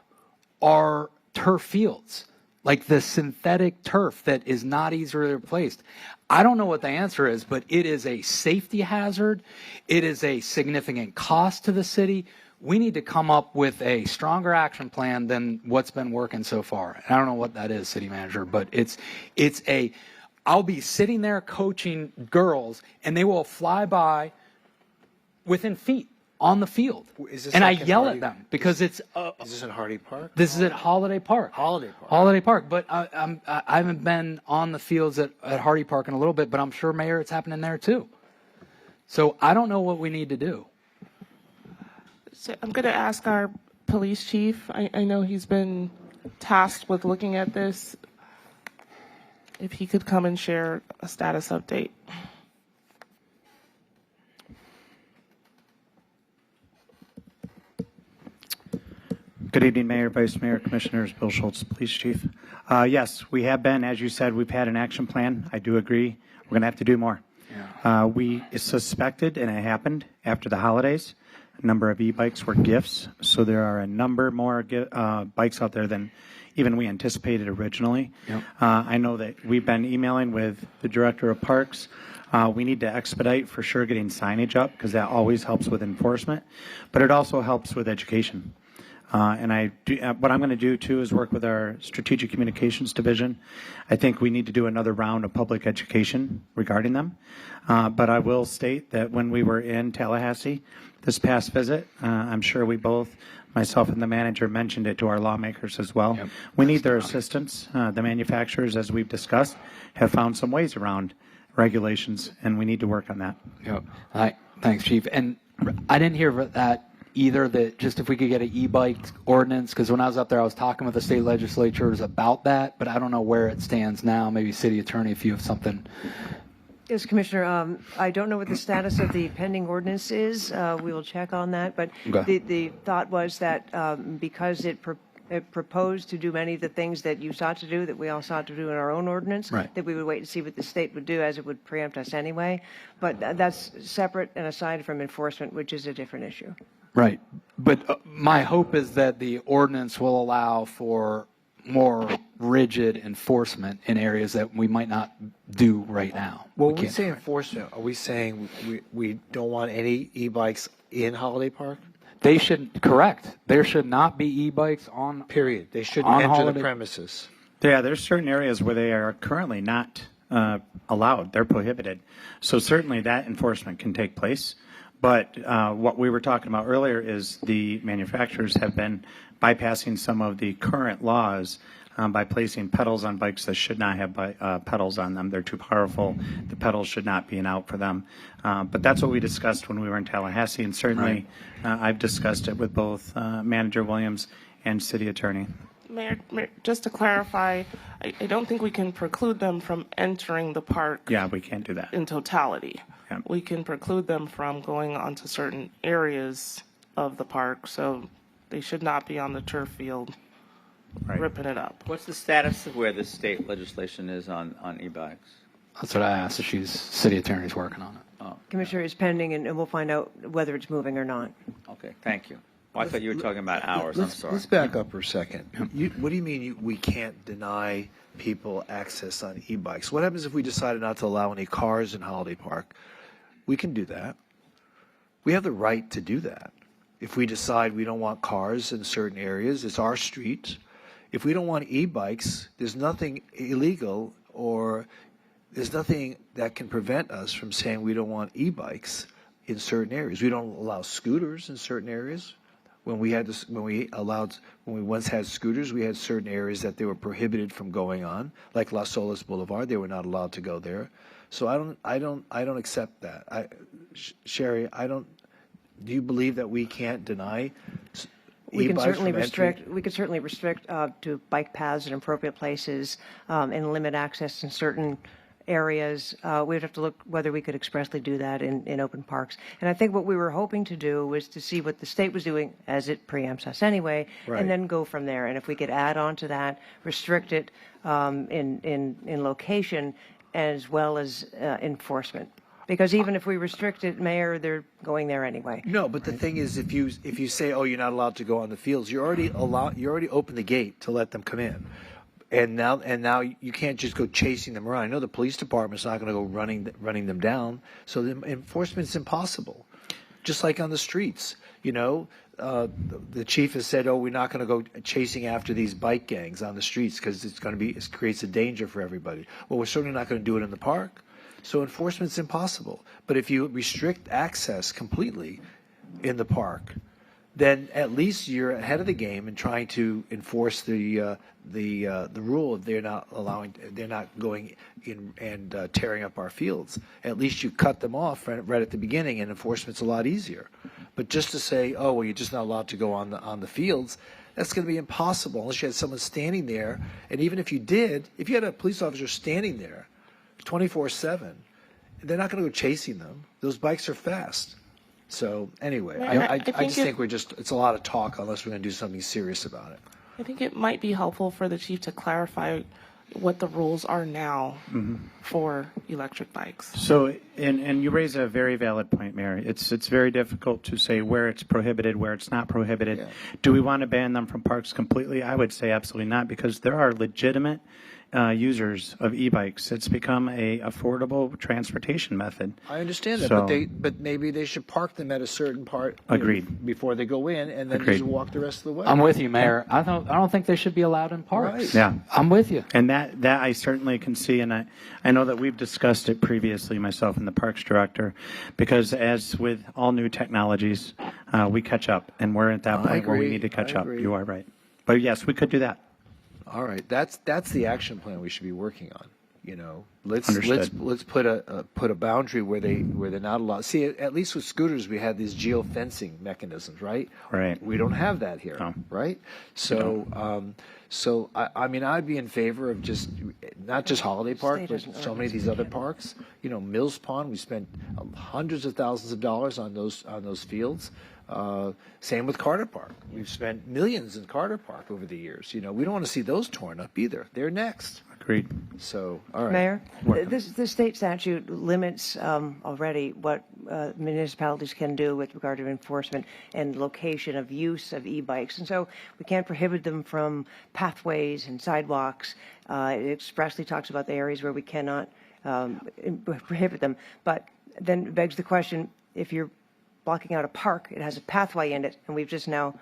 our turf fields, like the synthetic turf that is not easily replaced. I don't know what the answer is, but it is a safety hazard. It is a significant cost to the city. We need to come up with a stronger action plan than what's been working so far. And I don't know what that is, city manager, but I'll be sitting there coaching girls, and they will fly by within feet on the field. And I yell at them because it's... Is this at Hardy Park? This is at Holiday Park. Holiday Park. But I haven't been on the fields at Hardy Park in a little bit, but I'm sure, Mayor, it's happening there too. So I don't know what we need to do. So I'm going to ask our police chief. I know he's been tasked with looking at this. If he could come and share a status update. Good evening, Mayor, Vice Mayor, Commissioners, Bill Schultz, Police Chief. Yes, we have been, as you said, we've had an action plan. I do agree. We're going to have to do more. We suspected, and it happened after the holidays, a number of e-bikes were gifts. So there are a number more bikes out there than even we anticipated originally. I know that we've been emailing with the Director of Parks. We need to expedite for sure getting signage up because that always helps with enforcement, but it also helps with education. And what I'm going to do too is work with our Strategic Communications Division. I think we need to do another round of public education regarding them. But I will state that when we were in Tallahassee this past visit, I'm sure we both, myself and the manager, mentioned it to our lawmakers as well. We need their assistance. The manufacturers, as we've discussed, have found some ways around regulations, and we need to work on that. Thanks, Chief. And I didn't hear that either, that just if we could get an e-bike ordinance, because when I was up there, I was talking with the state legislatures about that, but I don't know where it stands now. Maybe city attorney, if you have something. Yes, Commissioner, I don't know what the status of the pending ordinance is. We will check on that, but the thought was that because it proposed to do many of the things that you sought to do, that we all sought to do in our own ordinance, that we would wait and see what the state would do, as it would preempt us anyway. But that's separate and aside from enforcement, which is a different issue. Right. But my hope is that the ordinance will allow for more rigid enforcement in areas that we might not do right now. Well, We when we can't say do it. enforcement, are we saying we don't want any e-bikes in Holiday Park? They should, correct. There should not be e-bikes on. Period. They shouldn't on enter Holiday. the premises. Yeah, there's certain areas where they are currently not allowed. They're prohibited. So certainly that enforcement can take place. But what we were talking about earlier is the manufacturers have been bypassing some of the current laws by placing pedals on bikes that should not have pedals on them. They're too powerful. The pedals should not be an out for them. But that's what we discussed when we were in Tallahassee, and certainly I've discussed it with both Manager Williams and City Attorney. Mayor, just to clarify, I don't think we can preclude them from entering the park. Yeah, we can't do that. In totality. Yeah. We can preclude them from going onto certain areas of the park, so they should not be on the turf field ripping it up. What's the status of where the state legislation is on e-bikes? That's what I asked. If she's city attorney's working on it. Oh, Commissioner, is pending, and we'll find out whether it's moving or not. okay. Thank you. Well, I thought you were talking about hours. I'm sorry. Let's back up for a second. What do you mean we can't deny people access on e-bikes? What happens if we decided not to allow any cars in Holiday Park? We can do that. We have the right to do that. If we decide we don't want cars in certain areas, it's our street. If we don't want e-bikes, there's nothing illegal or there's nothing that can prevent us from saying we don't want e-bikes in certain areas. We don't allow scooters in certain areas. When we once had scooters, we had certain areas that they were prohibited from going on, like Las Olas Boulevard. They were not allowed to go there. So I don't accept that. Sherry, do you believe that we can't deny We can e-bikes certainly from entry? restrict. We could certainly restrict to bike paths in appropriate places and limit access in certain areas. We'd have to look whether we could expressly do that in open parks. And I think what we were hoping to do was to see what the state was doing, as it preempts us anyway, Right. and then go from there. And if we could add on to that, restrict it in location as well as enforcement. Because even if we restrict it, Mayor, they're going there anyway. No, but the thing is, if you say, oh, you're not allowed to go on the fields, you already opened the gate to let them come in. And now you can't just go chasing them around. I know the police department's not going to go running them down, so the enforcement's impossible. Just like on the streets, the chief has said, "Oh, we're not going to go chasing after these bike gangs on the streets because it creates a danger for everybody." Well, we're certainly not going to do it in the park. So enforcement's impossible. But if you restrict access completely in the park, then at least you're ahead of the game in trying to enforce the rule of they're not going in and tearing up our fields. At least you cut them off right at the beginning, and enforcement's a lot easier. But just to say, oh, well, you're just not allowed to go on the fields, that's going to be impossible unless you had someone standing there. And even if you had a police officer standing there 24/7, they're not going to go chasing them. Those bikes are fast. So anyway, I just think it's a lot of talk unless we're going to do something serious about it. I think it might be helpful for the chief to clarify what the rules are now for electric bikes. So, and you raise a very valid point, Mayor. It's very difficult to say where it's prohibited, where it's not prohibited. Yeah. Do we want to ban them from parks completely? I would say absolutely not, because there are legitimate users of e-bikes. It's become a affordable transportation method. I understand that, So- but maybe they should park them at a certain part. Agreed. Before they go in, and then Agreed. just walk the rest of the way. I'm with you, Mayor. I don't think they should be allowed in parks. Right. Yeah. I'm with you. And that I certainly can see, and I know that we've discussed it previously, myself and the Parks Director, because as with all new technologies, we catch up, and we're at that I point where we agree. need to catch I up. agree. You are right. But yes, we could do that. All right, that's the action plan we should be working on. Let's Understood. put a boundary where they're not allowed. See, at least with scooters, we had these geofencing mechanisms, right? Right. We don't have that here, No. right? So, I mean, I'd be in favor of not just Holiday Park, but so many of these other parks. Mills Pond, we spent hundreds of thousands of dollars on those fields. Same with Carter Park. We've spent millions in Carter Park over the years. We don't want to see those torn up either. They're next. Agreed. So, all right. Mayor, this state statute limits already what municipalities can do with regard to enforcement and location of use of e-bikes. And so we can't prohibit them from pathways and sidewalks. It expressly talks about the areas where we cannot prohibit them. But then it begs the question, if you're blocking out a park, it has a pathway in it, and we've just now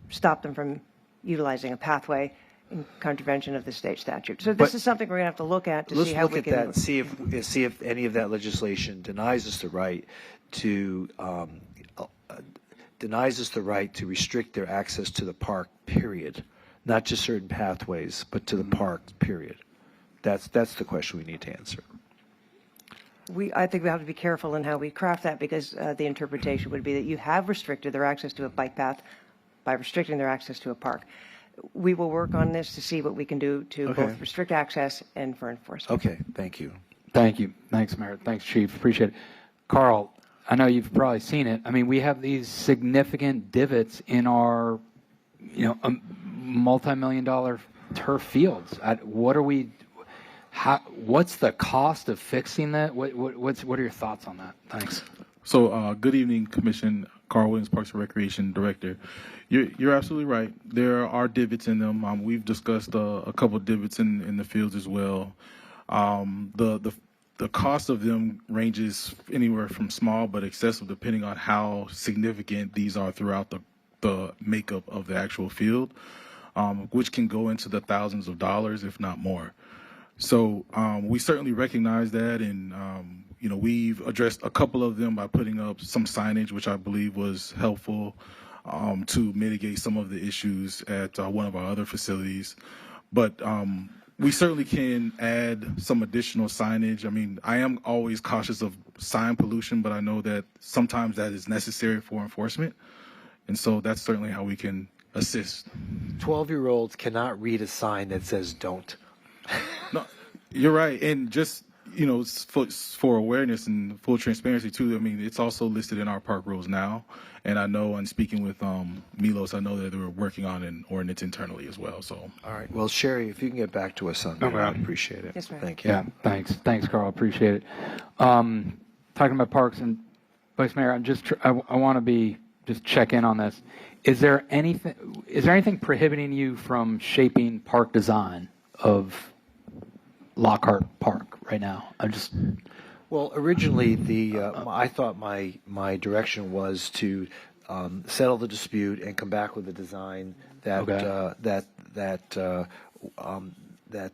stopped them from utilizing a pathway in contravention of the state statute. So this is something we're going to have to look at to see how we Let's can. look at that and see if any of that legislation denies us the right to restrict their access to the park. Period. Not just certain pathways, but to the park. Period. That's the question we need to answer. I think we have to be careful in how we craft that, because the interpretation would be that you have restricted their access to a bike path by restricting their access to a park. We will work on this to see what we can do to both restrict access and for enforcement. Okay, thank you. Thank you. Thanks, Mayor. Thanks, Chief. Appreciate it. Carl, I know you've probably seen it. I mean, we have these significant divots in our, multi-million-dollar turf fields. What's the cost of fixing that? What are your thoughts on that? Thanks. So, good evening, Commission. Carl Williams, Parks and Recreation Director. You're absolutely right. There are divots in them. We've discussed a couple of divots in the fields as well. The cost of them ranges anywhere from small but excessive, depending on how significant these are throughout the makeup of the actual field, which can go into the thousands of dollars, if not more. So we certainly recognize that, and we've addressed a couple of them by putting up some signage, which I believe was helpful to mitigate some of the issues at one of our other facilities. But we certainly can add some additional signage. I mean, I am always cautious of sign pollution, but I know that sometimes that is necessary for enforcement. And so that's certainly how we can assist. 12-year-olds cannot read a sign that says don't. No, you're right. And just, for awareness and full transparency too, I mean, it's also listed in our park rules now. And I know, in speaking with Milos, I know that they were working on an ordinance internally as well. So, all right. Well, Sherry, if you can get back to us on that, I'd appreciate it. Yes, ma'am. Thank you. Yeah, thanks. Thanks, Carl. Appreciate it. Talking about parks and Vice Mayor, I want to just check in on this. Is there anything prohibiting you from shaping park design of Lockhart Park right now? Well, originally I thought my direction was to settle the dispute and come back with a design that that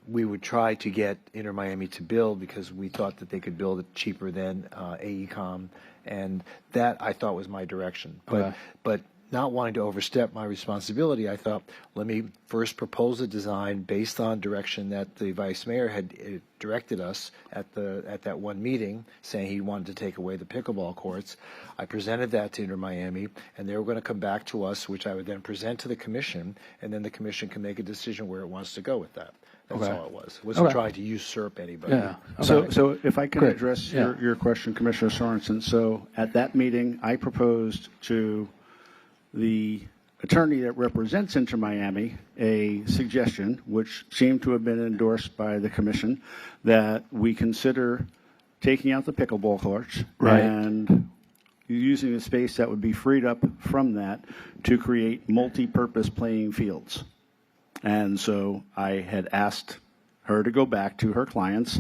we would try to get Inter Miami to build, because we thought that they could build it cheaper than AECOM, and that I thought was my direction. But not wanting to overstep my responsibility, I thought, let me first propose a design based on direction that the vice mayor had directed us at that one meeting, saying he wanted to take away the pickleball courts. I presented that to Inter Miami, and they were going to come back to us, which I would then present to the commission, and then the commission can make a decision where it wants to go with that. That's all it was. It wasn't trying to usurp anybody. Yeah. So if I can address your question, Commissioner Sorensen. So at that meeting, I proposed to the attorney that represents Inter Miami a suggestion, which seemed to have been endorsed by the commission, that we consider taking out the pickleball courts and using the space that would be freed up from that to create multi-purpose playing fields. And so I had asked her to go back to her clients,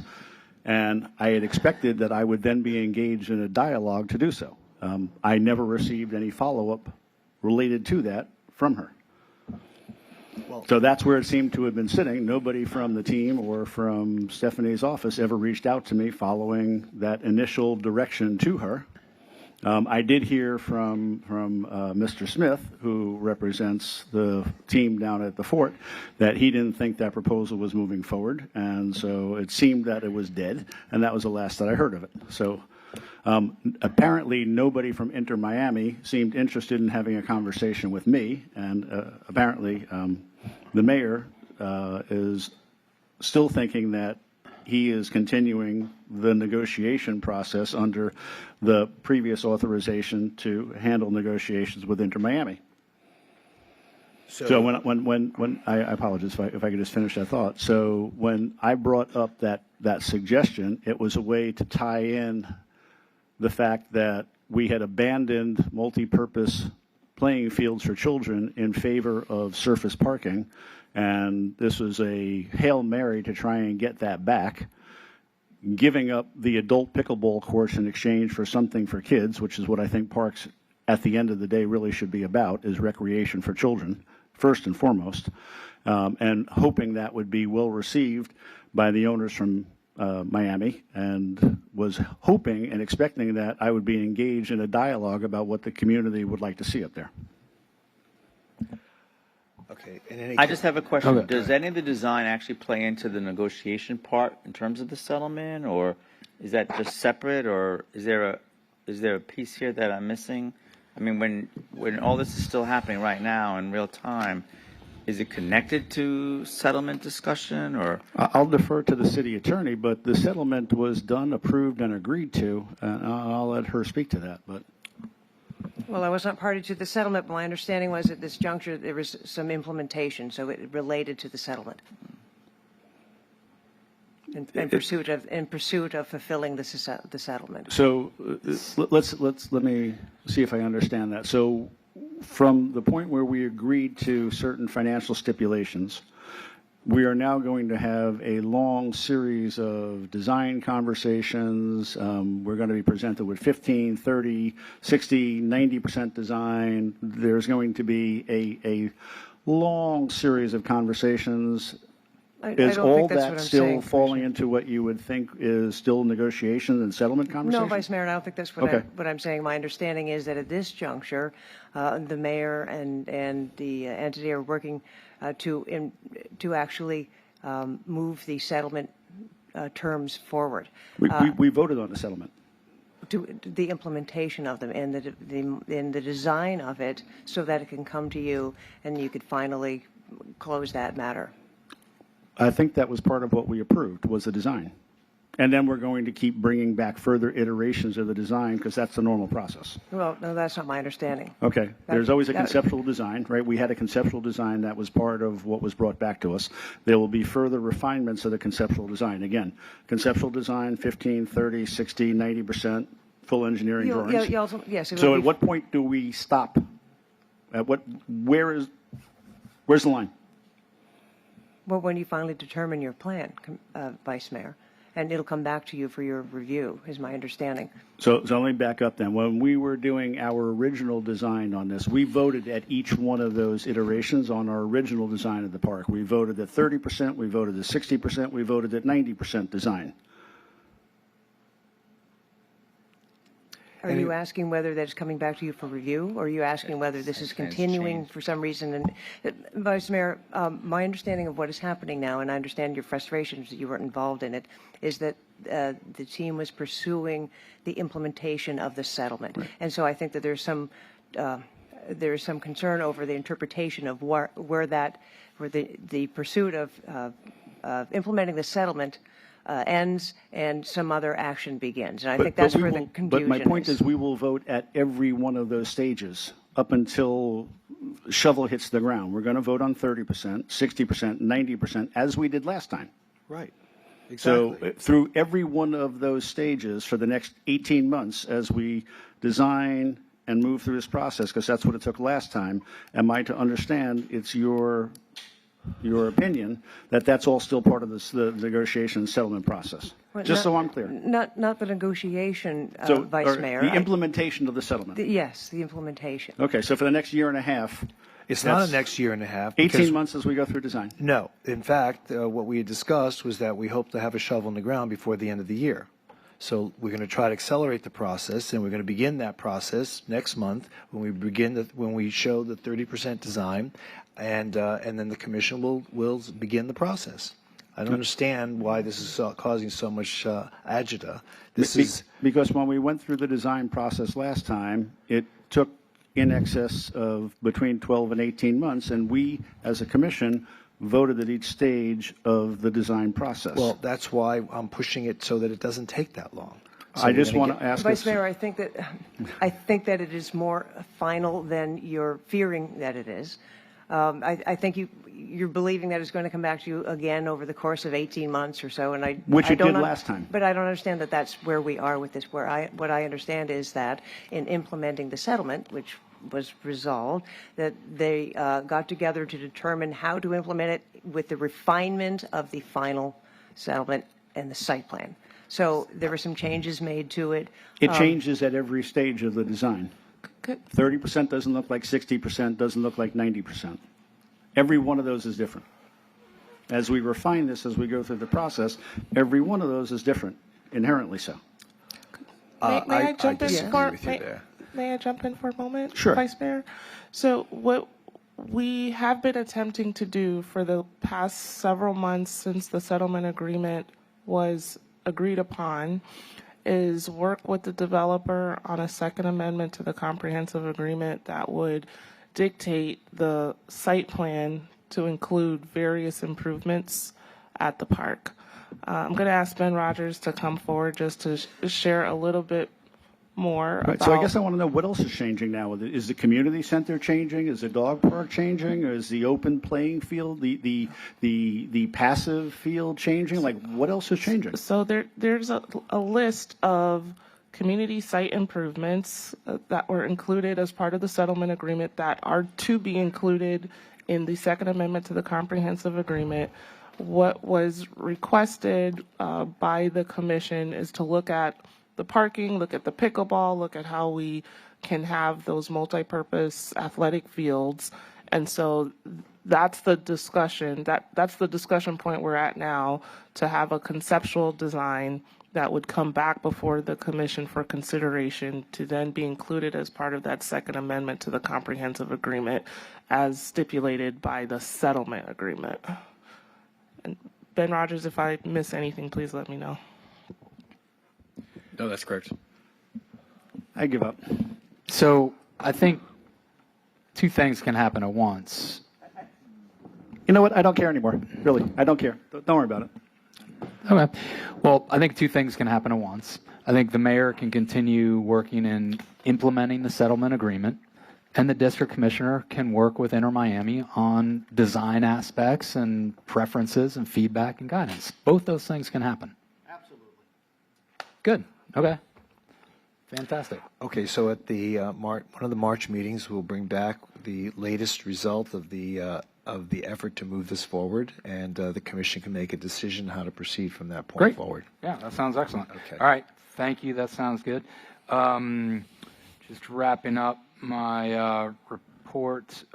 and I had expected that I would then be engaged in a dialogue to do so. I never received any follow-up related to that from her. So that's where it seemed to have been sitting. Nobody from the team or from Stephanie's office ever reached out to me following that initial direction to her. I did hear from Mr. Smith, who represents the team down at the fort, that he didn't think that proposal was moving forward, and so it seemed that it was dead, and that was the last that I heard of it. So apparently nobody from Inter Miami seemed interested in having a conversation with me, and apparently the mayor is still thinking that he is continuing the negotiation process under the previous authorization to handle negotiations with Inter Miami. So when I apologize if I could just finish that thought. So when I brought up that suggestion, it was a way to tie in the fact that we had abandoned multi-purpose playing fields for children in favor of surface parking, and this was a Hail Mary to try and get that back, giving up the adult pickleball course in exchange for something for kids, which is what I think parks at the end of the day really should be about, is recreation for children, first and foremost, and hoping that would be well received by the owners from Miami, and was hoping and expecting that I would be engaged in a dialogue about what the community would like to see up there. Okay. I just have a question. Okay. Does any of the design actually play into the negotiation part in terms of the settlement, or is that just separate, or is there a piece here that I'm missing? I mean, when all this is still happening right now in real time, is it connected to settlement discussion, or? I'll defer to the city attorney, but the settlement was done, approved, and agreed to, and I'll let her speak to that. But Well, I was not party to the settlement, but my understanding was at this juncture there was some implementation, so it related to the settlement. In pursuit of fulfilling the settlement. so let me see if I understand that. So from the point where we agreed to certain financial stipulations, we are now going to have a long series of design conversations. We're going to be presented with 15, 30, 60, 90% design. There's going to be a long series of conversations. Is all that still falling into what you would think is still negotiations and settlement conversations? No, Vice Mayor, I don't think that's what I'm saying. My understanding is that at this juncture, the mayor and the entity are working to actually move the settlement terms forward. We voted on the settlement. To the implementation of them and the design of it, so that it can come to you and you could finally close that matter. I think that was part of what we approved, was the design. And then we're going to keep bringing back further iterations of the design, because that's the normal process. Well, no, that's not my understanding. Okay. There's always a conceptual design, right? We had a conceptual design that was part of what was brought back to us. There will be further refinements of the conceptual design. Again, conceptual design, 15, 30, 60, 90%, full engineering drawings. Yes. So at what point do we stop? Where's the line? Well, when you finally determine your plan, Vice Mayor, and it'll come back to you for your review, is my understanding. So let me back up then. When we were doing our original design on this, we voted at each one of those iterations on our original design of the park. We voted at 30%, we voted at 60%, we voted at 90% design. Are you asking whether that's coming back to you for review, or are you asking whether this is continuing for some reason? And Vice Mayor, my understanding of what is happening now, and I understand your frustrations that you weren't involved in it, is that the team was pursuing the implementation of the settlement. Right. And so I think that there is some concern over the interpretation of where the pursuit of implementing the settlement ends and some other action begins. And I think that's where the confusion is. But my point is we will vote at every one of those stages up until shovel hits the ground. We're going to vote on 30%, 60%, 90%, as we did last time. Right. Exactly. So through every one of those stages for the next 18 months as we design and move through this process, because that's what it took last time, am I to understand it's your opinion that that's all still part of the negotiation and settlement process? Well, just so I'm clear. Not the negotiation, Vice Mayor. The implementation of the settlement. Yes, the implementation. Okay, so for the next year and a half. It's not a next year and a half. 18 months as we go through design. No. In fact, what we had discussed was that we hope to have a shovel in the ground before the end of the year. So we're going to try to accelerate the process, and we're going to begin that process next month when we show the 30% design, and then the commission will begin the process. I don't understand why this is causing so much agita. Because when we went through the design process last time, it took in excess of between 12 and 18 months, and we, as a commission, voted at each stage of the design process. Well, that's why I'm pushing it so that it doesn't take that long. So I just want to ask Vice Mayor, I think that it is more final than you're fearing that it is. I think you're believing that it's going to come back to you again over the course of 18 months or so, and Which I it don't did last time. But I don't understand that that's where we are with this. What I understand is that in implementing the settlement, which was resolved, that they got together to determine how to implement it with the refinement of the final settlement and the site plan. So there were some changes made to it. It changes at every stage of the design. 30% doesn't look like 60%, doesn't look like 90%. Every one of those is different. As we refine this, as we go through the process, every one of those is different, inherently so. May I jump in for with you there. May I jump in for a moment, Sure. Vice Mayor? So what we have been attempting to do for the past several months since the settlement agreement was agreed upon is work with the developer on a second amendment to the comprehensive agreement that would dictate the site plan to include various improvements at the park. I'm going to ask Ben Rogers to come forward just to share a little bit more Right, about. so I guess I want to know what else is changing now. Is the community center changing? Is the dog park changing? Or is the open playing field, the passive field changing? Like, what else is changing? So there's a list of community site improvements that were included as part of the settlement agreement that are to be included in the second amendment to the comprehensive agreement. What was requested by the commission is to look at the parking, look at the pickleball, look at how we can have those multi-purpose athletic fields. And so that's the discussion. That's the discussion point we're at now, to have a conceptual design that would come back before the commission for consideration to then be included as part of that second amendment to the comprehensive agreement as stipulated by the settlement agreement. And Ben Rogers, if I miss anything, please let me know. No, that's correct. I give up. So I think two things can happen at once. You know what? I don't care anymore. Really, I don't care. Don't worry about it. Okay. Well, I think two things can happen at once. I think the mayor can continue working and implementing the settlement agreement, and the district commissioner can work with Inter Miami on design aspects and preferences and feedback and guidance. Both those things can happen. Absolutely. Good. Okay. Fantastic. Okay, so at the one of the March meetings, we'll bring back the latest result of the effort to move this forward, and the commission can make a decision how to proceed from that point Great. forward. Yeah, that sounds excellent. Okay. All right. Thank you. That sounds good. Just wrapping up my report.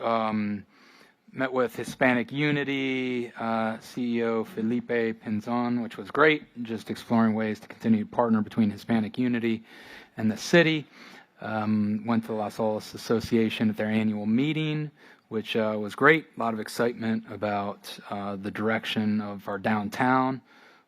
Met with Hispanic Unity, CEO Felipe Pinzon, which was great, just exploring ways to continue to partner between Hispanic Unity and the city. Went to Las Olas Association at their annual meeting, which was great. A lot of excitement about the direction of our downtown,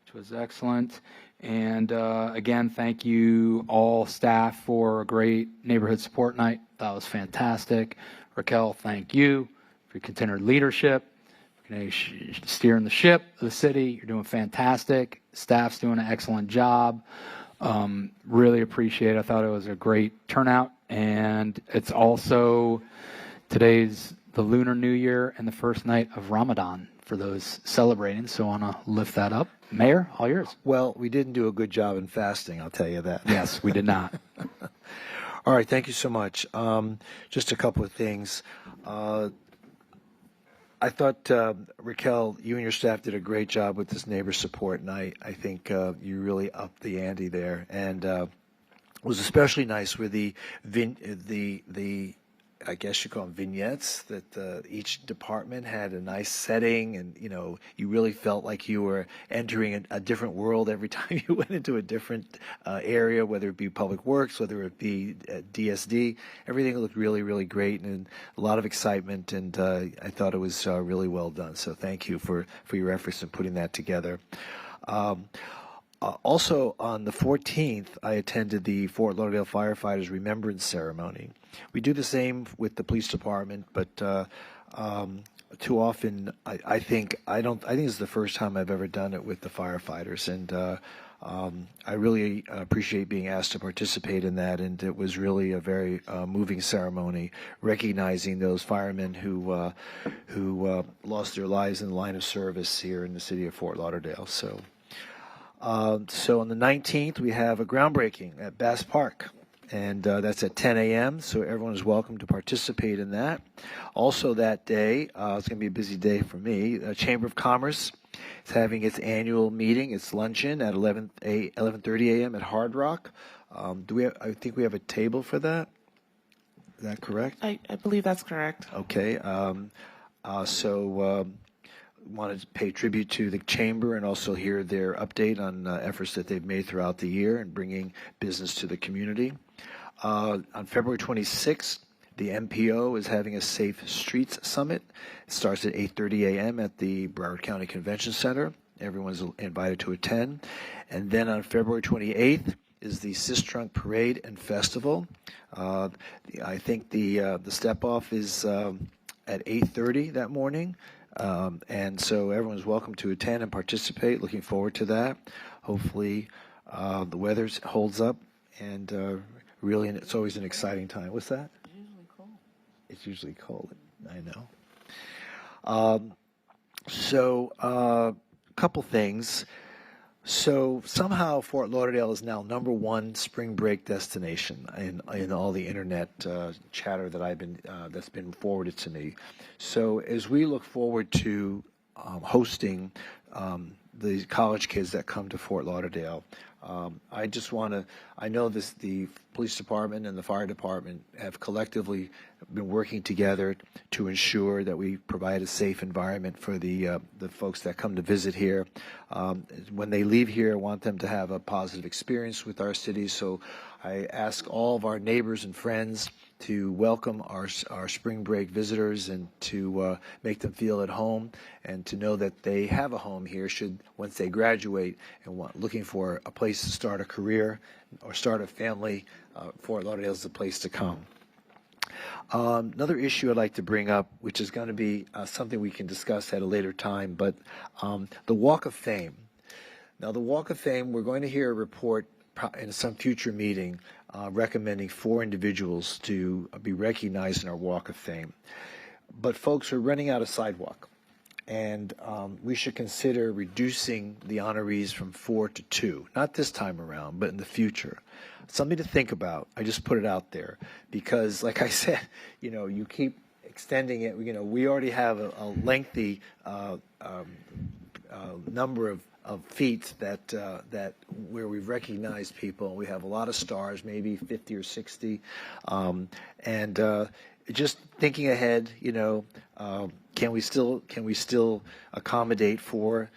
which was excellent. And again, thank you all staff for a great neighborhood support night. That was fantastic. Raquel, thank you for your continued leadership, steering the ship of the city. You're doing fantastic. Staff's doing an excellent job. Really appreciate it. I thought it was a great turnout. And it's also today's the Lunar New Year and the first night of Ramadan for those celebrating. So I want to lift that up. Mayor, all yours. Well, we didn't do a good job in fasting, I'll tell you that. Yes, we did not. All right, thank you so much. Just a couple of things. I thought, Raquel, you and your staff did a great job with this neighbor support night. I think you really upped the ante there, and it was especially nice with the I guess you call them vignettes, that each department had a nice setting, and you really felt like you were entering a different world every time you went into a different area, whether it be public works, whether it be DSD. Everything looked really, really great, and a lot of excitement, and I thought it was really well done. So thank you for your efforts in putting that together. Also, on the 14th, I attended the Fort Lauderdale Firefighters Remembrance Ceremony. We do the same with the police department, but too often, I think it's the first time I've ever done it with the firefighters, and I really appreciate being asked to participate in that, and it was really a very moving ceremony, recognizing those firemen who lost their lives in the line of service here in the city of Fort Lauderdale. So on the 19th, we have a groundbreaking at Bass Park, and that's at 10 a.m., so everyone is welcome to participate in that. Also that day, it's going to be a busy day for me, Chamber of Commerce is having its annual meeting, its luncheon at 11:30 a.m. at Hard Rock. I think we have a table for that. Is that correct? I believe that's correct. Okay. Wanted to pay tribute to the Chamber and also hear their update on efforts that they've made throughout the year and bringing business to the community. On February 26th, the MPO is having a Safe Streets Summit. It starts at 8:30 a.m. at the Broward County Convention Center. Everyone's invited to attend. And then on February 28th is the Sistrunk Parade and Festival. I think the step-off is at 8:30 that morning. And so everyone's welcome to attend and participate. Looking forward to that. Hopefully the weather holds up, and really, it's always an exciting time. What's that? It's usually cold. I know. A couple things. So somehow Fort Lauderdale is now #1 spring break destination in all the internet chatter that that's been forwarded to me. So as we look forward to hosting the college kids that come to Fort Lauderdale, I know the police department and the fire department have collectively been working together to ensure that we provide a safe environment for the folks that come to visit here. When they leave here, I want them to have a positive experience with our city. So I ask all of our neighbors and friends to welcome our spring break visitors and to make them feel at home and to know that they have a home here once they graduate and looking for a place to start a career or start a family. Fort Lauderdale is the place to come. Another issue I'd like to bring up, which is going to be something we can discuss at a later time, but the Walk of Fame. Now, the Walk of Fame, we're going to hear a report in some future meeting recommending 4 individuals to be recognized in our Walk of Fame. But folks, we're running out of sidewalk, and we should consider reducing the honorees from 4 to 2, not this time around, but in the future. Something to think about. I just put it out there because, like I said, you keep extending it. We already have a lengthy number of feet that where we've recognized people. We have a lot of stars, maybe 50 or 60, and just thinking ahead, can we still accommodate 4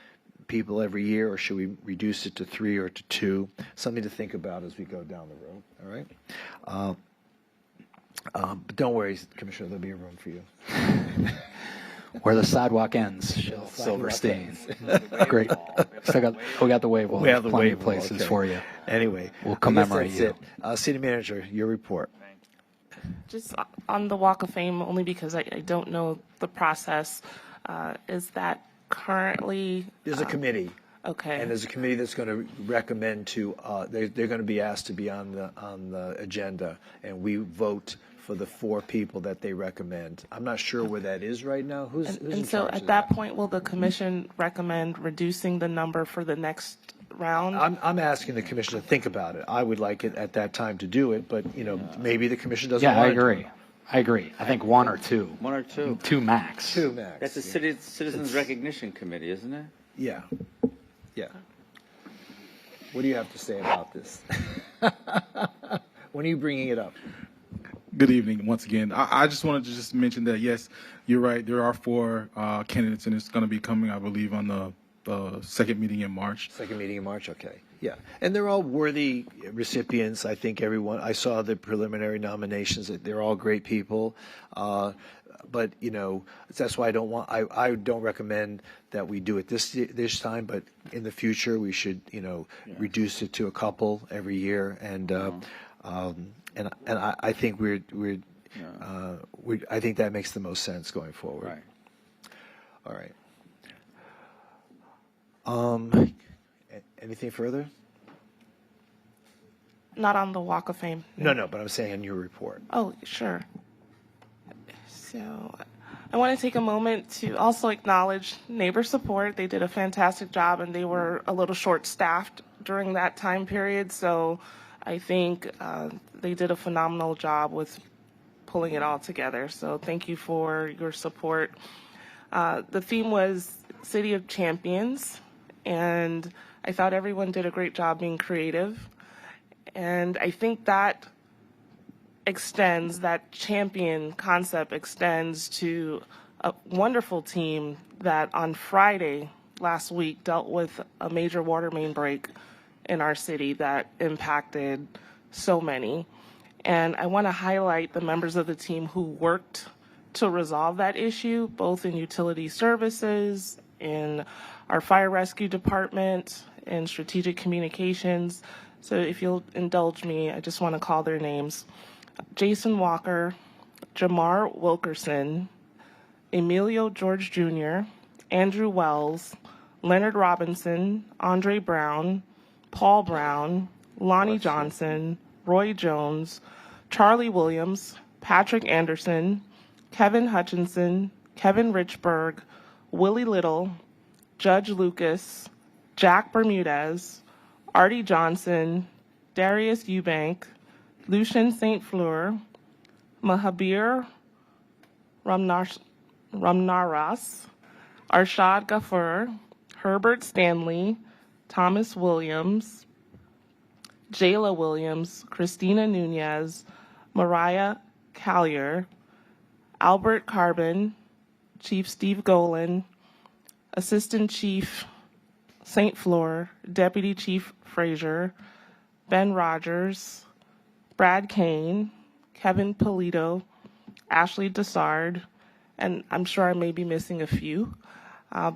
people every year, or should we reduce it to 3 or to 2? Something to think about as we go down the road. All right. But don't worry, Commissioner, there'll be a room for you. Where the sidewalk ends, Silverstein. Great. We got the wave wall. We have the plenty wave of wall, places okay. for you. Anyway, we'll commemorate you. City Manager, your report. Just on the Walk of Fame, only because I don't know the process, is that currently There's a committee. Okay. And there's a committee that's going to recommend to they're going to be asked to be on the agenda, and we vote for the 4 people that they recommend. I'm not sure where that is right now. Who's in so charge at of that point, will the commission recommend reducing the number for the next round? I'm asking the commission to think about it. I would like it at that time to do it, but maybe the commission doesn't. Yeah, want I agree. I agree. I think 1 or 2. 1 or 2. 2 max. 2 max. That's a Citizens Recognition Committee, isn't it? Yeah. Yeah. What do you have to say about this? When are you bringing it up? Good evening once again. I just wanted to just mention that, yes, you're right. There are 4 candidates, and it's going to be coming, I believe, on the second meeting in March. Second meeting in March, okay. Yeah. And they're all worthy recipients. I think I saw the preliminary nominations. They're all great people. But, that's why I don't recommend that we do it this time, but in the future we should, reduce it to a couple every year. And I think I think that makes the most sense going forward. Right. All right. Anything further? Not on the Walk of Fame. No, but I'm saying in your report. Oh, sure. So I want to take a moment to also acknowledge neighbor support. They did a fantastic job, and they were a little short-staffed during that time period. So I think they did a phenomenal job with pulling it all together. So thank you for your support. The theme was City of Champions, and I thought everyone did a great job being creative. And I think that extends, that champion concept extends to a wonderful team that on Friday last week dealt with a major water main break in our city that impacted so many. And I want to highlight the members of the team who worked to resolve that issue, both in utility services, in our fire rescue department, in strategic communications. So if you'll indulge me, I just want to call their names. Jason Walker, Jamar Wilkerson, Emilio George Jr., Andrew Wells, Leonard Robinson, Andre Brown, Paul Brown, Lonnie Johnson, Roy Jones, Charlie Williams, Patrick Anderson, Kevin Hutchinson, Kevin Richburg, Willie Little, Judge Lucas, Jack Bermudez, Artie Johnson, Darius Eubank, Lucian St. Fleur, Mahabir Ramnaras, Arshad Ghaffur, Herbert Stanley, Thomas Williams, Jayla Williams, Christina Nunez, Mariah Collier, Albert Carbon, Chief Steve Golan, Assistant Chief St. Fleur, Deputy Chief Frazier, Ben Rogers, Brad Kane, Kevin Polito, Ashley Dessard, and I'm sure I may be missing a few,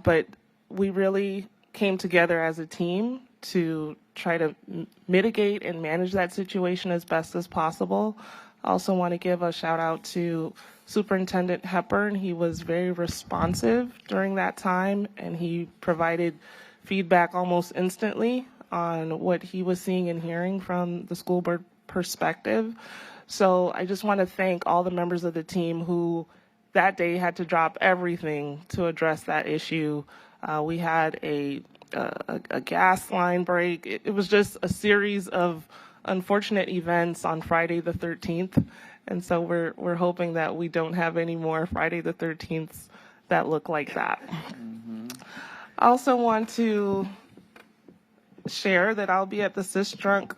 but we really came together as a team to try to mitigate and manage that situation as best as possible. I also want to give a shout out to Superintendent Hepburn. He was very responsive during that time, and he provided feedback almost instantly on what he was seeing and hearing from the school board perspective. So I just want to thank all the members of the team who that day had to drop everything to address that issue. We had a gas line break. It was just a series of unfortunate events on Friday the 13th. And so we're hoping that we don't have any more Friday the 13th that look like that. I also want to share that I'll be at the Sis Drunk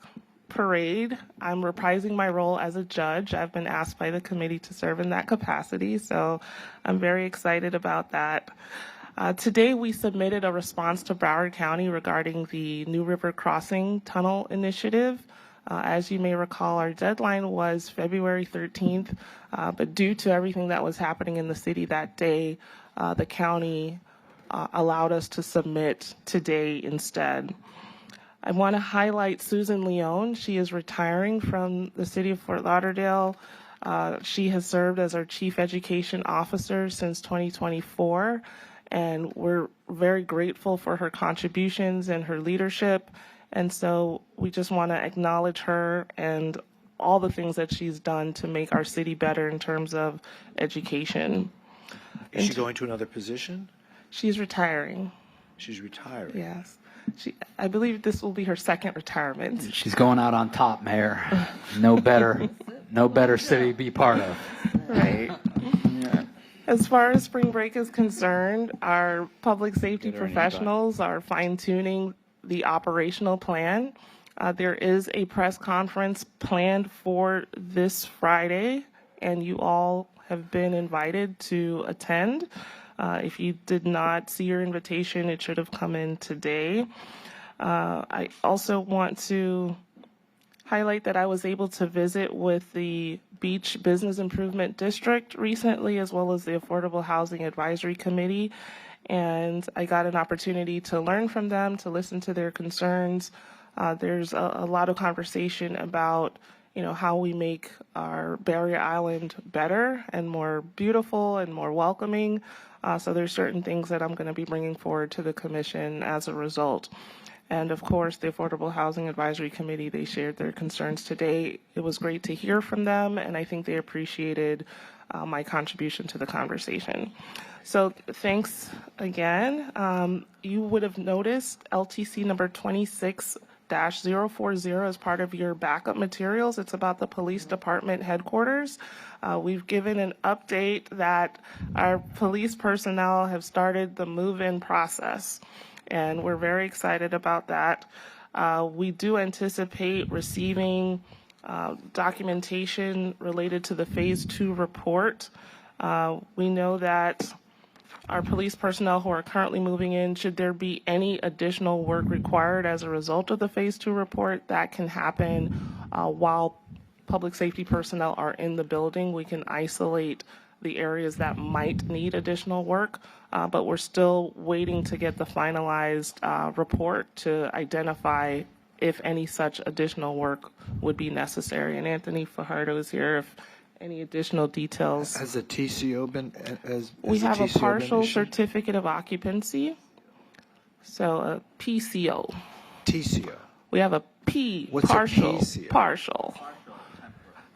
Parade. I'm reprising my role as a judge. I've been asked by the committee to serve in that capacity, so I'm very excited about that. Today, we submitted a response to Broward County regarding the New River Crossing Tunnel Initiative. As you may recall, our deadline was February 13th, but due to everything that was happening in the city that day, the county allowed us to submit today instead. I want to highlight Susan Leone. She is retiring from the city of Fort Lauderdale. She has served as our Chief Education Officer since 2024, and we're very grateful for her contributions and her leadership. And so we just want to acknowledge her and all the things that she's done to make our city better in terms of education. Is she going to another position? She's retiring. She's retiring. Yes. I believe this will be her second retirement. She's going out on top, Mayor. No better city to be part of. Right. As far as spring break is concerned, our public safety professionals are fine-tuning the operational plan. There is a press conference planned for this Friday, and you all have been invited to attend. If you did not see your invitation, it should have come in today. I also want to highlight that I was able to visit with the Beach Business Improvement District recently, as well as the Affordable Housing Advisory Committee. And I got an opportunity to learn from them, to listen to their concerns. There's a lot of conversation about how we make our Barrier Island better and more beautiful and more welcoming. So there's certain things that I'm going to be bringing forward to the commission as a result. And of course, the Affordable Housing Advisory Committee, they shared their concerns today. It was great to hear from them, and I think they appreciated my contribution to the conversation. So thanks again. You would have noticed LTC number 26-040 as part of your backup materials. It's about the police department headquarters. We've given an update that our police personnel have started the move-in process, and we're very excited about that. We do anticipate receiving documentation related to the Phase 2 report. We know that our police personnel who are currently moving in, should there be any additional work required as a result of the Phase 2 report, that can happen while public safety personnel are in the building. We can isolate the areas that might need additional work, but we're still waiting to get the finalized report to identify if any such additional work would be necessary. And Anthony Fajardo is here if any additional details. Has the TCO been? We have a partial certificate of occupancy, so a PCO. TCO. We have a P. What's partial. a PCO? Partial.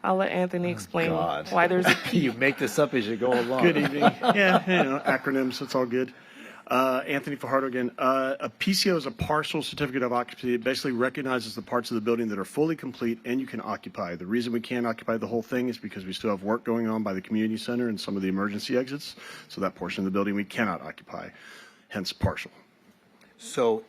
I'll let Anthony explain God. why there's a P. You make this up as you go along. Good evening. Yeah, acronyms, it's all good. Anthony Fajardo again. A PCO is a partial certificate of occupancy. It basically recognizes the parts of the building that are fully complete and you can occupy. The reason we can't occupy the whole thing is because we still have work going on by the community center and some of the emergency exits. So that portion of the building we cannot occupy, hence partial. So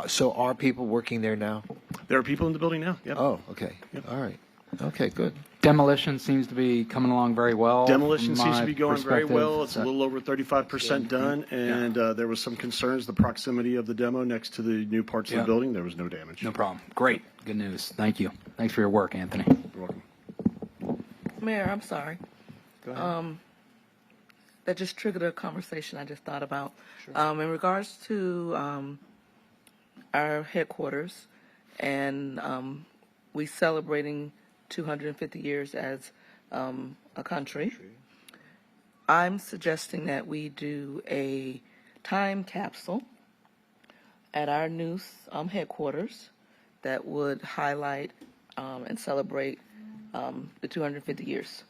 so are people working there now? There are people in the building now. Yep. Oh, okay. Yep. All right. Okay, good. Demolition seems to be coming along very well. Demolition from seems to my be going very perspective. well. It's a little over 35% done, and there was some concerns, the proximity of the demo next to the new parts of the building. There was no damage. No problem. Great. Good news. Thank you. Thanks for your work, Anthony. You're welcome. Mayor, I'm sorry. Go ahead. That just triggered a conversation I just thought about. In regards to our headquarters and we celebrating 250 years as a country, I'm suggesting that we do a time capsule at our new headquarters that would highlight and celebrate the 250 years.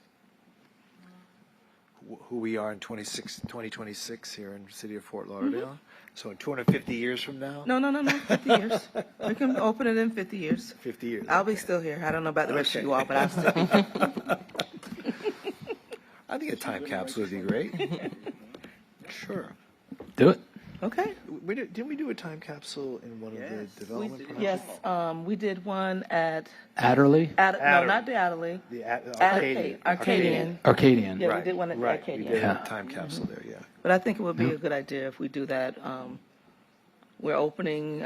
Who we are in 2026 here in the city of Fort Lauderdale. So in 250 years from now? No, 50 years. We can open it in 50 years. 50 years. I'll be still here. I don't know about the rest of you all, but I'll still be here. I think a time capsule would be great. Sure. Do it. Okay. Didn't we do a time capsule in one of the development projects? Yes, we did one at Adderley? No, not the Adderley. The Arcadian. Arcadian. Yeah, we did one at Right. Arcadian. We did a time capsule there, yeah. But I think it would be a good idea if we do that. We're opening,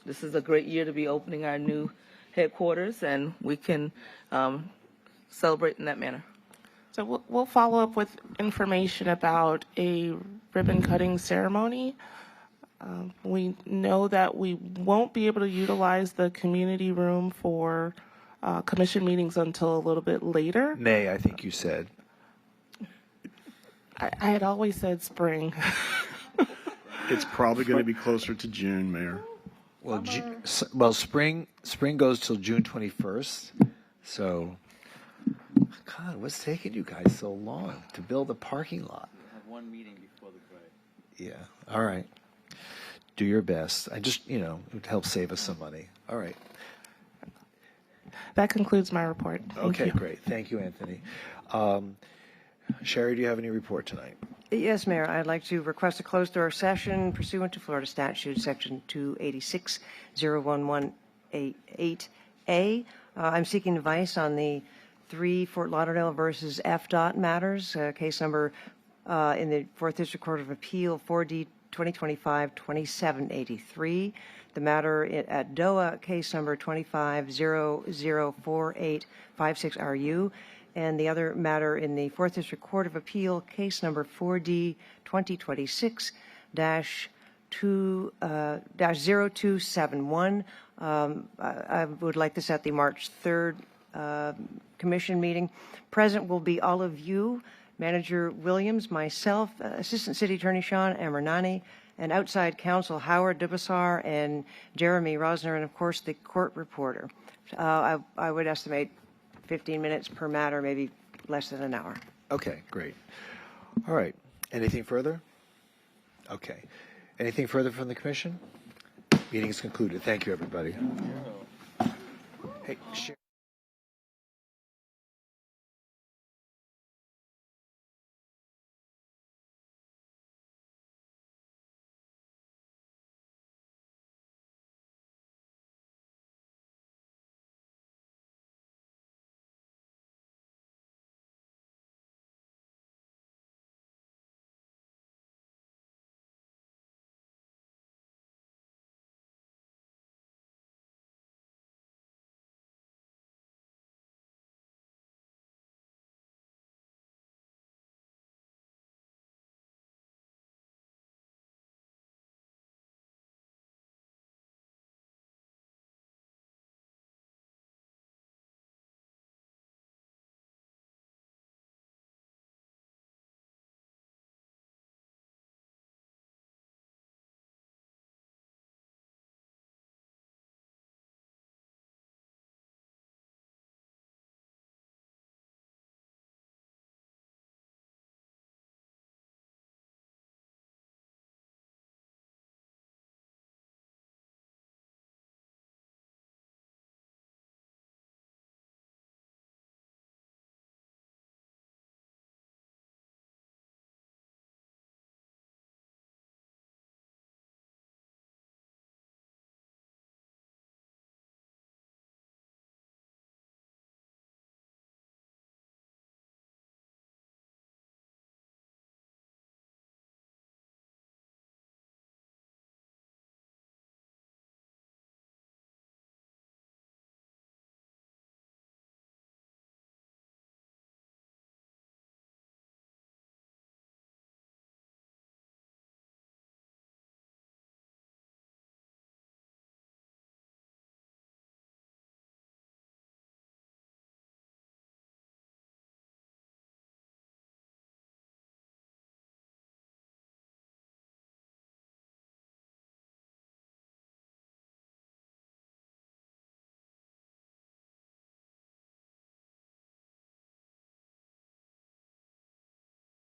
this is a great year to be opening our new headquarters, and we can celebrate in that manner. So we'll follow up with information about a ribbon cutting ceremony. We know that we won't be able to utilize the community room for commission meetings until a little bit later. May, I think you said. I had always said spring. It's probably going to be closer to June, Mayor. Well, spring goes till June 21st. So, God, what's taking you guys so long to build a parking lot? We have one meeting before the parade. Yeah. All right. Do your best. I just, it would help save us some money. All right. That concludes my report. Thank you. Great. Thank you, Anthony. Sherry, do you have any report tonight? Yes, Mayor. I'd like to request a closed door session pursuant to Florida Statute Section 286-01188A. I'm seeking advice on the 3 Fort Lauderdale versus FDOT matters, case number in the 4th District Court of Appeal 4D 2025-2783. The matter at DOA, case number 25004856RU. And the other matter in the 4th District Court of Appeal, case number 4D 2026-0271. I would like this at the March 3rd commission meeting. Present will be all of you, Manager Williams, myself, Assistant City Attorney Sean Amernani, and outside counsel Howard Dubasar and Jeremy Rosner, and of course the court reporter. I would estimate 15 minutes per matter, maybe less than an hour. Okay, great. All right. Anything further? Okay. Anything further from the commission? Meeting is concluded. Thank you, everybody. Hey,